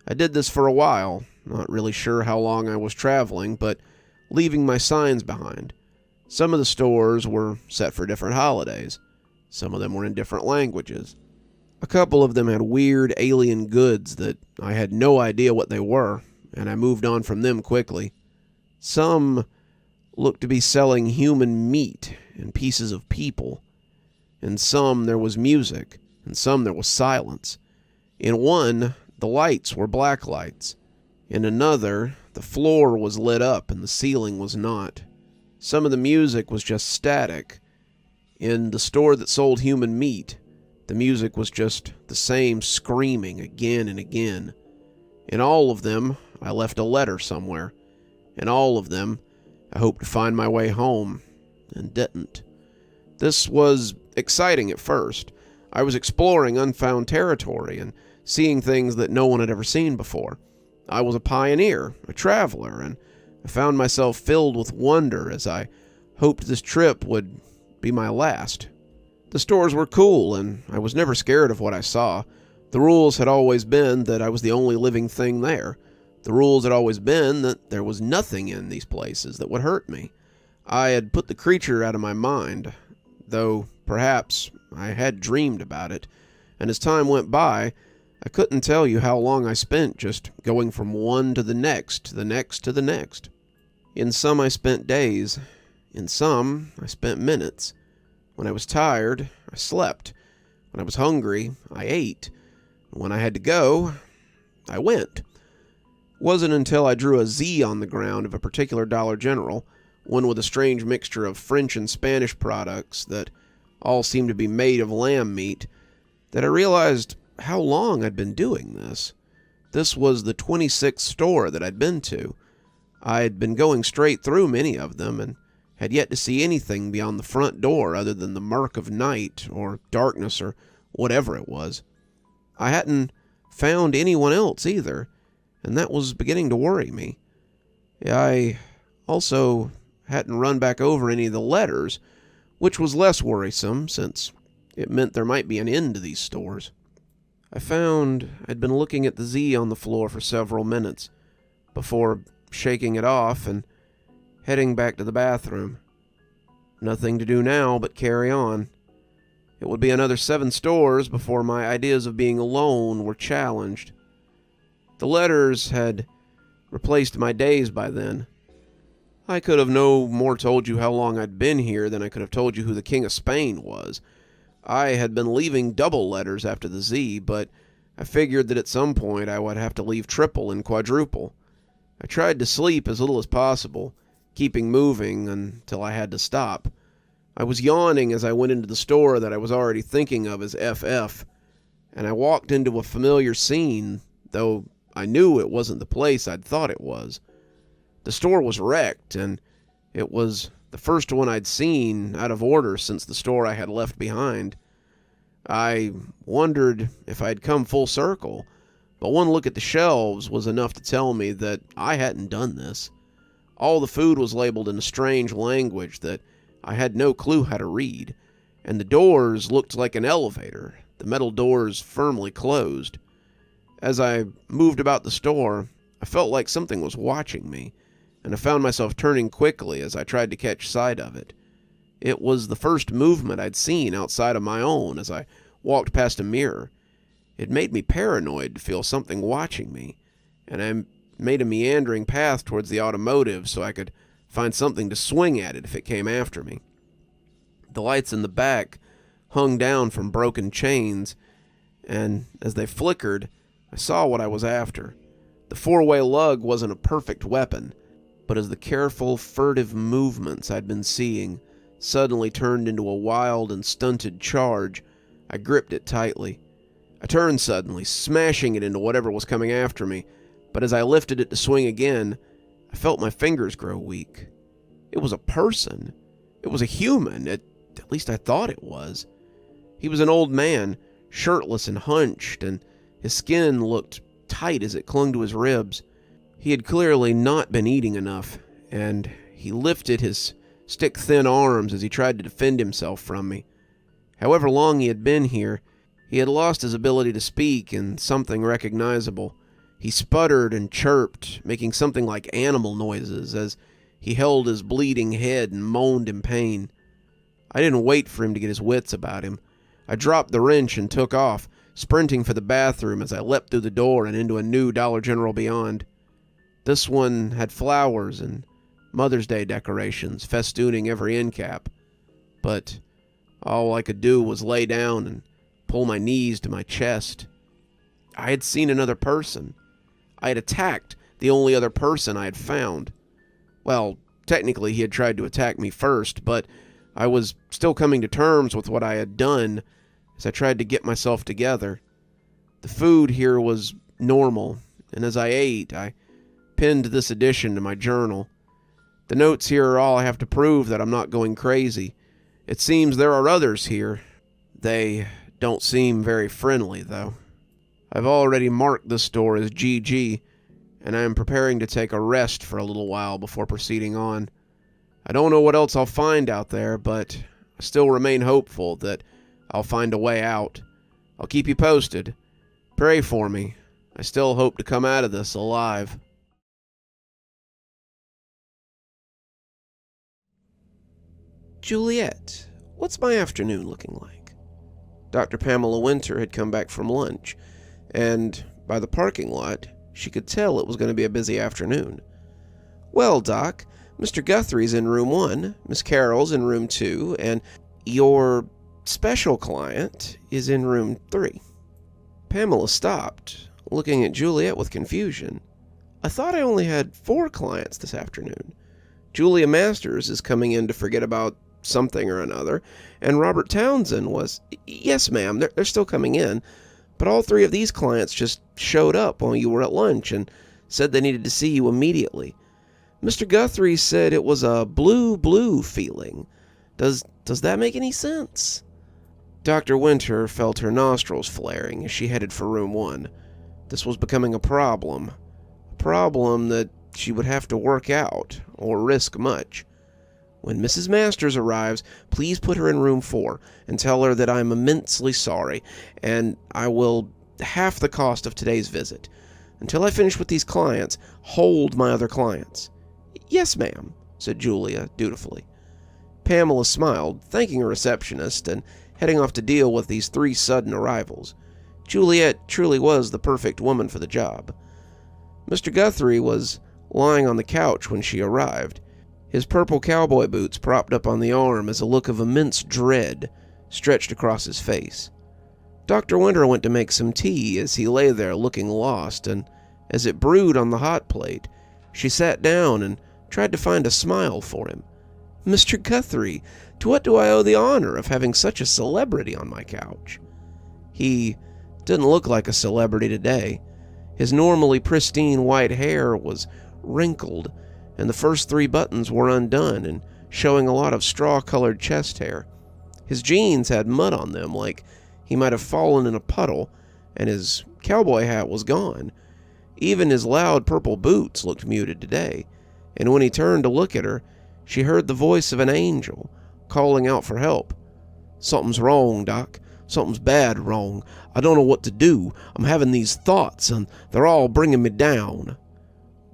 I did this for a while, not really sure how long I was traveling, but leaving my signs behind. Some of the stores were set for different holidays. Some of them were in different languages. A couple of them had weird alien goods that I had no idea what they were, and I moved on from them quickly. Some looked to be selling human meat and pieces of people. In some there was music, and some there was silence. In one, the lights were black lights. In another, the floor was lit up and the ceiling was not. Some of the music was just static. In the store that sold human meat, the music was just the same screaming again and again. In all of them, I left a letter somewhere. In all of them, I hoped to find my way home, and didn't. This was exciting at first. I was exploring unfound territory and seeing things that no one had ever seen before. I was a pioneer, a traveler, and I found myself filled with wonder as I hoped this trip would be my last. The stores were cool, and I was never scared of what I saw. The rules had always been that I was the only living thing there. The rules had always been that there was nothing in these places that would hurt me. I had put the creature out of my mind, though perhaps I had dreamed about it, and as time went by, I couldn't tell you how long I spent just going from one to the next, to the next, to the next. In some I spent days. In some I spent minutes. When I was tired, I slept. When I was hungry, I ate. When I had to go, I went. It wasn't until I drew a Z on the ground of a particular Dollar General, one with a strange mixture of French and Spanish products that all seemed to be made of lamb meat, that I realized how long I'd been doing this. This was the 26th store that I'd been to. I'd been going straight through many of them, and had yet to see anything beyond the front door other than the murk of night, or darkness, or whatever it was. I hadn't found anyone else either, and that was beginning to worry me. I also hadn't run back over any of the letters, which was less worrisome, since it meant there might be an end to these stores. I found I'd been looking at the Z on the floor for several minutes, before shaking it off and heading back to the bathroom. Nothing to do now but carry on. It would be another 7 stores before my ideas of being alone were challenged. The letters had replaced my days by then. I could have no more told you how long I'd been here than I could have told you who the King of Spain was. I had been leaving double letters after the Z, but I figured that at some point I would have to leave triple and quadruple. I tried to sleep as little as possible, keeping moving until I had to stop. I was yawning as I went into the store that I was already thinking of as FF, and I walked into a familiar scene, though I knew it wasn't the place I'd thought it was. The store was wrecked, and it was the first one I'd seen out of order since the store I had left behind. I wondered if I'd come full circle, but one look at the shelves was enough to tell me that I hadn't done this. All the food was labeled in a strange language that I had no clue how to read, and the doors looked like an elevator, the metal doors firmly closed. As I moved about the store, I felt like something was watching me, and I found myself turning quickly as I tried to catch sight of it. It was the first movement I'd seen outside of my own as I walked past a mirror. It made me paranoid to feel something watching me, and I made a meandering path towards the automotive so I could find something to swing at it if it came after me. The lights in the back hung down from broken chains, and as they flickered, I saw what I was after. The four-way lug wasn't a perfect weapon, but as the careful, furtive movements I'd been seeing suddenly turned into a wild and stunted charge, I gripped it tightly. I turned suddenly, smashing it into whatever was coming after me, but as I lifted it to swing again, I felt my fingers grow weak. It was a person. It was a human. At least I thought it was. He was an old man, shirtless and hunched, and his skin looked tight as it clung to his ribs. He had clearly not been eating enough, and he lifted his stick-thin arms as he tried to defend himself from me. However long he had been here, he had lost his ability to speak in something recognizable. He sputtered and chirped, making something like animal noises as he held his bleeding head and moaned in pain. I didn't wait for him to get his wits about him. I dropped the wrench and took off, sprinting for the bathroom as I leapt through the door and into a new Dollar General beyond. This one had flowers and Mother's Day decorations festooning every end cap, but all I could do was lay down and pull my knees to my chest. I had seen another person. I had attacked the only other person I had found. Well, technically he had tried to attack me first, but I was still coming to terms with what I had done as I tried to get myself together. The food here was normal, and as I ate, I pinned this addition to my journal. The notes here are all I have to prove that I'm not going crazy. It seems there are others here. They don't seem very friendly, though. I've already marked this store as GG, and I am preparing to take a rest for a little while before proceeding on. I don't know what else I'll find out there, but I still remain hopeful that I'll find a way out. I'll keep you posted. Pray for me. I still hope to come out of this alive. Juliet, what's my afternoon looking like? Dr. Pamela Winter had come back from lunch, and by the parking lot, she could tell it was going to be a busy afternoon. Well, Doc, Mr. Guthrie's in room 1, Miss Carroll's in room 2, and your special client is in room 3. Pamela stopped, looking at Juliet with confusion. I thought I only had 4 clients this afternoon. Julia Masters is coming in to forget about something or another, and Robert Townsend was... Yes, ma'am, they're still coming in, but all 3 of these clients just showed up while you were at lunch and said they needed to see you immediately. Mr. Guthrie said it was a blue feeling. Does that make any sense? Dr. Winter felt her nostrils flaring as she headed for room 1. This was becoming a problem that she would have to work out, or risk much. When Mrs. Masters arrives, please put her in room 4 and tell her that I'm immensely sorry, and I will half the cost of today's visit. Until I finish with these clients, hold my other clients. Yes, ma'am, said Julia dutifully. Pamela smiled, thanking her receptionist, and heading off to deal with these 3 sudden arrivals. Juliet truly was the perfect woman for the job. Mr. Guthrie was lying on the couch when she arrived, his purple cowboy boots propped up on the arm as a look of immense dread stretched across his face. Dr. Winter went to make some tea as he lay there looking lost, and as it brewed on the hot plate, she sat down and tried to find a smile for him. Mr. Guthrie, to what do I owe the honor of having such a celebrity on my couch? He didn't look like a celebrity today. His normally pristine white hair was wrinkled, and the first 3 buttons were undone and showing a lot of straw-colored chest hair. His jeans had mud on them, like he might have fallen in a puddle, and his cowboy hat was gone. Even his loud purple boots looked muted today, and when he turned to look at her, she heard the voice of an angel calling out for help. "Something's wrong, Doc. Something's bad wrong. I don't know what to do. I'm having these thoughts, and they're all bringing me down."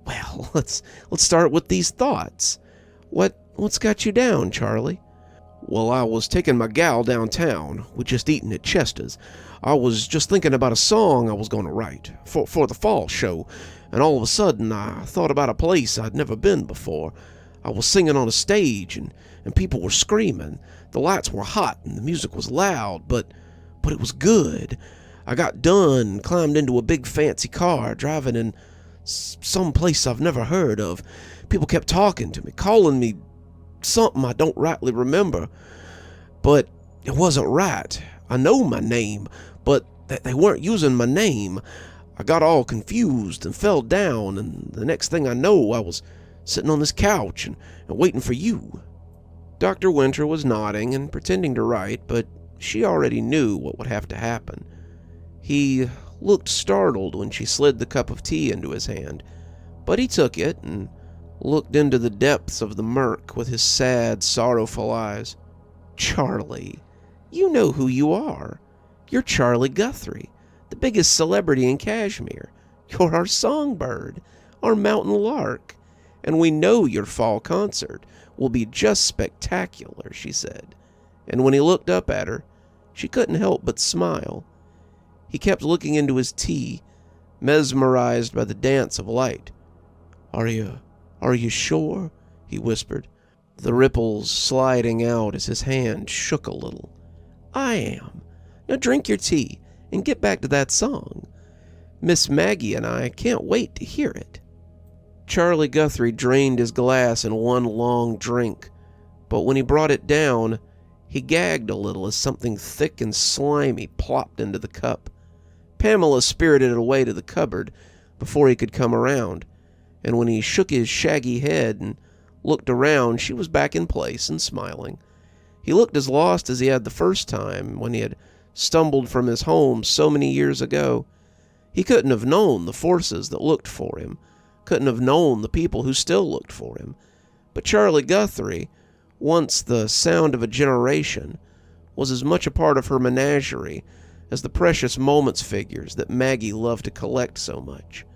"Well, let's start with these thoughts. What's got you down, Charlie?" "Well, I was taking my gal downtown. We just eaten at Chester's. I was just thinking about a song I was going to write for the fall show, and all of a sudden I thought about a place I'd never been before. I was singing on a stage, and people were screaming. The lights were hot, and the music was loud, but it was good. I got done and climbed into a big fancy car, driving in some place I've never heard of. People kept talking to me, calling me something I don't rightly remember, but it wasn't right. I know my name, but they weren't using my name. I got all confused and fell down, and the next thing I know, I was sitting on this couch and waiting for you." Dr. Winter was nodding and pretending to write, but she already knew what would have to happen. He looked startled when she slid the cup of tea into his hand, but he took it and looked into the depths of the murk with his sad, sorrowful eyes. "Charlie, you know who you are. You're Charlie Guthrie, the biggest celebrity in Cashmere. You're our songbird, our mountain lark, and we know your fall concert will be just spectacular," she said. And when he looked up at her, she couldn't help but smile. He kept looking into his tea, mesmerized by the dance of light. Are you sure?" he whispered, the ripples sliding out as his hand shook a little. "I am. Now drink your tea and get back to that song. Miss Maggie and I can't wait to hear it." Charlie Guthrie drained his glass in one long drink, but when he brought it down, he gagged a little as something thick and slimy plopped into the cup. Pamela spirited it away to the cupboard before he could come around, and when he shook his shaggy head and looked around, she was back in place and smiling. He looked as lost as he had the first time when he had stumbled from his home so many years ago. He couldn't have known the forces that looked for him, couldn't have known the people who still looked for him. But Charlie Guthrie, once the sound of a generation, was as much a part of her menagerie as the precious moments figures that Maggie loved to collect so much.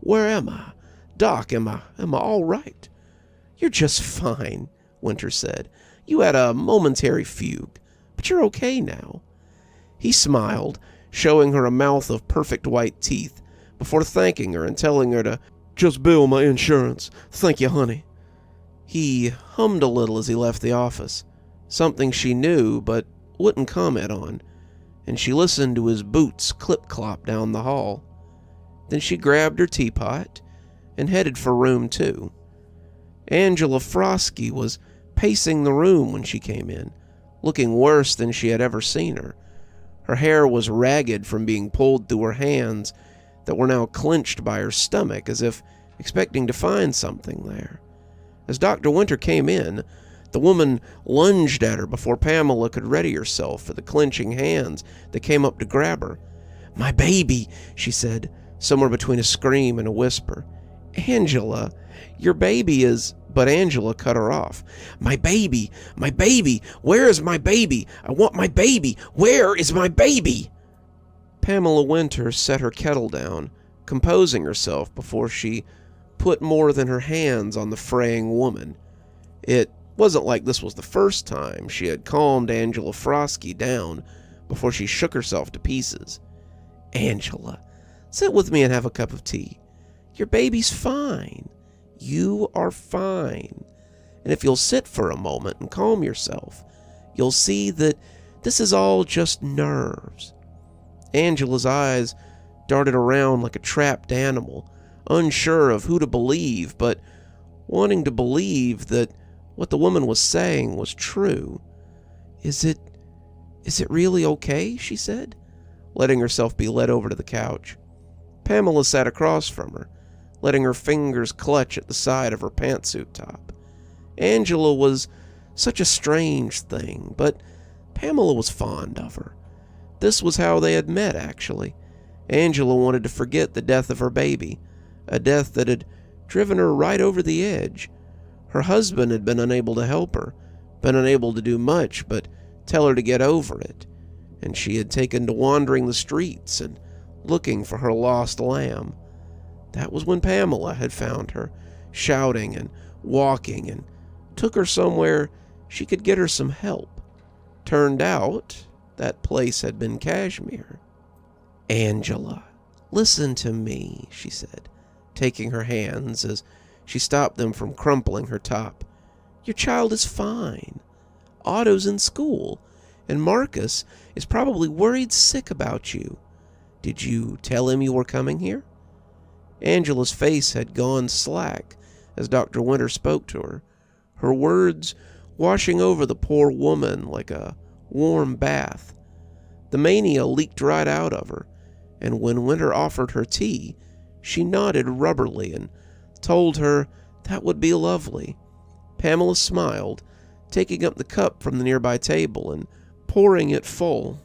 "Where am I? Doc, am I all right?" "You're just fine," Winter said. "You had a momentary fugue, but you're okay now." He smiled, showing her a mouth of perfect white teeth, before thanking her and telling her to just bill my insurance. "Thank you, honey." He hummed a little as he left the office, something she knew but wouldn't comment on, and she listened to his boots clip-clop down the hall. Then she grabbed her teapot and headed for room 2. Angela Frosky was pacing the room when she came in, looking worse than she had ever seen her. Her hair was ragged from being pulled through her hands that were now clenched by her stomach, as if expecting to find something there. As Dr. Winter came in, the woman lunged at her before Pamela could ready herself for the clenching hands that came up to grab her. "My baby," she said, somewhere between a scream and a whisper. "Angela, your baby is—" But Angela cut her off. My baby, where is my baby? I want my baby, where is my baby?" Pamela Winter set her kettle down, composing herself before she put more than her hands on the fraying woman. It wasn't like this was the first time she had calmed Angela Frosky down before she shook herself to pieces. "Angela, sit with me and have a cup of tea. Your baby's fine. You are fine. And if you'll sit for a moment and calm yourself, you'll see that this is all just nerves." Angela's eyes darted around like a trapped animal, unsure of who to believe, but wanting to believe that What the woman was saying was true. Is it really okay?" she said, letting herself be led over to the couch. Pamela sat across from her, letting her fingers clutch at the side of her pantsuit top. Angela was such a strange thing, but Pamela was fond of her. This was how they had met, actually. Angela wanted to forget the death of her baby, a death that had driven her right over the edge. Her husband had been unable to help her, been unable to do much but tell her to get over it, and she had taken to wandering the streets and looking for her lost lamb. That was when Pamela had found her, shouting and walking, and took her somewhere she could get her some help. Turned out, that place had been Cashmere. "Angela, listen to me," she said, taking her hands as she stopped them from crumpling her top. "Your child is fine. Otto's in school, and Marcus is probably worried sick about you. Did you tell him you were coming here?" Angela's face had gone slack as Dr. Winter spoke to her, her words washing over the poor woman like a warm bath. The mania leaked right out of her, and when Winter offered her tea, she nodded rubberly and told her that would be lovely. Pamela smiled, taking up the cup from the nearby table and pouring it full.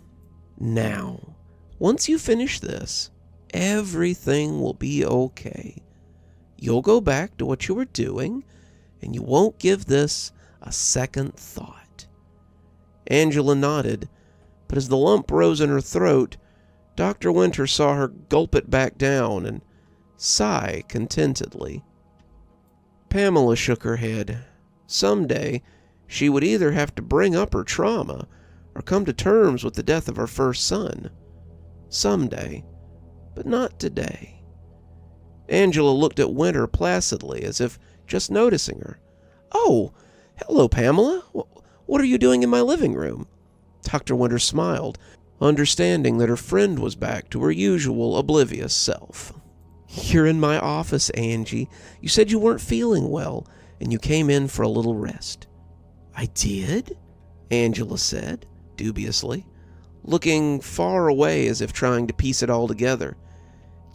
"Now, once you finish this, everything will be okay. You'll go back to what you were doing, and you won't give this a second thought." Angela nodded, but as the lump rose in her throat, Dr. Winter saw her gulp it back down and sigh contentedly. Pamela shook her head. Someday, she would either have to bring up her trauma or come to terms with the death of her first son. Someday, but not today. Angela looked at Winter placidly, as if just noticing her. "Oh, hello, Pamela. What are you doing in my living room?" Dr. Winter smiled, understanding that her friend was back to her usual oblivious self. "You're in my office, Angie. You said you weren't feeling well, and you came in for a little rest." "I did?" Angela said, dubiously, looking far away as if trying to piece it all together.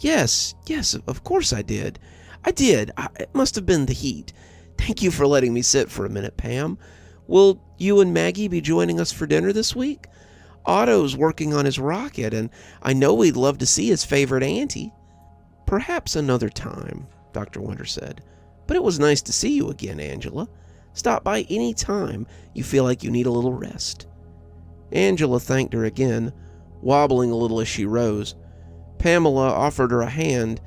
Yes, of course I did. It must have been the heat. Thank you for letting me sit for a minute, Pam. Will you and Maggie be joining us for dinner this week? Otto's working on his rocket, and I know he'd love to see his favorite auntie." "Perhaps another time," Dr. Winter said. "But it was nice to see you again, Angela. Stop by any time you feel like you need a little rest." Angela thanked her again, wobbling a little as she rose. Pamela offered her a hand,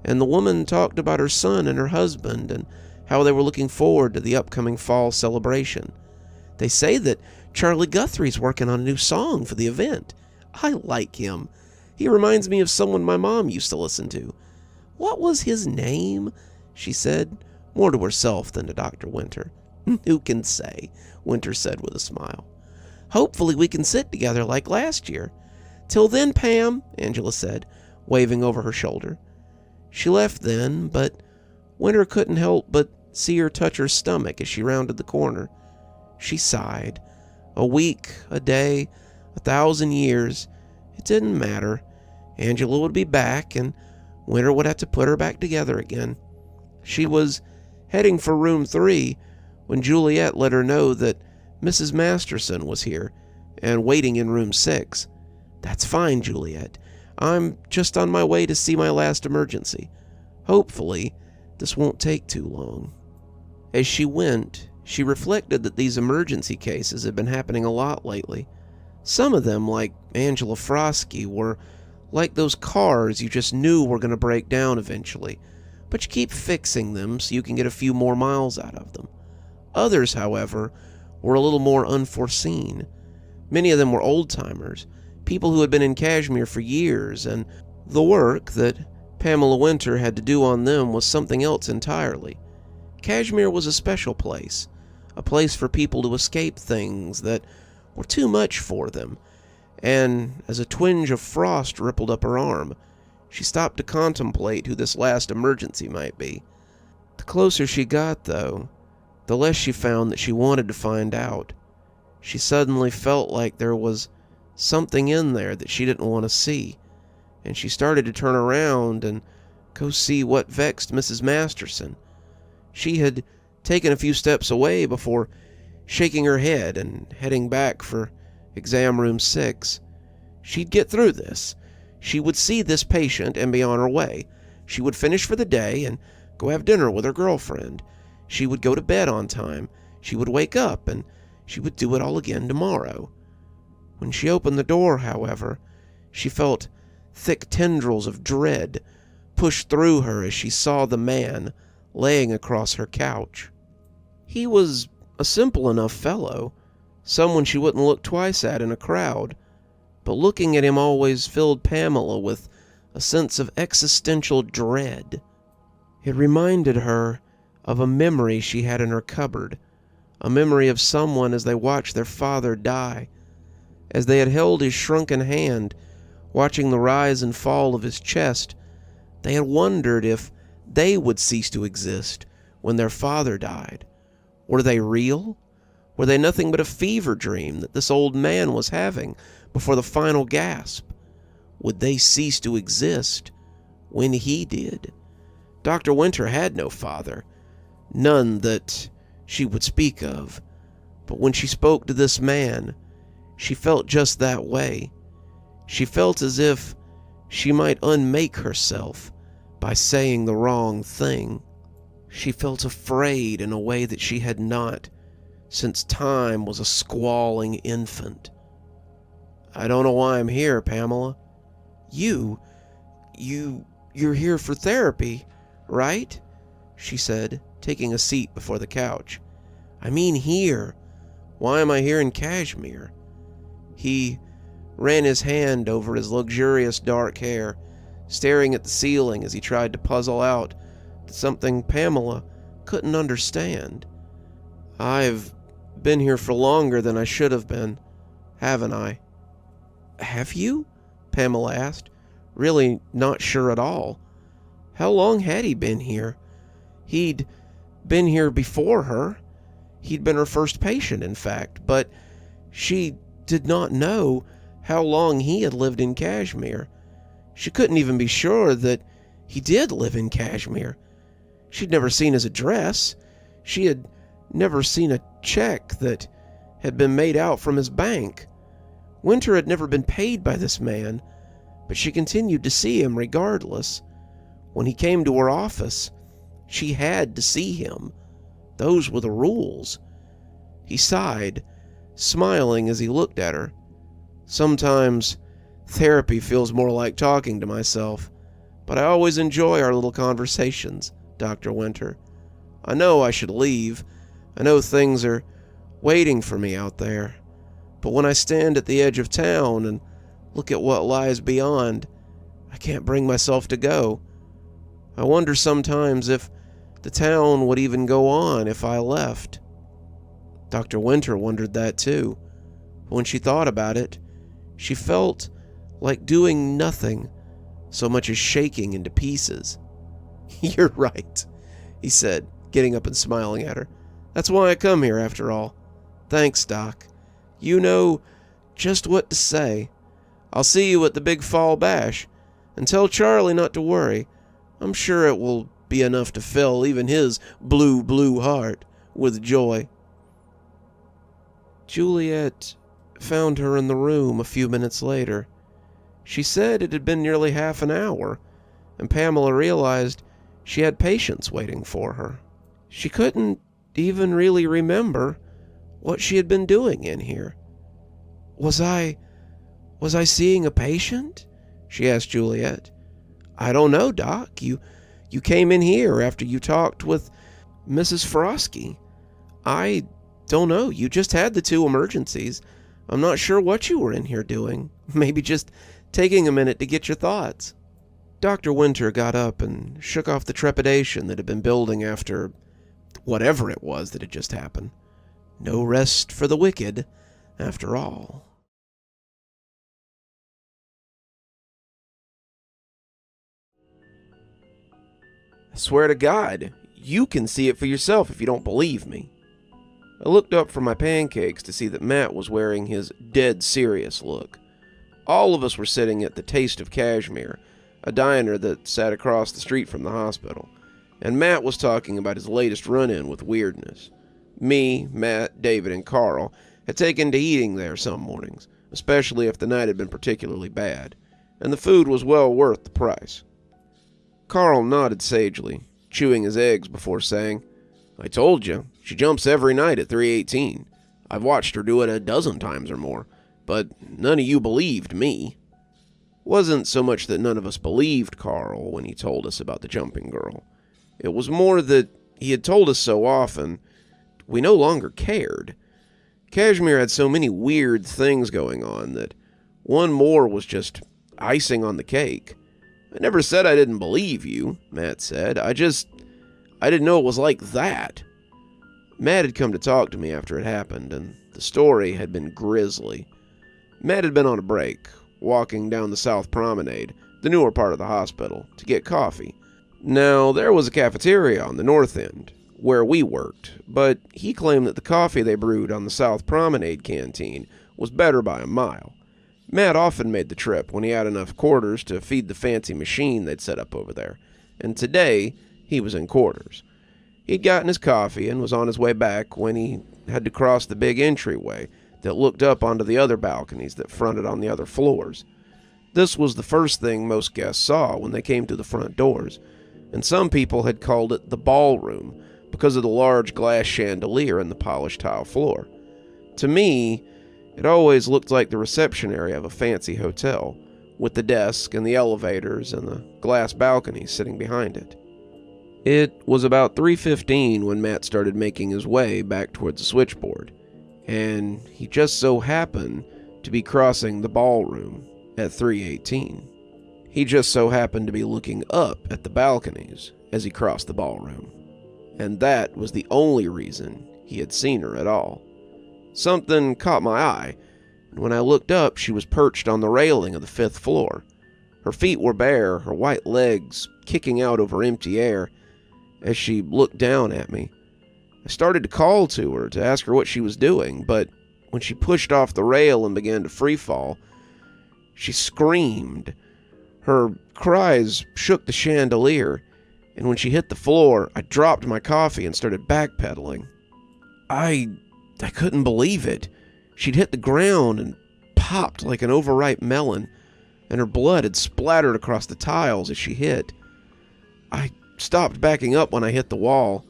and the woman talked about her son and her husband and how they were looking forward to the upcoming fall celebration. "They say that Charlie Guthrie's working on a new song for the event. I like him. He reminds me of someone my mom used to listen to. What was his name?" she said, more to herself than to Dr. Winter. "Who can say?" Winter said with a smile. "Hopefully we can sit together like last year. Till then, Pam," Angela said, waving over her shoulder. She left then, but Winter couldn't help but see her touch her stomach as she rounded the corner. She sighed. A week, a day, 1,000 years, it didn't matter. Angela would be back, and Winter would have to put her back together again. She was heading for room 3 when Juliet let her know that Mrs. Masterson was here and waiting in room 6. "That's fine, Juliet. I'm just on my way to see my last emergency. Hopefully, this won't take too long." As she went, she reflected that these emergency cases had been happening a lot lately. Some of them, like Angela Frosky, were like those cars you just knew were going to break down eventually, but you keep fixing them so you can get a few more miles out of them. Others, however, were a little more unforeseen. Many of them were old-timers, people who had been in Cashmere for years, and the work that Pamela Winter had to do on them was something else entirely. Cashmere was a special place, a place for people to escape things that were too much for them, and as a twinge of frost rippled up her arm, she stopped to contemplate who this last emergency might be. The closer she got, though, the less she found that she wanted to find out. She suddenly felt like there was something in there that she didn't want to see, and she started to turn around and go see what vexed Mrs. Masterson. She had taken a few steps away before shaking her head and heading back for exam room 6. She'd get through this. She would see this patient and be on her way. She would finish for the day and go have dinner with her girlfriend. She would go to bed on time. She would wake up, and she would do it all again tomorrow. When she opened the door, however, she felt thick tendrils of dread push through her as she saw the man laying across her couch. He was a simple enough fellow, someone she wouldn't look twice at in a crowd, but looking at him always filled Pamela with a sense of existential dread. It reminded her of a memory she had in her cupboard, a memory of someone as they watched their father die. As they had held his shrunken hand, watching the rise and fall of his chest, they had wondered if they would cease to exist when their father died. Were they real? Were they nothing but a fever dream that this old man was having before the final gasp? Would they cease to exist when he did? Dr. Winter had no father, none that she would speak of, but when she spoke to this man, she felt just that way. She felt as if she might unmake herself by saying the wrong thing. She felt afraid in a way that she had not since time was a squalling infant. "I don't know why I'm here, Pamela." You're here for therapy, right?" she said, taking a seat before the couch. "I mean here. Why am I here in Cashmere?" He ran his hand over his luxurious dark hair, staring at the ceiling as he tried to puzzle out something Pamela couldn't understand. "I've been here for longer than I should have been, haven't I?" "Have you?" Pamela asked, really not sure at all. How long had he been here? He'd been here before her. He'd been her first patient, in fact, but she did not know how long he had lived in Cashmere. She couldn't even be sure that he did live in Cashmere. She'd never seen his address. She had never seen a check that had been made out from his bank. Winter had never been paid by this man, but she continued to see him regardless. When he came to her office, she had to see him. Those were the rules. He sighed, smiling as he looked at her. "Sometimes therapy feels more like talking to myself, but I always enjoy our little conversations, Dr. Winter. I know I should leave. I know things are waiting for me out there. But when I stand at the edge of town and look at what lies beyond, I can't bring myself to go. I wonder sometimes if the town would even go on if I left." Dr. Winter wondered that too. When she thought about it, she felt like doing nothing so much as shaking into pieces. "You're right," he said, getting up and smiling at her. "That's why I come here, after all. Thanks, Doc. You know just what to say. I'll see you at the big fall bash, and tell Charlie not to worry. I'm sure it will be enough to fill even his blue, blue heart with joy." Juliet found her in the room a few minutes later. She said it had been nearly half an hour, and Pamela realized she had patients waiting for her. She couldn't even really remember what she had been doing in here. Was I seeing a patient?" she asked Juliet. "I don't know, Doc. You came in here after you talked with Mrs. Frosky. I don't know. You just had the 2 emergencies. I'm not sure what you were in here doing. Maybe just taking a minute to get your thoughts." Dr. Winter got up and shook off the trepidation that had been building after whatever it was that had just happened. No rest for the wicked, after all. "I swear to God, you can see it for yourself if you don't believe me," I looked up from my pancakes to see that Matt was wearing his dead serious look. All of us were sitting at the Taste of Cashmere, a diner that sat across the street from the hospital, and Matt was talking about his latest run-in with weirdness. Me, Matt, David, and Carl had taken to eating there some mornings, especially if the night had been particularly bad, and the food was well worth the price. Carl nodded sagely, chewing his eggs before saying, "I told you, she jumps every night at 3:18. I've watched her do it a dozen times or more, but none of you believed me." Wasn't so much that none of us believed Carl when he told us about the jumping girl. It was more that he had told us so often, we no longer cared. Cashmere had so many weird things going on that one more was just icing on the cake. "I never said I didn't believe you," Matt said. I didn't know it was like that." Matt had come to talk to me after it happened, and the story had been grisly. Matt had been on a break, walking down the South Promenade, the newer part of the hospital, to get coffee. Now, there was a cafeteria on the north end, where we worked, but he claimed that the coffee they brewed on the South Promenade canteen was better by a mile. Matt often made the trip when he had enough quarters to feed the fancy machine they'd set up over there, and today he was in quarters. He'd gotten his coffee and was on his way back when he had to cross the big entryway that looked up onto the other balconies that fronted on the other floors. This was the first thing most guests saw when they came to the front doors, and some people had called it the ballroom because of the large glass chandelier and the polished tile floor. To me, it always looked like the reception area of a fancy hotel, with the desk and the elevators and the glass balconies sitting behind it. It was about 3:15 when Matt started making his way back towards the switchboard, and he just so happened to be crossing the ballroom at 3:18. He just so happened to be looking up at the balconies as he crossed the ballroom, and that was the only reason he had seen her at all. Something caught my eye, and when I looked up, she was perched on the railing of the 5th floor. Her feet were bare, her white legs kicking out over empty air as she looked down at me. I started to call to her to ask her what she was doing, but when she pushed off the rail and began to freefall, she screamed. Her cries shook the chandelier, and when she hit the floor, I dropped my coffee and started backpedaling. I couldn't believe it. She'd hit the ground and popped like an overripe melon, and her blood had splattered across the tiles as she hit. I stopped backing up when I hit the wall,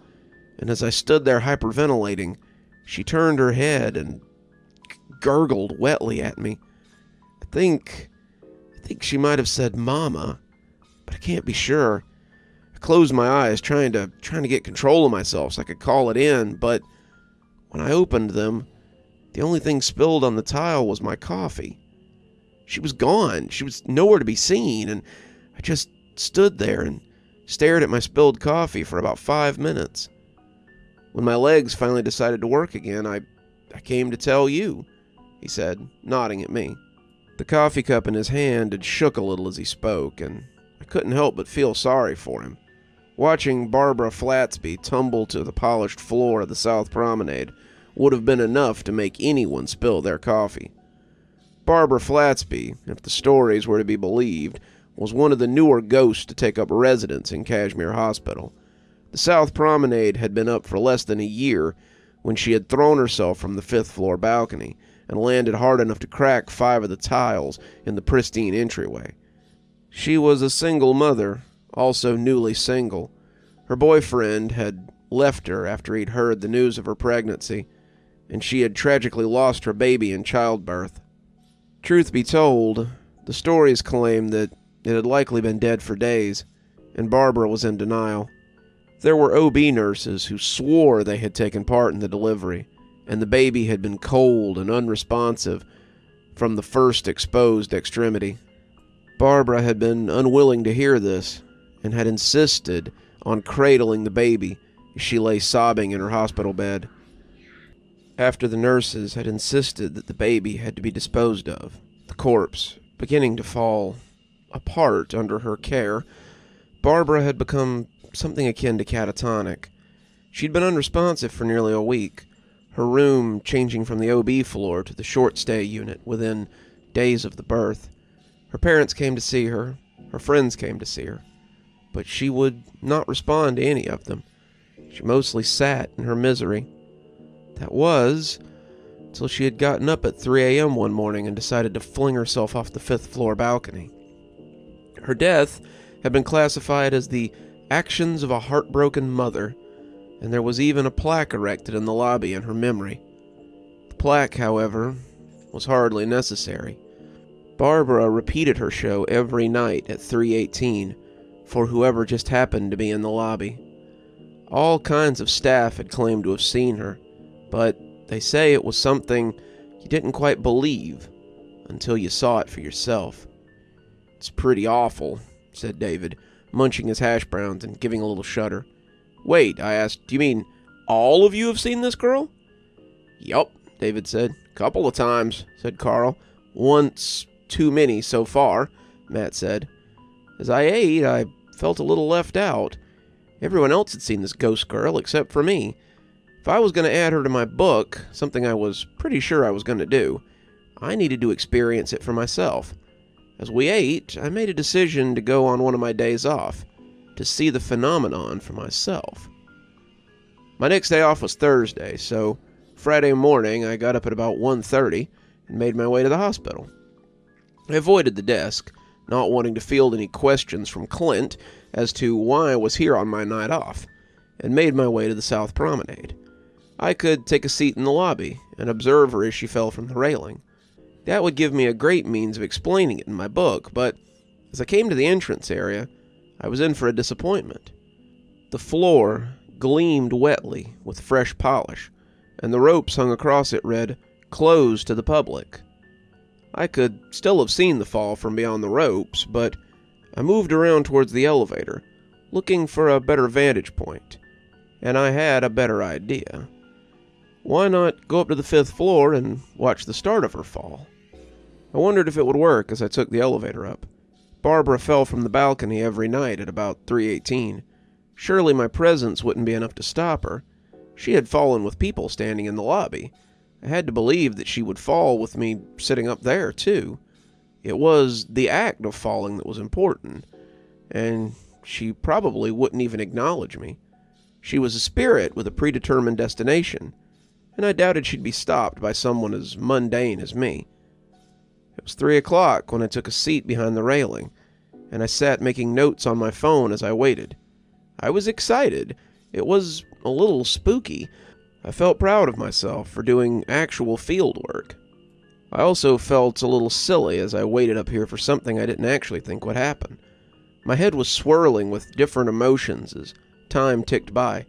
and as I stood there hyperventilating, she turned her head and gurgled wetly at me. I think she might have said "Mama," but I can't be sure. I closed my eyes, trying to get control of myself so I could call it in, but when I opened them, the only thing spilled on the tile was my coffee. She was gone. She was nowhere to be seen, and I just stood there and stared at my spilled coffee for about 5 minutes. When my legs finally decided to work again, I came to tell you, he said, nodding at me. The coffee cup in his hand had shook a little as he spoke, and I couldn't help but feel sorry for him. Watching Barbara Flatsby tumble to the polished floor of the South Promenade would have been enough to make anyone spill their coffee. Barbara Flatsby, if the stories were to be believed, was one of the newer ghosts to take up residence in Cashmere Hospital. The South Promenade had been up for less than a year when she had thrown herself from the 5th floor balcony and landed hard enough to crack 5 of the tiles in the pristine entryway. She was a single mother, also newly single. Her boyfriend had left her after he'd heard the news of her pregnancy, and she had tragically lost her baby in childbirth. Truth be told, the stories claimed that it had likely been dead for days, and Barbara was in denial. There were OB nurses who swore they had taken part in the delivery, and the baby had been cold and unresponsive from the first exposed extremity. Barbara had been unwilling to hear this, and had insisted on cradling the baby as she lay sobbing in her hospital bed. After the nurses had insisted that the baby had to be disposed of, the corpse beginning to fall apart under her care, Barbara had become something akin to catatonic. She'd been unresponsive for nearly a week. her room changing from the OB floor to the short-stay unit within days of the birth. Her parents came to see her. Her friends came to see her. But she would not respond to any of them. She mostly sat in her misery. That was until she had gotten up at 3 a.m. one morning and decided to fling herself off the 5th-floor balcony. Her death had been classified as the actions of a heartbroken mother, and there was even a plaque erected in the lobby in her memory. The plaque, however, was hardly necessary. Barbara repeated her show every night at 3:18 for whoever just happened to be in the lobby. All kinds of staff had claimed to have seen her, but they say it was something you didn't quite believe until you saw it for yourself. "It's pretty awful," said David, munching his hash browns and giving a little shudder. "Wait," I asked, "do you mean all of you have seen this girl?" "Yup," David said. "Couple of times," said Carl. "Once too many so far," Matt said. As I ate, I felt a little left out. Everyone else had seen this ghost girl except for me. If I was going to add her to my book, something I was pretty sure I was going to do, I needed to experience it for myself. As we ate, I made a decision to go on one of my days off, to see the phenomenon for myself. My next day off was Thursday, so Friday morning I got up at about 1:30 and made my way to the hospital. I avoided the desk, not wanting to field any questions from Clint as to why I was here on my night off, and made my way to the South Promenade. I could take a seat in the lobby and observe her as she fell from the railing. That would give me a great means of explaining it in my book, but as I came to the entrance area, I was in for a disappointment. The floor gleamed wetly with fresh polish, and the ropes hung across it read, "Closed to the public." I could still have seen the fall from beyond the ropes, but I moved around towards the elevator, looking for a better vantage point, and I had a better idea. Why not go up to the 5th floor and watch the start of her fall? I wondered if it would work as I took the elevator up. Barbara fell from the balcony every night at about 3:18. Surely my presence wouldn't be enough to stop her. She had fallen with people standing in the lobby. I had to believe that she would fall with me sitting up there, too. It was the act of falling that was important, and she probably wouldn't even acknowledge me. She was a spirit with a predetermined destination, and I doubted she'd be stopped by someone as mundane as me. It was 3 o'clock when I took a seat behind the railing, and I sat making notes on my phone as I waited. I was excited. It was a little spooky. I felt proud of myself for doing actual field work. I also felt a little silly as I waited up here for something I didn't actually think would happen. My head was swirling with different emotions as time ticked by.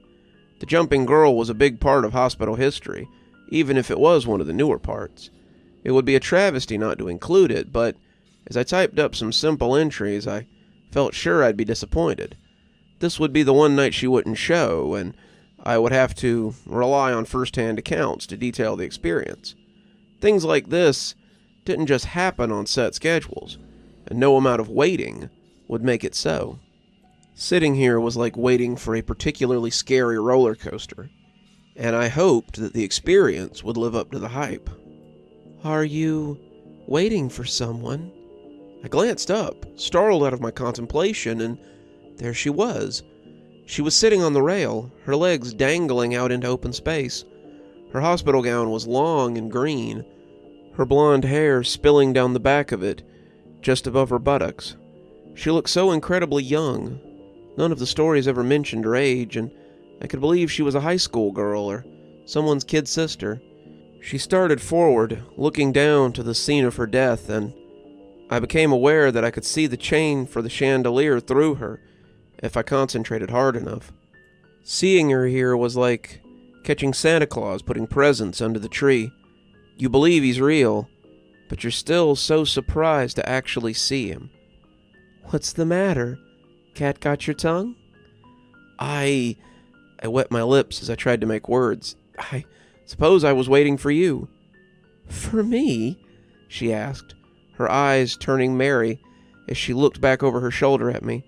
The jumping girl was a big part of hospital history, even if it was one of the newer parts. It would be a travesty not to include it, but as I typed up some simple entries, I felt sure I'd be disappointed. This would be the one night she wouldn't show, and I would have to rely on first-hand accounts to detail the experience. Things like this didn't just happen on set schedules, and no amount of waiting would make it so. Sitting here was like waiting for a particularly scary roller coaster, and I hoped that the experience would live up to the hype. "Are you waiting for someone?" I glanced up, startled out of my contemplation, and there she was. She was sitting on the rail, her legs dangling out into open space. Her hospital gown was long and green, her blonde hair spilling down the back of it, just above her buttocks. She looked so incredibly young. None of the stories ever mentioned her age, and I could believe she was a high school girl or someone's kid sister. She started forward, looking down to the scene of her death, and I became aware that I could see the chain for the chandelier through her if I concentrated hard enough. Seeing her here was like catching Santa Claus putting presents under the tree. You believe he's real, but you're still so surprised to actually see him. "What's the matter? Cat got your tongue?" I wet my lips as I tried to make words. "I suppose I was waiting for you." "For me?" she asked, her eyes turning merry as she looked back over her shoulder at me.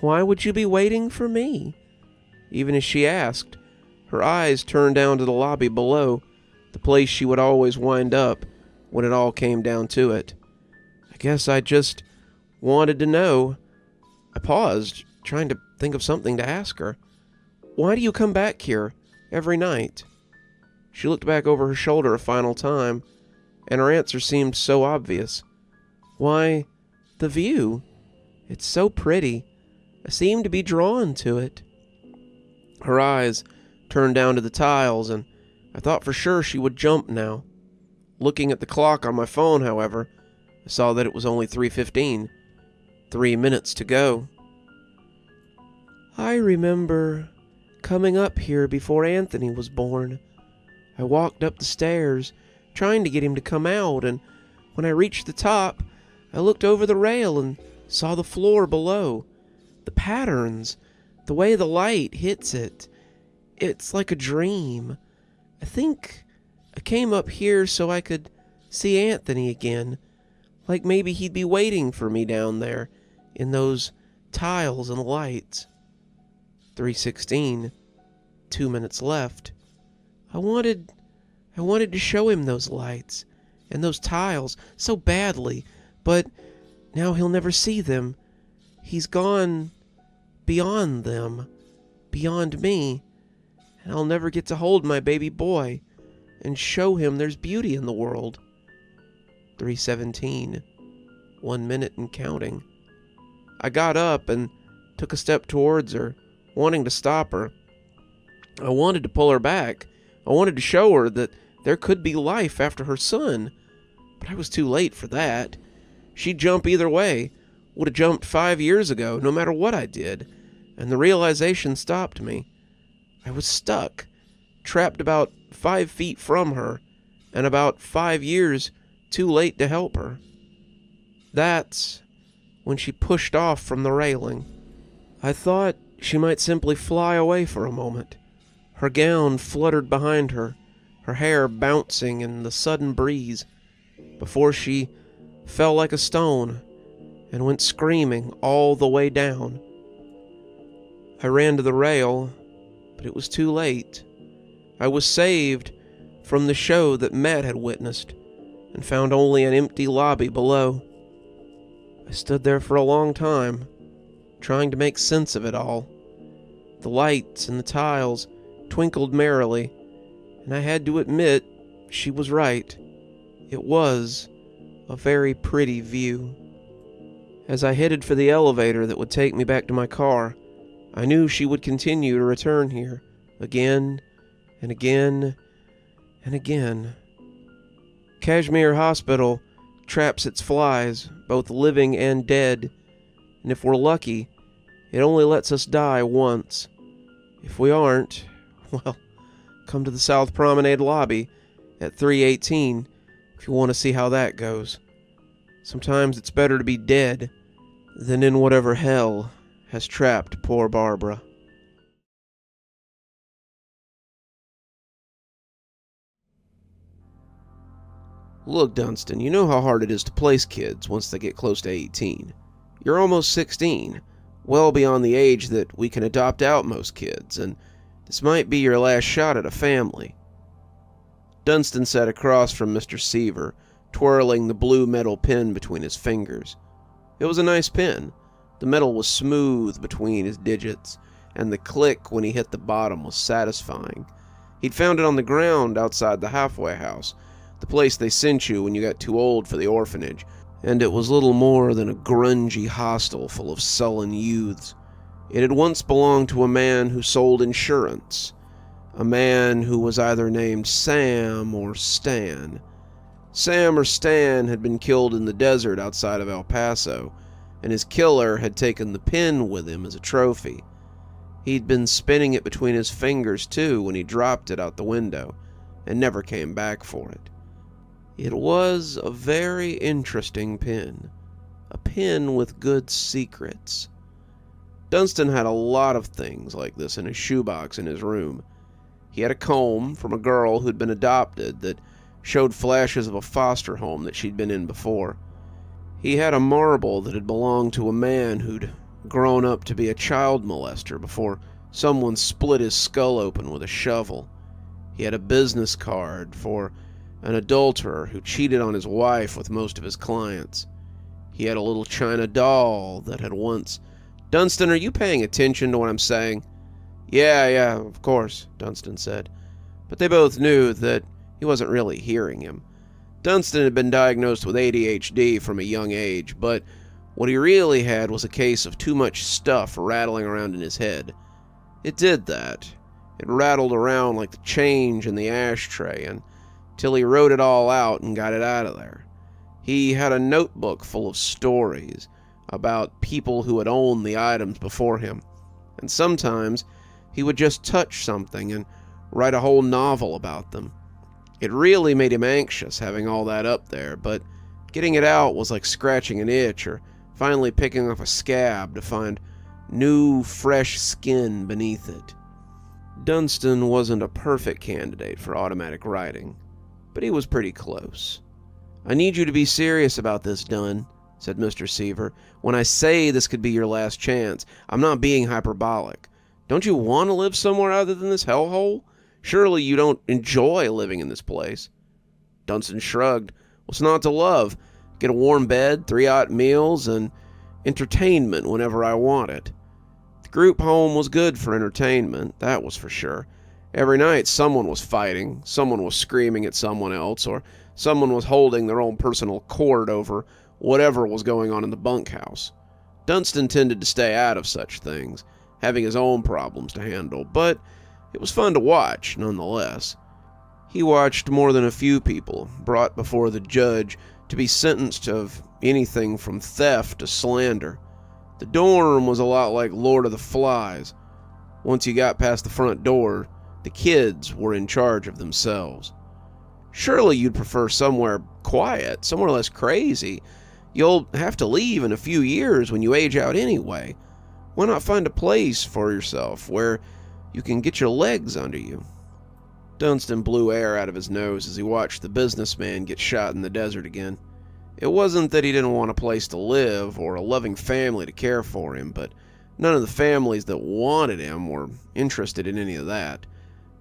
"Why would you be waiting for me?" Even as she asked, her eyes turned down to the lobby below, the place she would always wind up when it all came down to it. I guess I just wanted to know. I paused, trying to think of something to ask her. Why do you come back here every night? She looked back over her shoulder a final time, and her answer seemed so obvious. Why, the view. It's so pretty. I seem to be drawn to it. Her eyes turned down to the tiles, and I thought for sure she would jump now. Looking at the clock on my phone, however, I saw that it was only 3:15. 3 minutes to go. I remember coming up here before Anthony was born. I walked up the stairs, trying to get him to come out, and when I reached the top, I looked over the rail and saw the floor below. The patterns, the way the light hits it. It's like a dream. I think I came up here so I could see Anthony again. Like maybe he'd be waiting for me down there in those tiles and lights. 3:16. 2 minutes left. I wanted to show him those lights and those tiles so badly, but now he'll never see them. He's gone beyond them, beyond me, and I'll never get to hold my baby boy and show him there's beauty in the world. 3:17. 1 minute and counting. I got up and took a step towards her, wanting to stop her. I wanted to pull her back. I wanted to show her that there could be life after her son, but I was too late for that. She'd jump either way, would have jumped 5 years ago, no matter what I did, and the realization stopped me. I was stuck, trapped about 5 feet from her, and about 5 years too late to help her. That's when she pushed off from the railing. I thought she might simply fly away for a moment. Her gown fluttered behind her, her hair bouncing in the sudden breeze, before she fell like a stone and went screaming all the way down. I ran to the rail, but it was too late. I was saved from the show that Matt had witnessed and found only an empty lobby below. I stood there for a long time, trying to make sense of it all. The lights and the tiles twinkled merrily, and I had to admit she was right. It was a very pretty view. As I headed for the elevator that would take me back to my car, I knew she would continue to return here, again and again and again. Cashmere Hospital traps its flies, both living and dead, and if we're lucky, it only lets us die once. If we aren't, well, come to the South Promenade lobby at 3:18 if you want to see how that goes. Sometimes it's better to be dead than in whatever hell has trapped poor Barbara. Look, Dunstan, you know how hard it is to place kids once they get close to 18. You're almost 16, well beyond the age that we can adopt out most kids, and this might be your last shot at a family. Dunstan sat across from Mr. Seaver, twirling the blue metal pen between his fingers. It was a nice pen. The metal was smooth between his digits, and the click when he hit the bottom was satisfying. He'd found it on the ground outside the halfway house, the place they sent you when you got too old for the orphanage, and it was little more than a grungy hostel full of sullen youths. It had once belonged to a man who sold insurance, a man who was either named Sam or Stan. Sam or Stan had been killed in the desert outside of El Paso, and his killer had taken the pen with him as a trophy. He'd been spinning it between his fingers too when he dropped it out the window, and never came back for it. It was a very interesting pen, a pen with good secrets. Dunstan had a lot of things like this in his shoebox in his room. He had a comb from a girl who'd been adopted that showed flashes of a foster home that she'd been in before. He had a marble that had belonged to a man who'd grown up to be a child molester before someone split his skull open with a shovel. He had a business card for an adulterer who cheated on his wife with most of his clients. He had a little china doll that had once... Dunstan, are you paying attention to what I'm saying? Yeah, of course, Dunstan said. But they both knew that he wasn't really hearing him. Dunstan had been diagnosed with ADHD from a young age, but what he really had was a case of too much stuff rattling around in his head. It did that. It rattled around like the change in the ashtray until he wrote it all out and got it out of there. He had a notebook full of stories about people who had owned the items before him, and sometimes he would just touch something and write a whole novel about them. It really made him anxious having all that up there, but getting it out was like scratching an itch or finally picking up a scab to find new, fresh skin beneath it. Dunstan wasn't a perfect candidate for automatic writing, but he was pretty close. "I need you to be serious about this, Dun," said Mr. Seaver. "When I say this could be your last chance, I'm not being hyperbolic. Don't you want to live somewhere other than this hellhole? Surely you don't enjoy living in this place." Dunstan shrugged. "What's not to love? Get a warm bed, 3 hot meals, and entertainment whenever I want it." The group home was good for entertainment, that was for sure. Every night someone was fighting, someone was screaming at someone else, or someone was holding their own personal court over whatever was going on in the bunkhouse. Dunstan tended to stay out of such things, having his own problems to handle, but it was fun to watch, nonetheless. He watched more than a few people brought before the judge to be sentenced of anything from theft to slander. The dorm was a lot like Lord of the Flies. Once you got past the front door, the kids were in charge of themselves. "Surely you'd prefer somewhere quiet, somewhere less crazy. You'll have to leave in a few years when you age out anyway. Why not find a place for yourself where you can get your legs under you?" Dunstan blew air out of his nose as he watched the businessman get shot in the desert again. It wasn't that he didn't want a place to live or a loving family to care for him, but none of the families that wanted him were interested in any of that.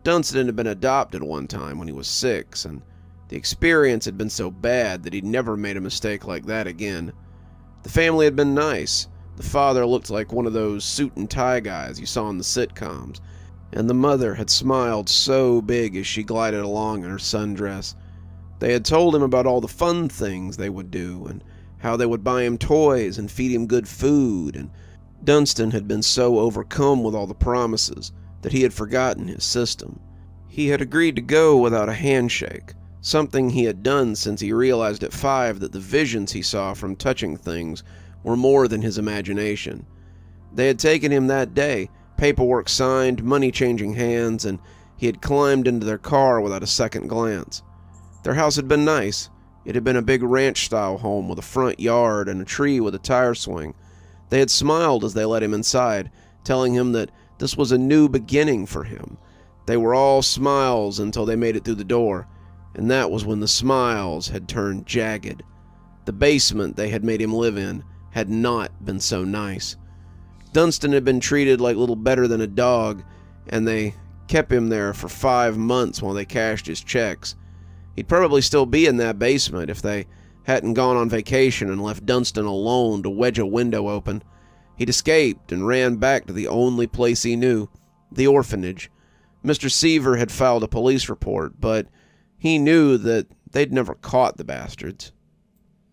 Dunstan had been adopted one time when he was 6, and the experience had been so bad that he'd never made a mistake like that again. The family had been nice. The father looked like one of those suit and tie guys you saw in the sitcoms, and the mother had smiled so big as she glided along in her sundress. They had told him about all the fun things they would do, and how they would buy him toys and feed him good food, and Dunstan had been so overcome with all the promises that he had forgotten his system. He had agreed to go without a handshake, something he had done since he realized at 5 that the visions he saw from touching things were more than his imagination. They had taken him that day, paperwork signed, money changing hands, and he had climbed into their car without a second glance. Their house had been nice. It had been a big ranch-style home with a front yard and a tree with a tire swing. They had smiled as they let him inside, telling him that this was a new beginning for him. They were all smiles until they made it through the door, and that was when the smiles had turned jagged. The basement they had made him live in had not been so nice. Dunstan had been treated like little better than a dog, and they kept him there for 5 months while they cashed his checks. He'd probably still be in that basement if they hadn't gone on vacation and left Dunstan alone to wedge a window open. He'd escaped and ran back to the only place he knew, the orphanage. Mr. Seaver had filed a police report, but he knew that they'd never caught the bastards.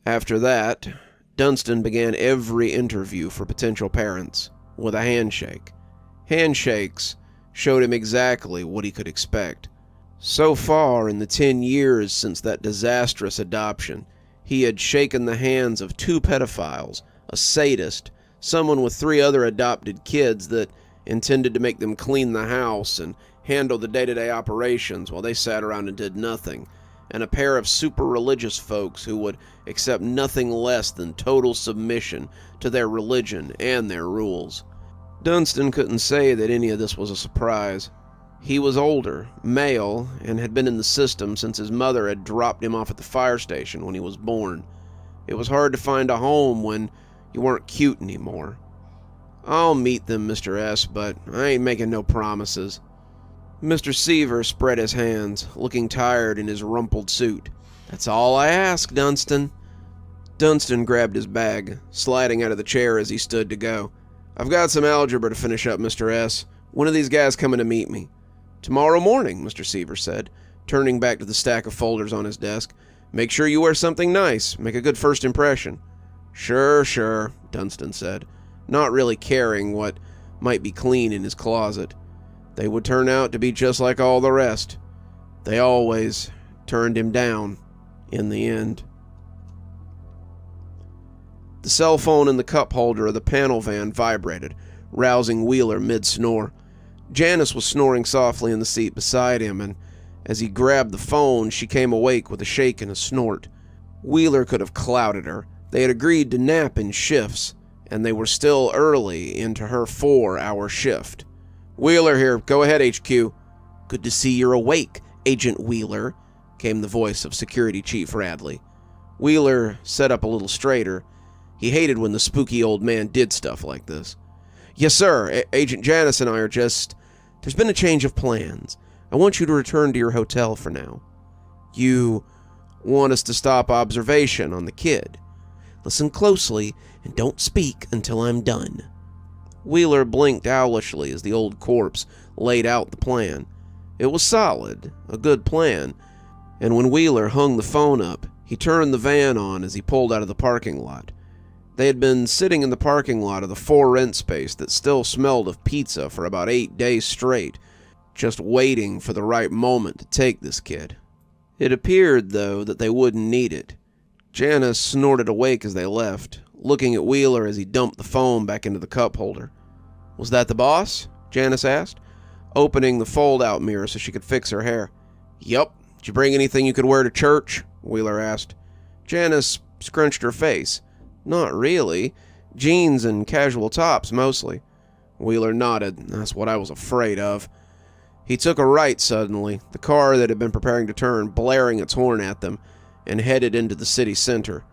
After that, Dunstan began every interview for potential parents with a handshake. Handshakes showed him exactly what he could expect. So far, in the 10 years since that disastrous adoption, he had shaken the hands of 2 pedophiles, a sadist, someone with 3 other adopted kids that intended to make them clean the house and handle the day-to-day operations while they sat around and did nothing, and a pair of super religious folks who would accept nothing less than total submission to their religion and their rules. Dunstan couldn't say that any of this was a surprise. He was older, male, and had been in the system since his mother had dropped him off at the fire station when he was born. It was hard to find a home when you weren't cute anymore. "I'll meet them, Mr. S., but I ain't making no promises." Mr. Seaver spread his hands, looking tired in his rumpled suit. "That's all I ask, Dunstan." Dunstan grabbed his bag, sliding out of the chair as he stood to go. "I've got some algebra to finish up, Mr. S. When are these guys coming to meet me?" "Tomorrow morning," Mr. Seaver said, turning back to the stack of folders on his desk. "Make sure you wear something nice. Make a good first impression." Sure, Dunstan said, not really caring what might be clean in his closet. They would turn out to be just like all the rest. They always turned him down in the end. The cell phone in the cup holder of the panel van vibrated, rousing Wheeler mid-snore. Janice was snoring softly in the seat beside him, and as he grabbed the phone, she came awake with a shake and a snort. Wheeler could have clouted her. They had agreed to nap in shifts, and they were still early into her 4-hour shift. "Wheeler here. Go ahead, HQ." "Good to see you're awake, Agent Wheeler," came the voice of Security Chief Radley. Wheeler sat up a little straighter. He hated when the spooky old man did stuff like this. "Yes, sir. Agent Janice and I are just... There's been a change of plans. I want you to return to your hotel for now." "You want us to stop observation on the kid?" "Listen closely and don't speak until I'm done." Wheeler blinked owlishly as the old corpse laid out the plan. It was solid, a good plan, and when Wheeler hung the phone up, he turned the van on as he pulled out of the parking lot. They had been sitting in the parking lot of the for-rent space that still smelled of pizza for about 8 days straight, just waiting for the right moment to take this kid. It appeared, though, that they wouldn't need it. Janice snorted awake as they left, looking at Wheeler as he dumped the phone back into the cup holder. "Was that the boss?" Janice asked, opening the fold-out mirror so she could fix her hair. "Yup. Did you bring anything you could wear to church?" Wheeler asked. Janice scrunched her face. "Not really. Jeans and casual tops, mostly." Wheeler nodded. "That's what I was afraid of." He took a right suddenly, the car that had been preparing to turn blaring its horn at them, and headed into the city center.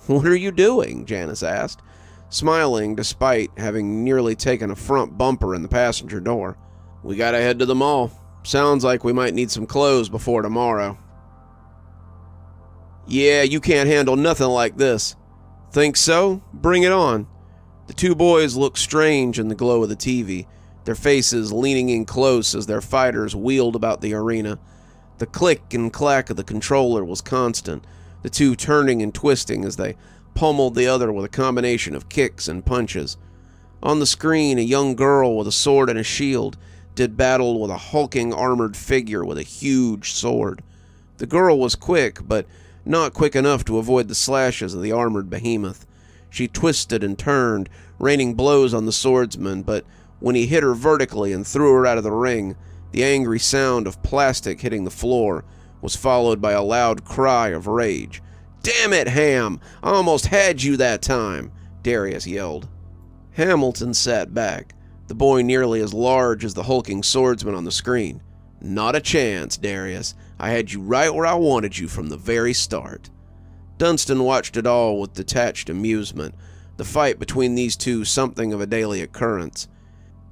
"What are you doing?" Janice asked, smiling despite having nearly taken a front bumper in the passenger door. "We gotta head to the mall. Sounds like we might need some clothes before tomorrow." "Yeah, you can't handle nothing like this." "Think so? Bring it on." The two boys looked strange in the glow of the TV, their faces leaning in close as their fighters wheeled about the arena. The click and clack of the controller was constant, the two turning and twisting as they pummeled the other with a combination of kicks and punches. On the screen, a young girl with a sword and a shield did battle with a hulking armored figure with a huge sword. The girl was quick, but not quick enough to avoid the slashes of the armored behemoth. She twisted and turned, raining blows on the swordsman, but when he hit her vertically and threw her out of the ring, the angry sound of plastic hitting the floor was followed by a loud cry of rage. "Damn it, Ham! I almost had you that time!" Darius yelled. Hamilton sat back, the boy nearly as large as the hulking swordsman on the screen. "Not a chance, Darius. I had you right where I wanted you from the very start." Dunstan watched it all with detached amusement, the fight between these two something of a daily occurrence.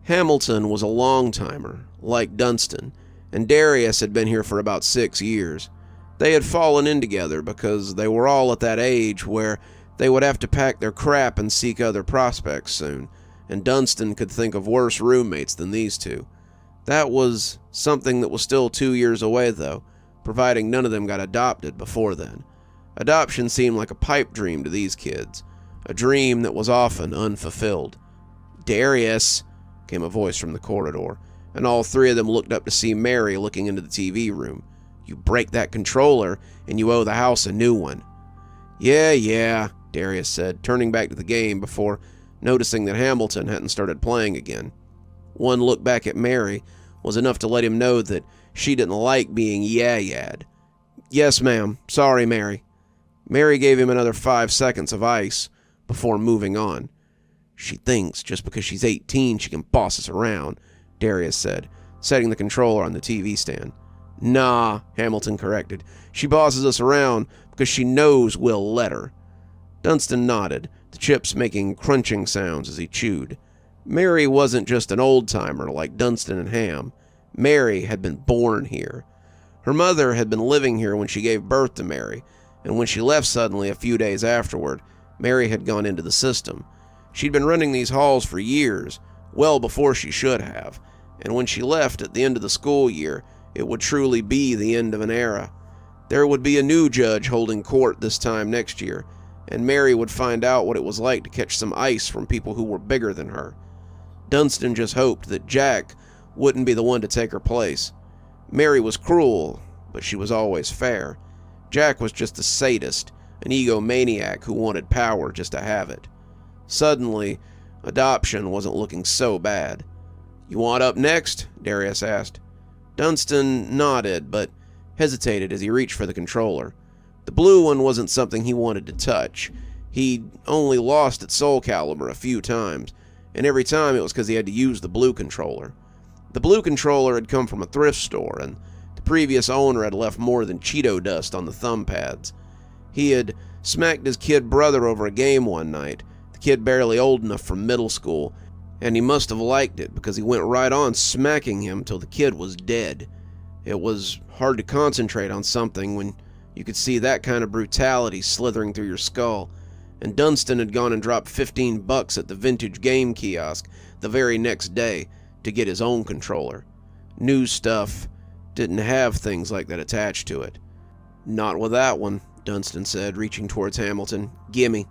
Hamilton was a long-timer, like Dunstan, and Darius had been here for about 6 years. They had fallen in together because they were all at that age where they would have to pack their crap and seek other prospects soon, and Dunstan could think of worse roommates than these two. That was something that was still 2 years away, though, providing none of them got adopted before then. Adoption seemed like a pipe dream to these kids, a dream that was often unfulfilled. "Darius," came a voice from the corridor, and all three of them looked up to see Mary looking into the TV room. "You break that controller, and you owe the house a new one." Yeah, Darius said, turning back to the game before noticing that Hamilton hadn't started playing again. One look back at Mary was enough to let him know that she didn't like being yeah-yahed. "Yes, ma'am. Sorry, Mary." Mary gave him another 5 seconds of ice before moving on. "She thinks just because she's 18 she can boss us around," Darius said, setting the controller on the TV stand. "Nah," Hamilton corrected. "She bosses us around because she knows we'll let her." Dunstan nodded, the chips making crunching sounds as he chewed. Mary wasn't just an old-timer like Dunstan and Ham. Mary had been born here. Her mother had been living here when she gave birth to Mary, and when she left suddenly a few days afterward, Mary had gone into the system. She'd been running these halls for years, well before she should have, and when she left at the end of the school year, it would truly be the end of an era. There would be a new judge holding court this time next year, and Mary would find out what it was like to catch some ice from people who were bigger than her. Dunstan just hoped that Jack wouldn't be the one to take her place. Mary was cruel, but she was always fair. Jack was just a sadist, an egomaniac who wanted power just to have it. Suddenly, adoption wasn't looking so bad. "You want up next?" Darius asked. Dunstan nodded, but hesitated as he reached for the controller. The blue one wasn't something he wanted to touch. He'd only lost at Soul Calibur a few times, and every time it was because he had to use the blue controller. The blue controller had come from a thrift store, and the previous owner had left more than Cheeto dust on the thumb pads. He had smacked his kid brother over a game one night, the kid barely old enough for middle school, and he must have liked it because he went right on smacking him till the kid was dead. It was hard to concentrate on something when you could see that kind of brutality slithering through your skull, and Dunstan had gone and dropped $15 at the vintage game kiosk the very next day to get his own controller. New stuff didn't have things like that attached to it. "Not with that one," Dunstan said, reaching towards Hamilton. "Gimme."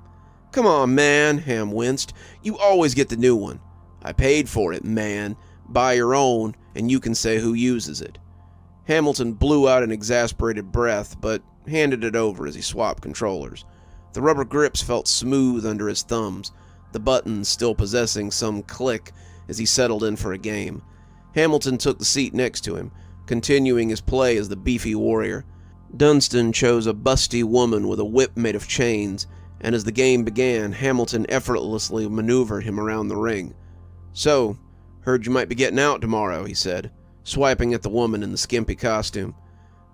"Come on, man," Ham winced. "You always get the new one." "I paid for it, man. Buy your own, and you can say who uses it." Hamilton blew out an exasperated breath, but handed it over as he swapped controllers. The rubber grips felt smooth under his thumbs, the buttons still possessing some click as he settled in for a game. Hamilton took the seat next to him, continuing his play as the beefy warrior. Dunstan chose a busty woman with a whip made of chains, and as the game began, Hamilton effortlessly maneuvered him around the ring. "So, heard you might be getting out tomorrow," he said, swiping at the woman in the skimpy costume.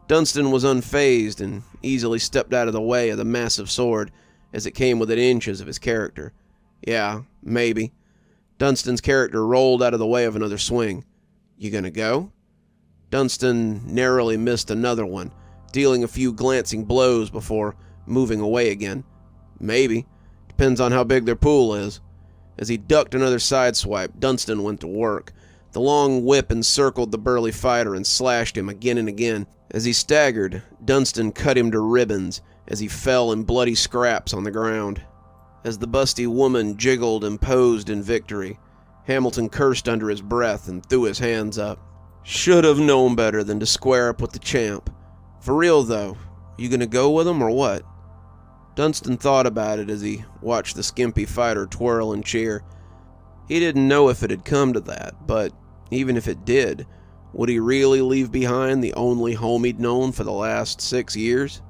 Dunstan was unfazed and easily stepped out of the way of the massive sword as it came within inches of his character. "Yeah, maybe." Dunstan's character rolled out of the way of another swing. "You gonna go?" Dunstan narrowly missed another one, dealing a few glancing blows before moving away again. "Maybe. Depends on how big their pool is." As he ducked another sideswipe, Dunstan went to work. The long whip encircled the burly fighter and slashed him again and again. As he staggered, Dunstan cut him to ribbons as he fell in bloody scraps on the ground. As the busty woman jiggled and posed in victory, Hamilton cursed under his breath and threw his hands up. "Should have known better than to square up with the champ. For real, though, you gonna go with him or what?" Dunstan thought about it as he watched the skimpy fighter twirl and cheer. He didn't know if it had come to that, but even if it did, would he really leave behind the only home he'd known for the last 6 years?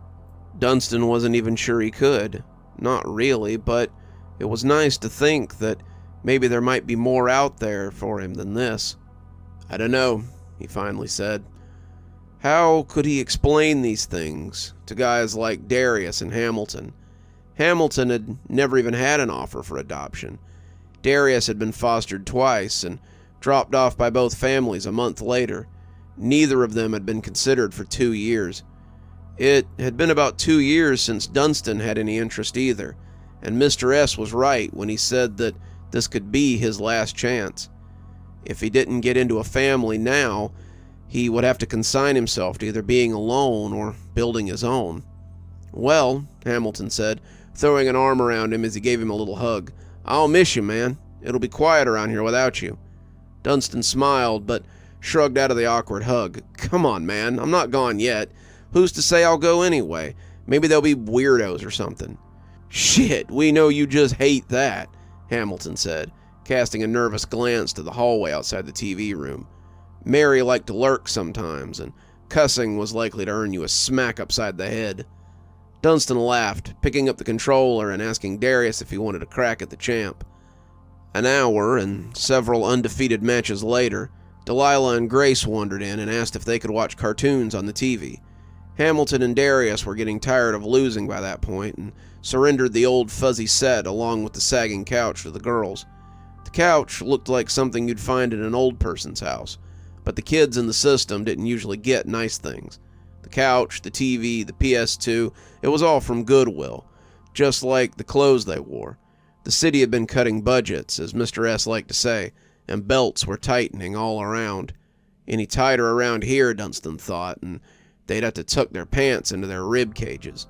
Dunstan wasn't even sure he could. Not really, but it was nice to think that maybe there might be more out there for him than this. "I don't know," he finally said. How could he explain these things to guys like Darius and Hamilton? Hamilton had never even had an offer for adoption. Darius had been fostered twice and dropped off by both families a month later. Neither of them had been considered for 2 years. It had been about 2 years since Dunstan had any interest either, and Mr. S was right when he said that this could be his last chance. If he didn't get into a family now, he would have to consign himself to either being alone or building his own. "Well," Hamilton said, throwing an arm around him as he gave him a little hug, "I'll miss you, man. It'll be quiet around here without you." Dunstan smiled, but shrugged out of the awkward hug. "Come on, man. I'm not gone yet. Who's to say I'll go anyway? Maybe they'll be weirdos or something." "Shit, we know you just hate that," Hamilton said, casting a nervous glance to the hallway outside the TV room. Mary liked to lurk sometimes, and cussing was likely to earn you a smack upside the head. Dunstan laughed, picking up the controller and asking Darius if he wanted a crack at the champ. An hour and several undefeated matches later, Delilah and Grace wandered in and asked if they could watch cartoons on the TV. Hamilton and Darius were getting tired of losing by that point and surrendered the old fuzzy set along with the sagging couch to the girls. The couch looked like something you'd find in an old person's house. but the kids in the system didn't usually get nice things. The couch, the TV, the PS2, it was all from Goodwill, just like the clothes they wore. The city had been cutting budgets, as Mr. S liked to say, and belts were tightening all around. Any tighter around here, Dunstan thought, and they'd have to tuck their pants into their rib cages.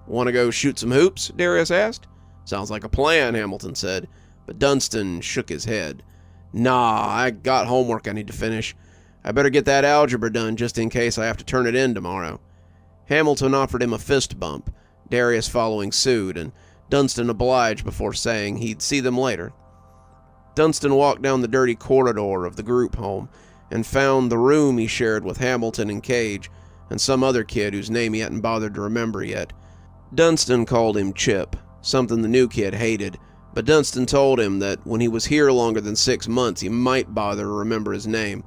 "Want to go shoot some hoops?" Darius asked. "Sounds like a plan," Hamilton said, but Dunstan shook his head. "Nah, I got homework I need to finish. I better get that algebra done just in case I have to turn it in tomorrow." Hamilton offered him a fist bump, Darius following suit, and Dunstan obliged before saying he'd see them later. Dunstan walked down the dirty corridor of the group home and found the room he shared with Hamilton and Cage and some other kid whose name he hadn't bothered to remember yet. Dunstan called him Chip, something the new kid hated, but Dunstan told him that when he was here longer than 6 months he might bother to remember his name.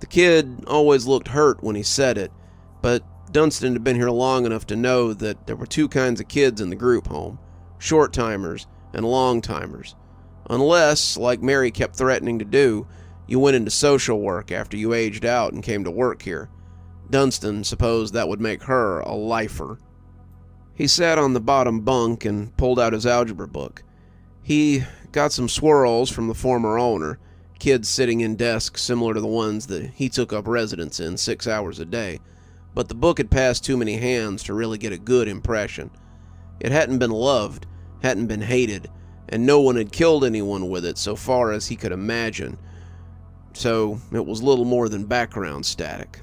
The kid always looked hurt when he said it, but Dunstan had been here long enough to know that there were two kinds of kids in the group home, short-timers and long-timers. Unless, like Mary kept threatening to do, you went into social work after you aged out and came to work here. Dunstan supposed that would make her a lifer. He sat on the bottom bunk and pulled out his algebra book. He got some swirls from the former owner, kids sitting in desks similar to the ones that he took up residence in 6 hours a day, but the book had passed too many hands to really get a good impression. It hadn't been loved, hadn't been hated, and no one had killed anyone with it so far as he could imagine, so it was little more than background static.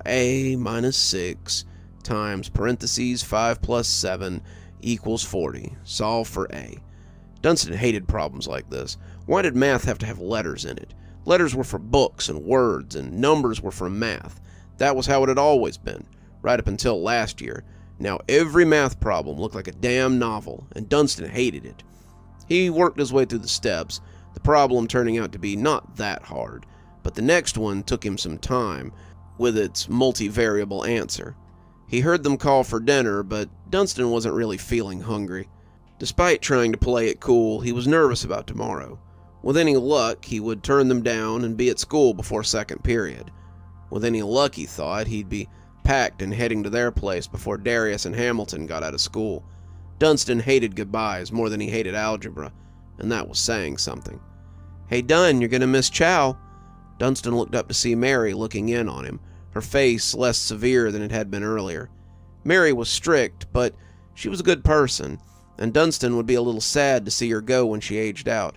A minus 6 times parentheses 5 plus 7 equals 40. Solve for A. Dunstan hated problems like this. Why did math have to have letters in it? Letters were for books and words, and numbers were for math. That was how it had always been, right up until last year. Now every math problem looked like a damn novel, and Dunstan hated it. He worked his way through the steps, the problem turning out to be not that hard, but the next one took him some time, with its multivariable answer. He heard them call for dinner, but Dunstan wasn't really feeling hungry. Despite trying to play it cool, he was nervous about tomorrow. With any luck, he would turn them down and be at school before second period. With any luck, he thought, he'd be packed and heading to their place before Darius and Hamilton got out of school. Dunstan hated goodbyes more than he hated algebra, and that was saying something. "Hey, Dun, you're gonna miss chow." Dunstan looked up to see Mary looking in on him, her face less severe than it had been earlier. Mary was strict, but she was a good person, and Dunstan would be a little sad to see her go when she aged out.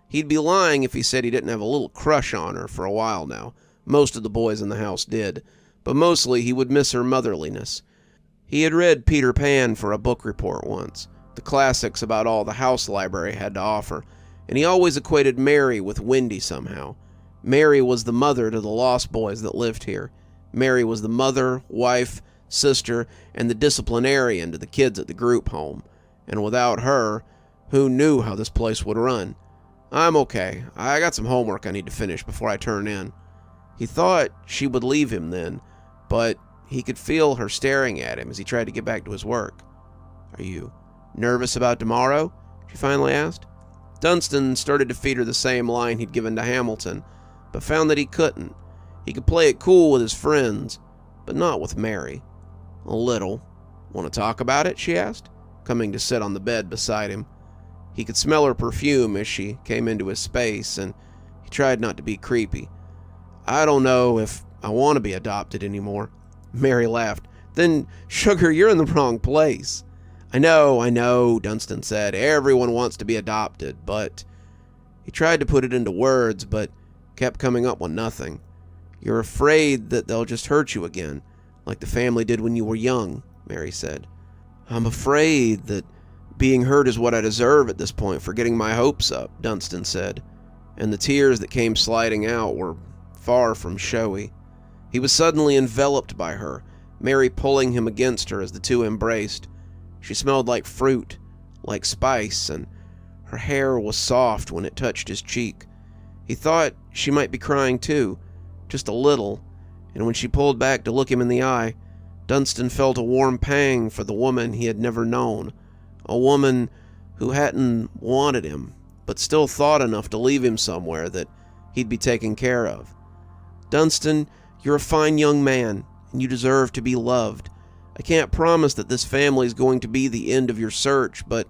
He'd be lying if he said he didn't have a little crush on her for a while now. Most of the boys in the house did, but mostly he would miss her motherliness. He had read Peter Pan for a book report once, the classics about all the house library had to offer, and he always equated Mary with Wendy somehow. Mary was the mother to the lost boys that lived here. Mary was the mother, wife, sister, and the disciplinarian to the kids at the group home. And without her, who knew how this place would run? "I'm okay. I got some homework I need to finish before I turn in." He thought she would leave him then, but he could feel her staring at him as he tried to get back to his work. "Are you nervous about tomorrow?" she finally asked. Dunstan started to feed her the same line he'd given to Hamilton, but found that he couldn't. He could play it cool with his friends, but not with Mary. "A little." "Want to talk about it?" she asked, coming to sit on the bed beside him. He could smell her perfume as she came into his space, and he tried not to be creepy. "I don't know if I want to be adopted anymore." Mary laughed. "Then, sugar, you're in the wrong place." I know, Dunstan said. "Everyone wants to be adopted, but..." He tried to put it into words, but kept coming up with nothing. "You're afraid that they'll just hurt you again, like the family did when you were young," Mary said. "I'm afraid that being hurt is what I deserve at this point for getting my hopes up," Dunstan said, and the tears that came sliding out were far from showy. He was suddenly enveloped by her, Mary pulling him against her as the two embraced. She smelled like fruit, like spice, and her hair was soft when it touched his cheek. He thought she might be crying too, just a little, and when she pulled back to look him in the eye, Dunstan felt a warm pang for the woman he had never known, a woman who hadn't wanted him, but still thought enough to leave him somewhere that he'd be taken care of. Dunstan, you're a fine young man, and you deserve to be loved. I can't promise that this family is going to be the end of your search, but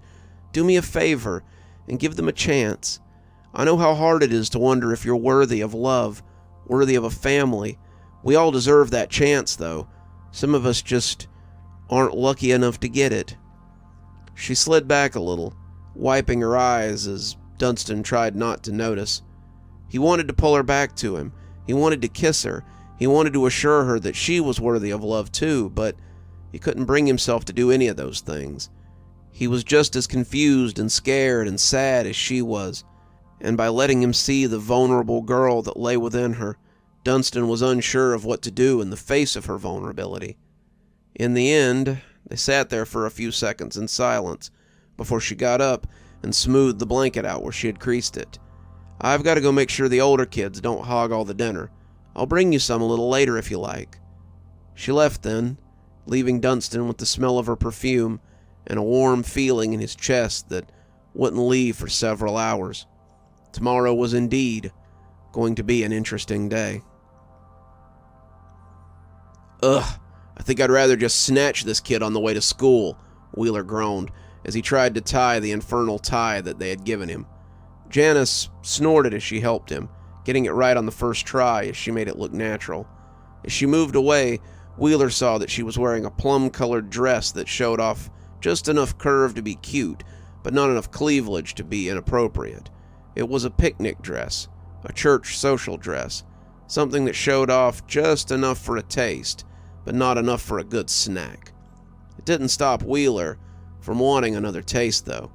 do me a favor and give them a chance. I know how hard it is to wonder if you're worthy of love, worthy of a family. We all deserve that chance, though. Some of us just aren't lucky enough to get it." She slid back a little, wiping her eyes as Dunstan tried not to notice. He wanted to pull her back to him. He wanted to kiss her. He wanted to assure her that she was worthy of love too, but he couldn't bring himself to do any of those things. He was just as confused and scared and sad as she was, and by letting him see the vulnerable girl that lay within her, Dunstan was unsure of what to do in the face of her vulnerability. In the end, they sat there for a few seconds in silence before she got up and smoothed the blanket out where she had creased it. "I've got to go make sure the older kids don't hog all the dinner. I'll bring you some a little later if you like." She left then, leaving Dunstan with the smell of her perfume and a warm feeling in his chest that wouldn't leave for several hours. Tomorrow was indeed going to be an interesting day. "Ugh, I think I'd rather just snatch this kid on the way to school," Wheeler groaned as he tried to tie the infernal tie that they had given him. Janice snorted as she helped him, getting it right on the first try as she made it look natural. As she moved away, Wheeler saw that she was wearing a plum-colored dress that showed off just enough curve to be cute, but not enough cleavage to be inappropriate. It was a picnic dress, a church social dress, something that showed off just enough for a taste, but not enough for a good snack. It didn't stop Wheeler from wanting another taste, though.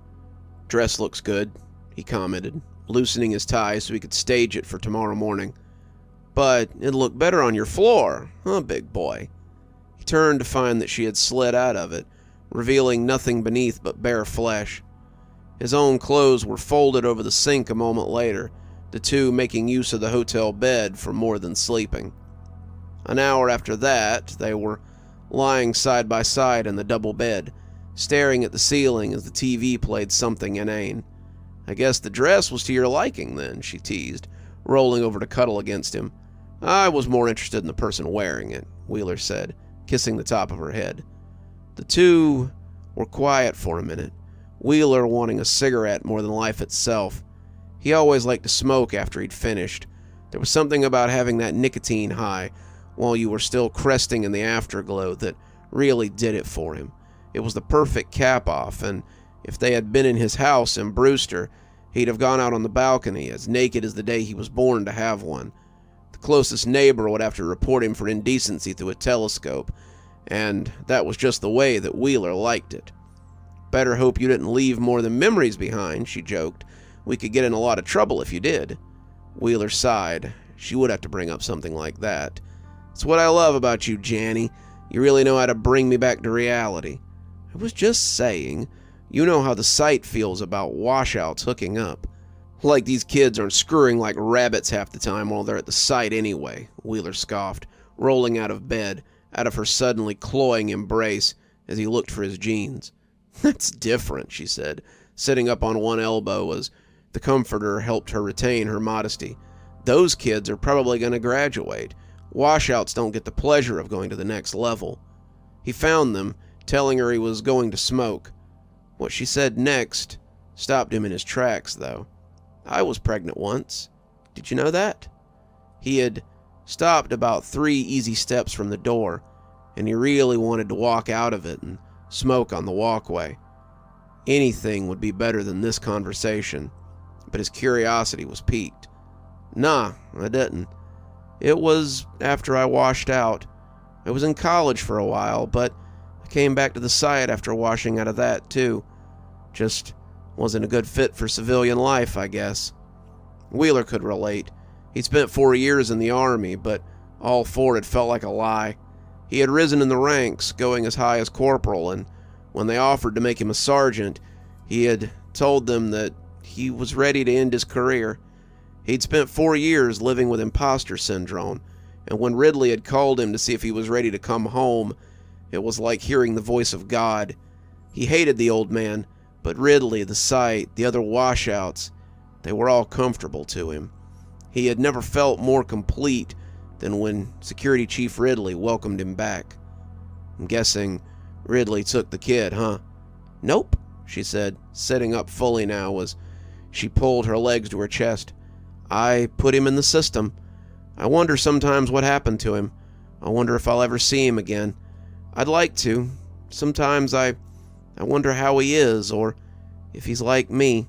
"Dress looks good," he commented, loosening his tie so he could stage it for tomorrow morning. "But it'd look better on your floor, huh, big boy?" He turned to find that she had slid out of it, revealing nothing beneath but bare flesh. His own clothes were folded over the sink a moment later, the two making use of the hotel bed for more than sleeping. An hour after that, they were lying side by side in the double bed, staring at the ceiling as the TV played something inane. "I guess the dress was to your liking then," she teased, rolling over to cuddle against him. "I was more interested in the person wearing it," Wheeler said, kissing the top of her head. The two were quiet for a minute, Wheeler wanting a cigarette more than life itself. He always liked to smoke after he'd finished. There was something about having that nicotine high while you were still cresting in the afterglow that really did it for him. It was the perfect cap-off, and if they had been in his house in Brewster, he'd have gone out on the balcony as naked as the day he was born to have one. The closest neighbor would have to report him for indecency through a telescope, and that was just the way that Wheeler liked it. "Better hope you didn't leave more than memories behind," she joked. "We could get in a lot of trouble if you did." Wheeler sighed. She would have to bring up something like that. "It's what I love about you, Janny. You really know how to bring me back to reality." "I was just saying, you know how the site feels about washouts hooking up. Like these kids aren't screwing like rabbits half the time while they're at the site anyway," Wheeler scoffed, rolling out of bed, out of her suddenly cloying embrace as he looked for his jeans. "That's different," she said, sitting up on one elbow as the comforter helped her retain her modesty. "Those kids are probably going to graduate. Washouts don't get the pleasure of going to the next level." He found them, telling her he was going to smoke. What she said next stopped him in his tracks, though. "I was pregnant once. Did you know that?" He had stopped about 3 easy steps from the door, and he really wanted to walk out of it and smoke on the walkway. Anything would be better than this conversation, but his curiosity was piqued. "Nah, I didn't. It was after I washed out. I was in college for a while, but I came back to the site after washing out of that, too. Just wasn't a good fit for civilian life, I guess." Wheeler could relate. He'd spent 4 years in the Army, but all 4 had felt like a lie. He had risen in the ranks, going as high as corporal, and when they offered to make him a sergeant, he had told them that he was ready to end his career. He'd spent 4 years living with imposter syndrome, and when Ridley had called him to see if he was ready to come home, it was like hearing the voice of God. He hated the old man, but Ridley, the site, the other washouts, they were all comfortable to him. He had never felt more complete, than when Security Chief Ridley welcomed him back. I'm guessing Ridley took the kid, huh? Nope, she said, sitting up fully now as she pulled her legs to her chest. I put him in the system. I wonder sometimes what happened to him. I wonder if I'll ever see him again. I'd like to. Sometimes I wonder how he is, or if he's like me.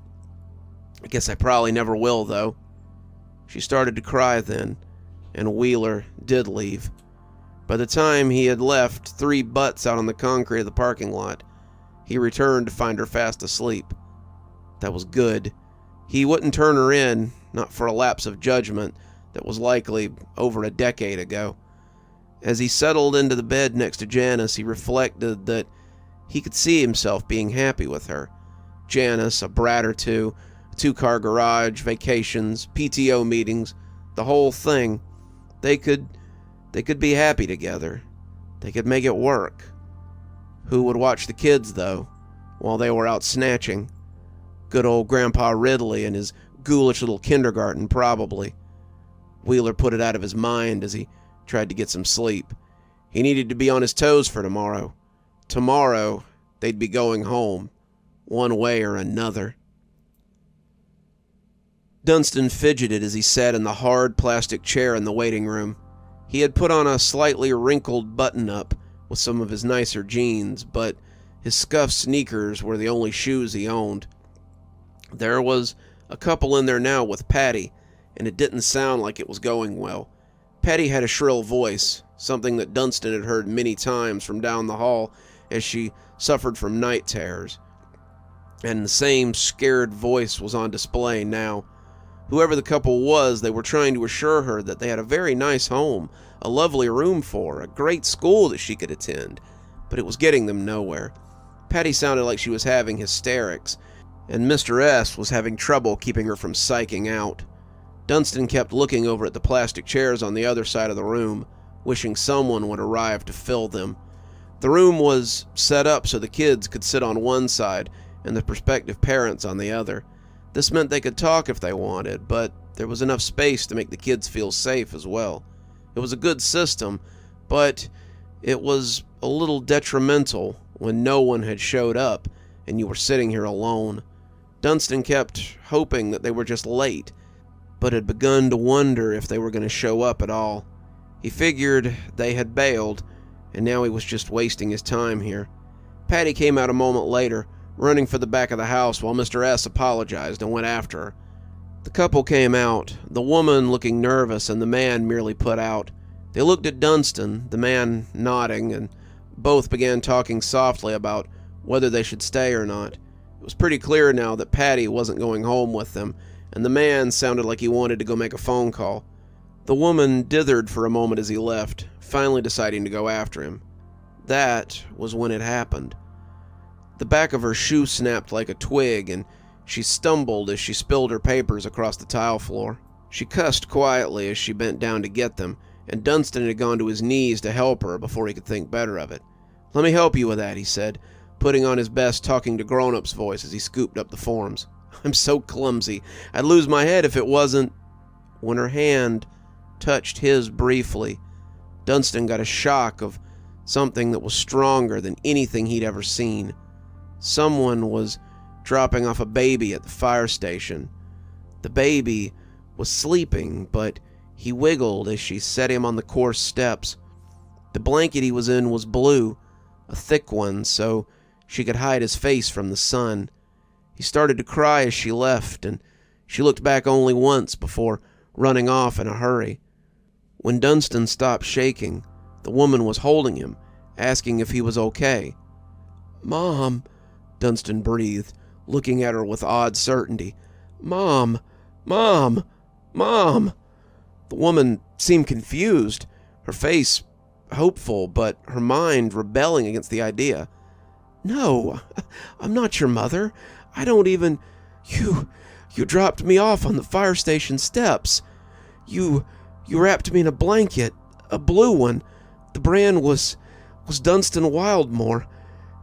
I guess I probably never will, though. She started to cry then, and Wheeler did leave. By the time he had left 3 butts out on the concrete of the parking lot, he returned to find her fast asleep. That was good. He wouldn't turn her in, not for a lapse of judgment that was likely over a decade ago. As he settled into the bed next to Janice, he reflected that he could see himself being happy with her. Janice, a brat or two, a 2-car garage, vacations, PTO meetings, the whole thing. They could be happy together. They could make it work. Who would watch the kids, though, while they were out snatching? Good old Grandpa Ridley and his ghoulish little kindergarten, probably. Wheeler put it out of his mind as he tried to get some sleep. He needed to be on his toes for tomorrow. Tomorrow, they'd be going home, one way or another. Dunstan fidgeted as he sat in the hard plastic chair in the waiting room. He had put on a slightly wrinkled button-up with some of his nicer jeans, but his scuffed sneakers were the only shoes he owned. There was a couple in there now with Patty, and it didn't sound like it was going well. Patty had a shrill voice, something that Dunstan had heard many times from down the hall as she suffered from night terrors. And the same scared voice was on display now. Whoever the couple was, they were trying to assure her that they had a very nice home, a lovely room for her, a great school that she could attend, but it was getting them nowhere. Patty sounded like she was having hysterics, and Mr. S was having trouble keeping her from psyching out. Dunstan kept looking over at the plastic chairs on the other side of the room, wishing someone would arrive to fill them. The room was set up so the kids could sit on one side and the prospective parents on the other. This meant they could talk if they wanted, but there was enough space to make the kids feel safe as well. It was a good system, but it was a little detrimental when no one had showed up and you were sitting here alone. Dunstan kept hoping that they were just late, but had begun to wonder if they were going to show up at all. He figured they had bailed, and now he was just wasting his time here. Patty came out a moment later, running for the back of the house while Mr. S apologized and went after her. The couple came out, the woman looking nervous and the man merely put out. They looked at Dunstan, the man nodding, and both began talking softly about whether they should stay or not. It was pretty clear now that Patty wasn't going home with them, and the man sounded like he wanted to go make a phone call. The woman dithered for a moment as he left, finally deciding to go after him. That was when it happened. The back of her shoe snapped like a twig, and she stumbled as she spilled her papers across the tile floor. She cussed quietly as she bent down to get them, and Dunstan had gone to his knees to help her before he could think better of it. "Let me help you with that," he said, putting on his best talking to grown-ups voice as he scooped up the forms. "I'm so clumsy. I'd lose my head if it wasn't—" When her hand touched his briefly, Dunstan got a shock of something that was stronger than anything he'd ever seen. Someone was dropping off a baby at the fire station. The baby was sleeping, but he wiggled as she set him on the coarse steps. The blanket he was in was blue, a thick one, so she could hide his face from the sun. He started to cry as she left, and she looked back only once before running off in a hurry. When Dunstan stopped shaking, the woman was holding him, asking if he was okay. "Mom," Dunstan breathed, looking at her with odd certainty. "Mom! Mom! Mom!" The woman seemed confused, her face hopeful, but her mind rebelling against the idea. "No, I'm not your mother. I don't even... You dropped me off on the fire station steps. You wrapped me in a blanket, a blue one. The brand was Dunstan Wildmore.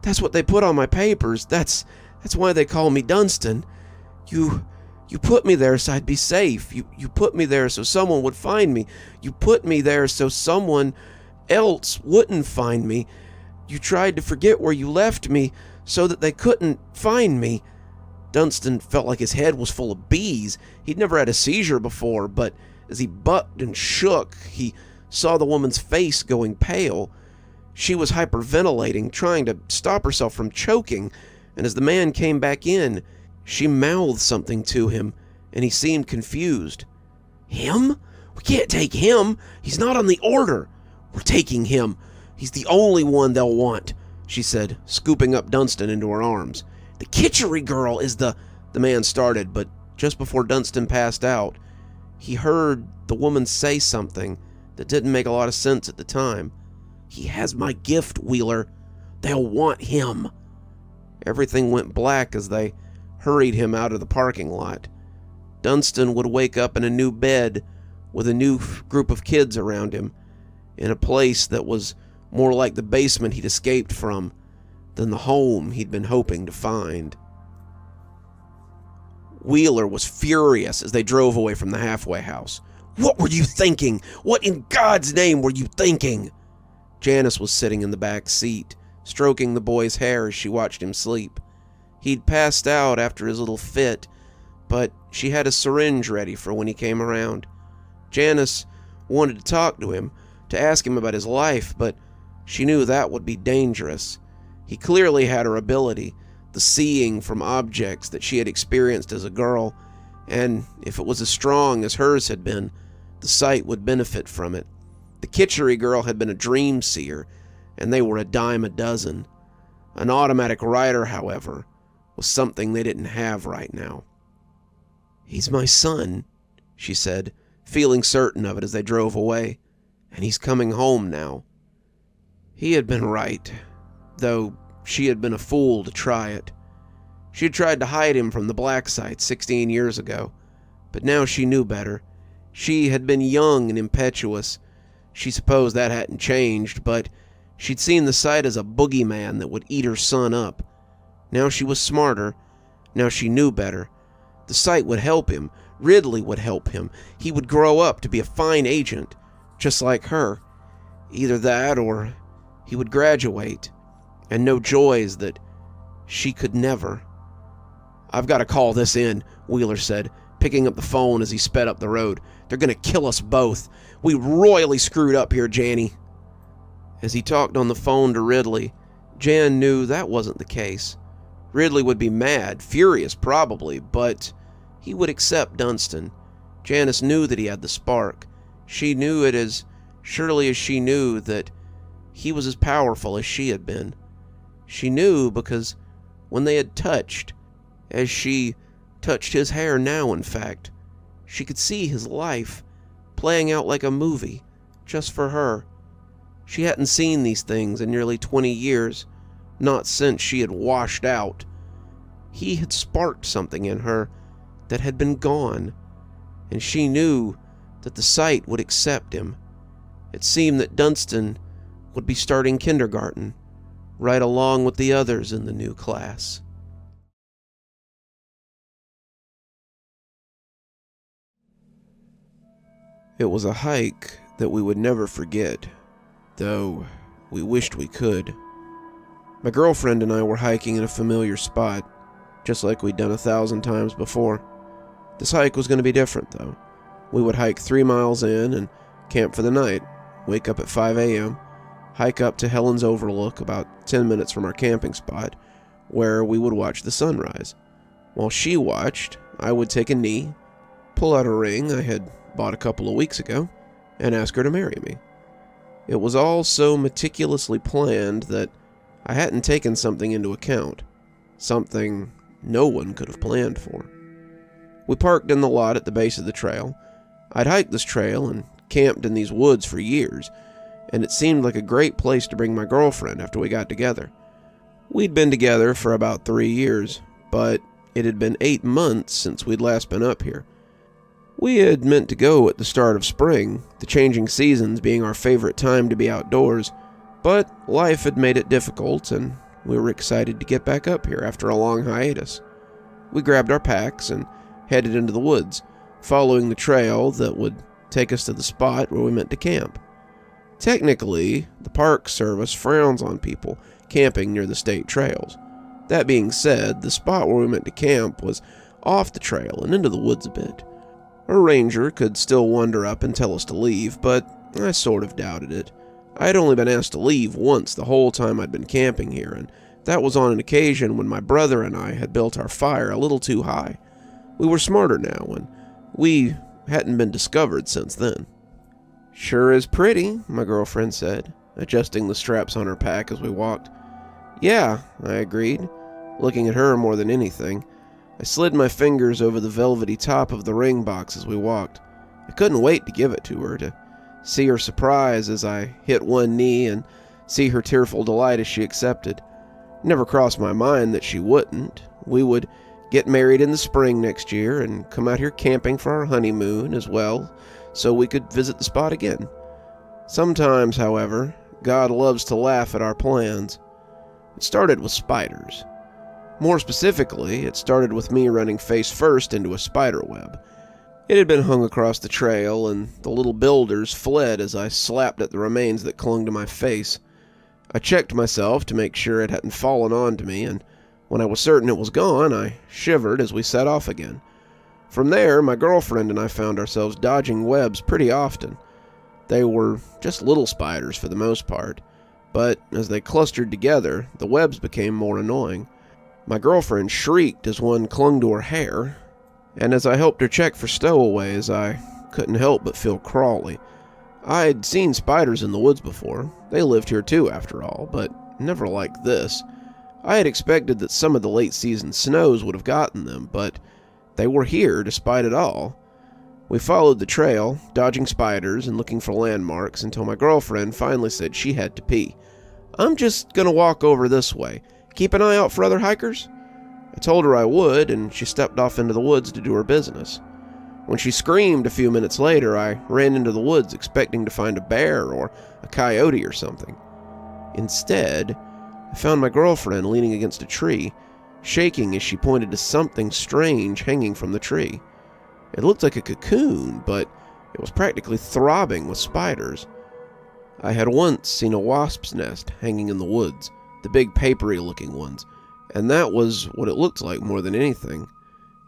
That's what they put on my papers. That's why they call me Dunstan. You You put me there so I'd be safe. You put me there so someone would find me. You put me there so someone else wouldn't find me. You tried to forget where you left me so that they couldn't find me." Dunstan felt like his head was full of bees. He'd never had a seizure before, but as he bucked and shook, he saw the woman's face going pale. She was hyperventilating, trying to stop herself from choking, and as the man came back in, she mouthed something to him, and he seemed confused. "Him? We can't take him. He's not on the order. We're taking him. He's the only one they'll want," she said, scooping up Dunstan into her arms. "The Kitchery girl is the man started, but just before Dunstan passed out, he heard the woman say something that didn't make a lot of sense at the time. "He has my gift, Wheeler. They'll want him." Everything went black as they hurried him out of the parking lot. Dunstan would wake up in a new bed with a new group of kids around him, in a place that was more like the basement he'd escaped from than the home he'd been hoping to find. Wheeler was furious as they drove away from the halfway house. "What were you thinking? What in God's name were you thinking?" Janice was sitting in the back seat, stroking the boy's hair as she watched him sleep. He'd passed out after his little fit, but she had a syringe ready for when he came around. Janice wanted to talk to him, to ask him about his life, but she knew that would be dangerous. He clearly had her ability, the seeing from objects that she had experienced as a girl, and if it was as strong as hers had been, the site would benefit from it. The Kitchery girl had been a dream seer, and they were a dime a dozen. An automatic writer, however, was something they didn't have right now. "He's my son," she said, feeling certain of it as they drove away, "and he's coming home now." He had been right, though she had been a fool to try it. She had tried to hide him from the BlackSite 16 years ago, but now she knew better. She had been young and impetuous. She supposed that hadn't changed, but she'd seen the site as a boogeyman that would eat her son up. Now she was smarter. Now she knew better. The site would help him. Ridley would help him. He would grow up to be a fine agent, just like her. Either that or he would graduate and know joys that she could never. "I've got to call this in," Wheeler said, picking up the phone as he sped up the road. "They're going to kill us both. We royally screwed up here, Janny." As he talked on the phone to Ridley, Jan knew that wasn't the case. Ridley would be mad, furious probably, but he would accept Dunstan. Janice knew that he had the spark. She knew it as surely as she knew that he was as powerful as she had been. She knew because when they had touched, as she touched his hair now in fact, she could see his life playing out like a movie, just for her. She hadn't seen these things in nearly 20 years, not since she had washed out. He had sparked something in her that had been gone, and she knew that the site would accept him. It seemed that Dunstan would be starting kindergarten, right along with the others in the new class. It was a hike that we would never forget, though we wished we could. My girlfriend and I were hiking in a familiar spot, just like we'd done 1,000 times before. This hike was going to be different, though. We would hike 3 miles in and camp for the night, wake up at 5 a.m., hike up to Helen's Overlook, about 10 minutes from our camping spot, where we would watch the sunrise. While she watched, I would take a knee, pull out a ring I had bought a couple of weeks ago, and ask her to marry me. It was all so meticulously planned that I hadn't taken something into account, something no one could have planned for. We parked in the lot at the base of the trail. I'd hiked this trail and camped in these woods for years, and it seemed like a great place to bring my girlfriend after we got together. We'd been together for about 3 years, but it had been 8 months since we'd last been up here. We had meant to go at the start of spring, the changing seasons being our favorite time to be outdoors, but life had made it difficult, and we were excited to get back up here after a long hiatus. We grabbed our packs and headed into the woods, following the trail that would take us to the spot where we meant to camp. Technically, the Park Service frowns on people camping near the state trails. That being said, the spot where we meant to camp was off the trail and into the woods a bit. A ranger could still wander up and tell us to leave, but I sort of doubted it. I had only been asked to leave once the whole time I'd been camping here, and that was on an occasion when my brother and I had built our fire a little too high. We were smarter now, and we hadn't been discovered since then. "Sure is pretty," my girlfriend said, adjusting the straps on her pack as we walked. "Yeah," I agreed, looking at her more than anything. I slid my fingers over the velvety top of the ring box as we walked. I couldn't wait to give it to her, to see her surprise as I hit one knee and see her tearful delight as she accepted. It never crossed my mind that she wouldn't. We would get married in the spring next year and come out here camping for our honeymoon as well, so we could visit the spot again. Sometimes, however, God loves to laugh at our plans. It started with spiders. More specifically, it started with me running face first into a spider web. It had been hung across the trail, and the little builders fled as I slapped at the remains that clung to my face. I checked myself to make sure it hadn't fallen onto me, and when I was certain it was gone, I shivered as we set off again. From there, my girlfriend and I found ourselves dodging webs pretty often. They were just little spiders for the most part, but as they clustered together, the webs became more annoying. My girlfriend shrieked as one clung to her hair, and as I helped her check for stowaways, I couldn't help but feel crawly. I'd seen spiders in the woods before. They lived here too, after all, but never like this. I had expected that some of the late-season snows would have gotten them, but they were here despite it all. We followed the trail, dodging spiders and looking for landmarks until my girlfriend finally said she had to pee. "I'm just gonna walk over this way. Keep an eye out for other hikers?" I told her I would, and she stepped off into the woods to do her business. When she screamed a few minutes later, I ran into the woods expecting to find a bear or a coyote or something. Instead, I found my girlfriend leaning against a tree, shaking as she pointed to something strange hanging from the tree. It looked like a cocoon, but it was practically throbbing with spiders. I had once seen a wasp's nest hanging in the woods, the big papery-looking ones, and that was what it looked like more than anything.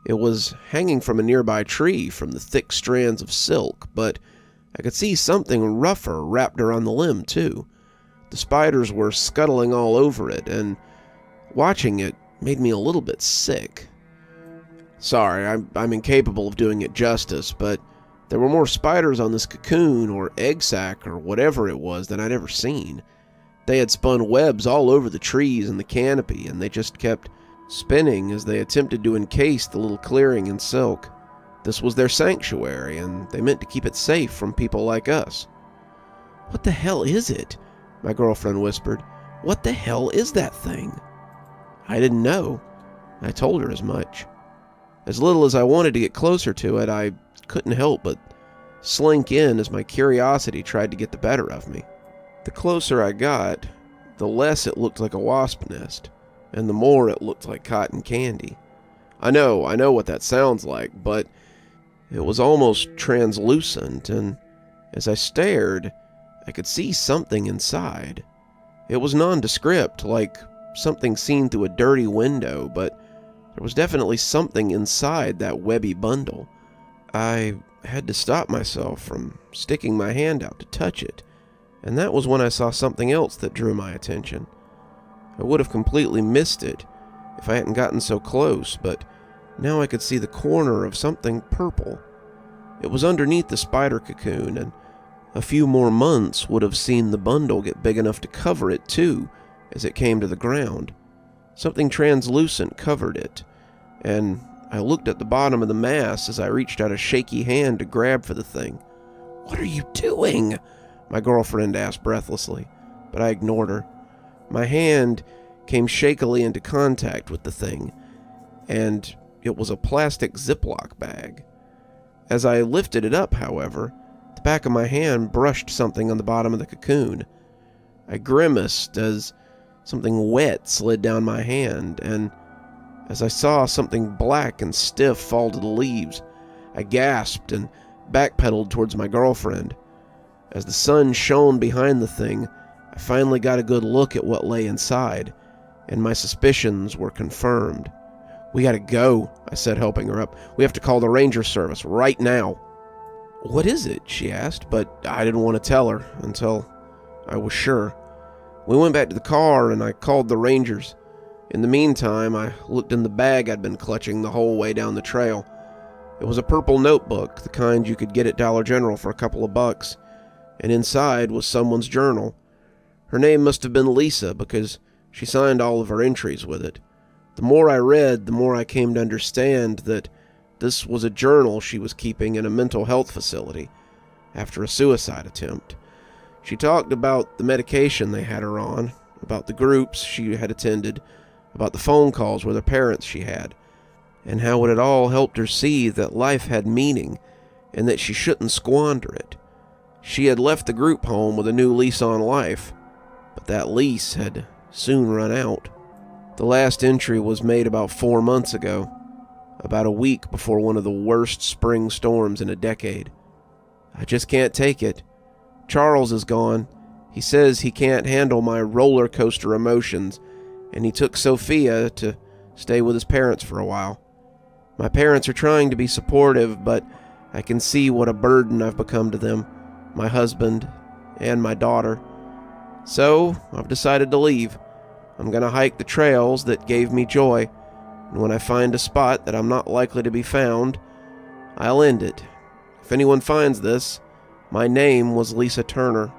It was hanging from a nearby tree from the thick strands of silk, but I could see something rougher wrapped around the limb, too. The spiders were scuttling all over it, and watching it made me a little bit sick. Sorry, I'm incapable of doing it justice, but there were more spiders on this cocoon or egg sac or whatever it was than I'd ever seen. They had spun webs all over the trees and the canopy, and they just kept spinning as they attempted to encase the little clearing in silk. This was their sanctuary, and they meant to keep it safe from people like us. "What the hell is it?" my girlfriend whispered. "What the hell is that thing?" I didn't know. I told her as much. As little as I wanted to get closer to it, I couldn't help but slink in as my curiosity tried to get the better of me. The closer I got, the less it looked like a wasp nest, and the more it looked like cotton candy. I know what that sounds like, but it was almost translucent, and as I stared, I could see something inside. It was nondescript, like something seen through a dirty window, but there was definitely something inside that webby bundle. I had to stop myself from sticking my hand out to touch it, and that was when I saw something else that drew my attention. I would have completely missed it if I hadn't gotten so close, but now I could see the corner of something purple. It was underneath the spider cocoon, and a few more months would have seen the bundle get big enough to cover it too as it came to the ground. Something translucent covered it, and I looked at the bottom of the mass as I reached out a shaky hand to grab for the thing. "What are you doing?" my girlfriend asked breathlessly, but I ignored her. My hand came shakily into contact with the thing, and it was a plastic Ziploc bag. As I lifted it up, however, the back of my hand brushed something on the bottom of the cocoon. I grimaced as something wet slid down my hand, and as I saw something black and stiff fall to the leaves. I gasped and backpedaled towards my girlfriend. As the sun shone behind the thing, I finally got a good look at what lay inside, and my suspicions were confirmed. "We gotta go," I said, helping her up. "We have to call the ranger service right now." "What is it?" she asked, but I didn't want to tell her until I was sure. We went back to the car and I called the rangers. In the meantime, I looked in the bag I'd been clutching the whole way down the trail. It was a purple notebook, the kind you could get at Dollar General for a couple of bucks, and inside was someone's journal. Her name must have been Lisa because she signed all of her entries with it. The more I read, the more I came to understand that this was a journal she was keeping in a mental health facility after a suicide attempt. She talked about the medication they had her on, about the groups she had attended, about the phone calls with her parents she had, and how it had all helped her see that life had meaning and that she shouldn't squander it. She had left the group home with a new lease on life, but that lease had soon run out. The last entry was made about 4 months ago, about a week before one of the worst spring storms in a decade. "I just can't take it. Charles is gone. He says he can't handle my roller coaster emotions, and he took Sophia to stay with his parents for a while. My parents are trying to be supportive, but I can see what a burden I've become to them, my husband, and my daughter. So I've decided to leave. I'm going to hike the trails that gave me joy, and when I find a spot that I'm not likely to be found, I'll end it. If anyone finds this, my name was Lisa Turner."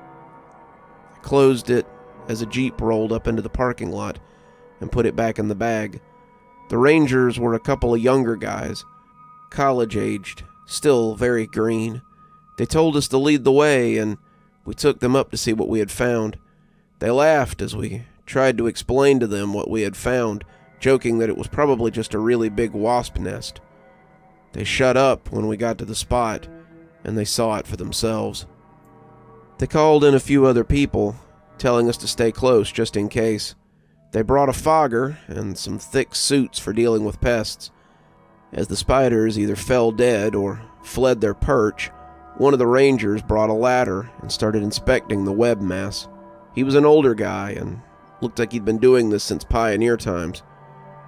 I closed it as a Jeep rolled up into the parking lot and put it back in the bag. The Rangers were a couple of younger guys, college-aged, still very green. They told us to lead the way, and we took them up to see what we had found. They laughed as we tried to explain to them what we had found, joking that it was probably just a really big wasp nest. They shut up when we got to the spot, and they saw it for themselves. They called in a few other people, telling us to stay close just in case. They brought a fogger and some thick suits for dealing with pests. As the spiders either fell dead or fled their perch, one of the rangers brought a ladder and started inspecting the web mass. He was an older guy and looked like he'd been doing this since pioneer times.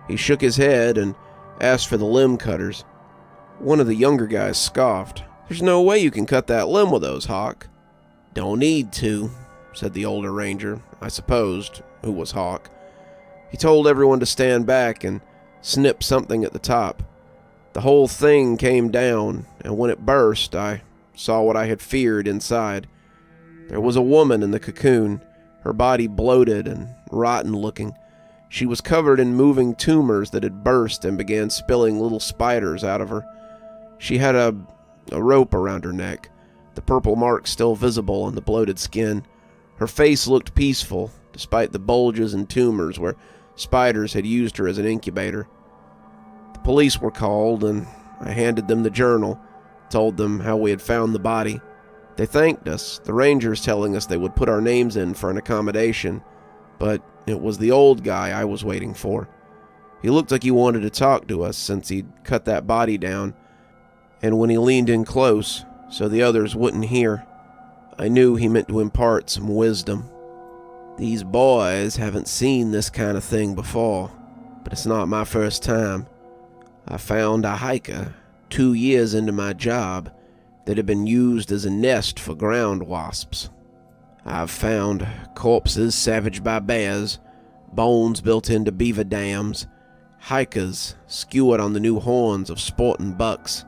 He shook his head and asked for the limb cutters. One of the younger guys scoffed. "There's no way you can cut that limb with those, Hawk." "Don't need to," said the older ranger, I supposed, who was Hawk. He told everyone to stand back and snip something at the top. The whole thing came down, and when it burst, I saw what I had feared inside. There was a woman in the cocoon, her body bloated and rotten-looking. She was covered in moving tumors that had burst and began spilling little spiders out of her. She had a rope around her neck, the purple marks still visible on the bloated skin. Her face looked peaceful, despite the bulges and tumors where spiders had used her as an incubator. The police were called, and I handed them the journal, told them how we had found the body. They thanked us, the rangers telling us they would put our names in for an accommodation, but it was the old guy I was waiting for. He looked like he wanted to talk to us since he'd cut that body down, and when he leaned in close so the others wouldn't hear, I knew he meant to impart some wisdom. "These boys haven't seen this kind of thing before, but it's not my first time. I found a hiker 2 years into my job that had been used as a nest for ground wasps. I've found corpses savaged by bears, bones built into beaver dams, hikers skewered on the new horns of sporting bucks.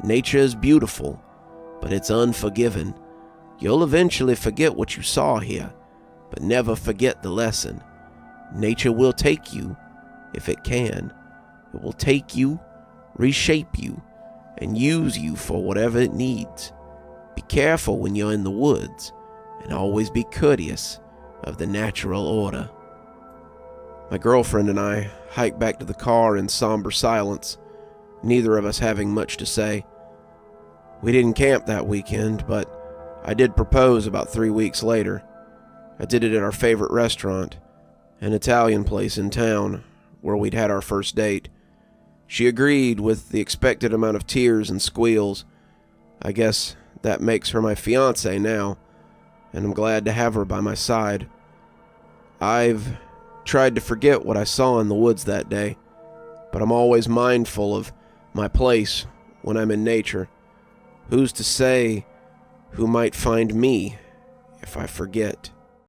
Nature is beautiful, but it's unforgiving. You'll eventually forget what you saw here, but never forget the lesson. Nature will take you, if it can. It will take you, reshape you, and use you for whatever it needs. Be careful when you're in the woods, and always be courteous of the natural order." My girlfriend and I hiked back to the car in somber silence, neither of us having much to say. We didn't camp that weekend, but I did propose about 3 weeks later. I did it at our favorite restaurant, an Italian place in town, where we'd had our first date. She agreed with the expected amount of tears and squeals. I guess that makes her my fiancée now, and I'm glad to have her by my side. I've tried to forget what I saw in the woods that day, but I'm always mindful of my place when I'm in nature. Who's to say who might find me if I forget?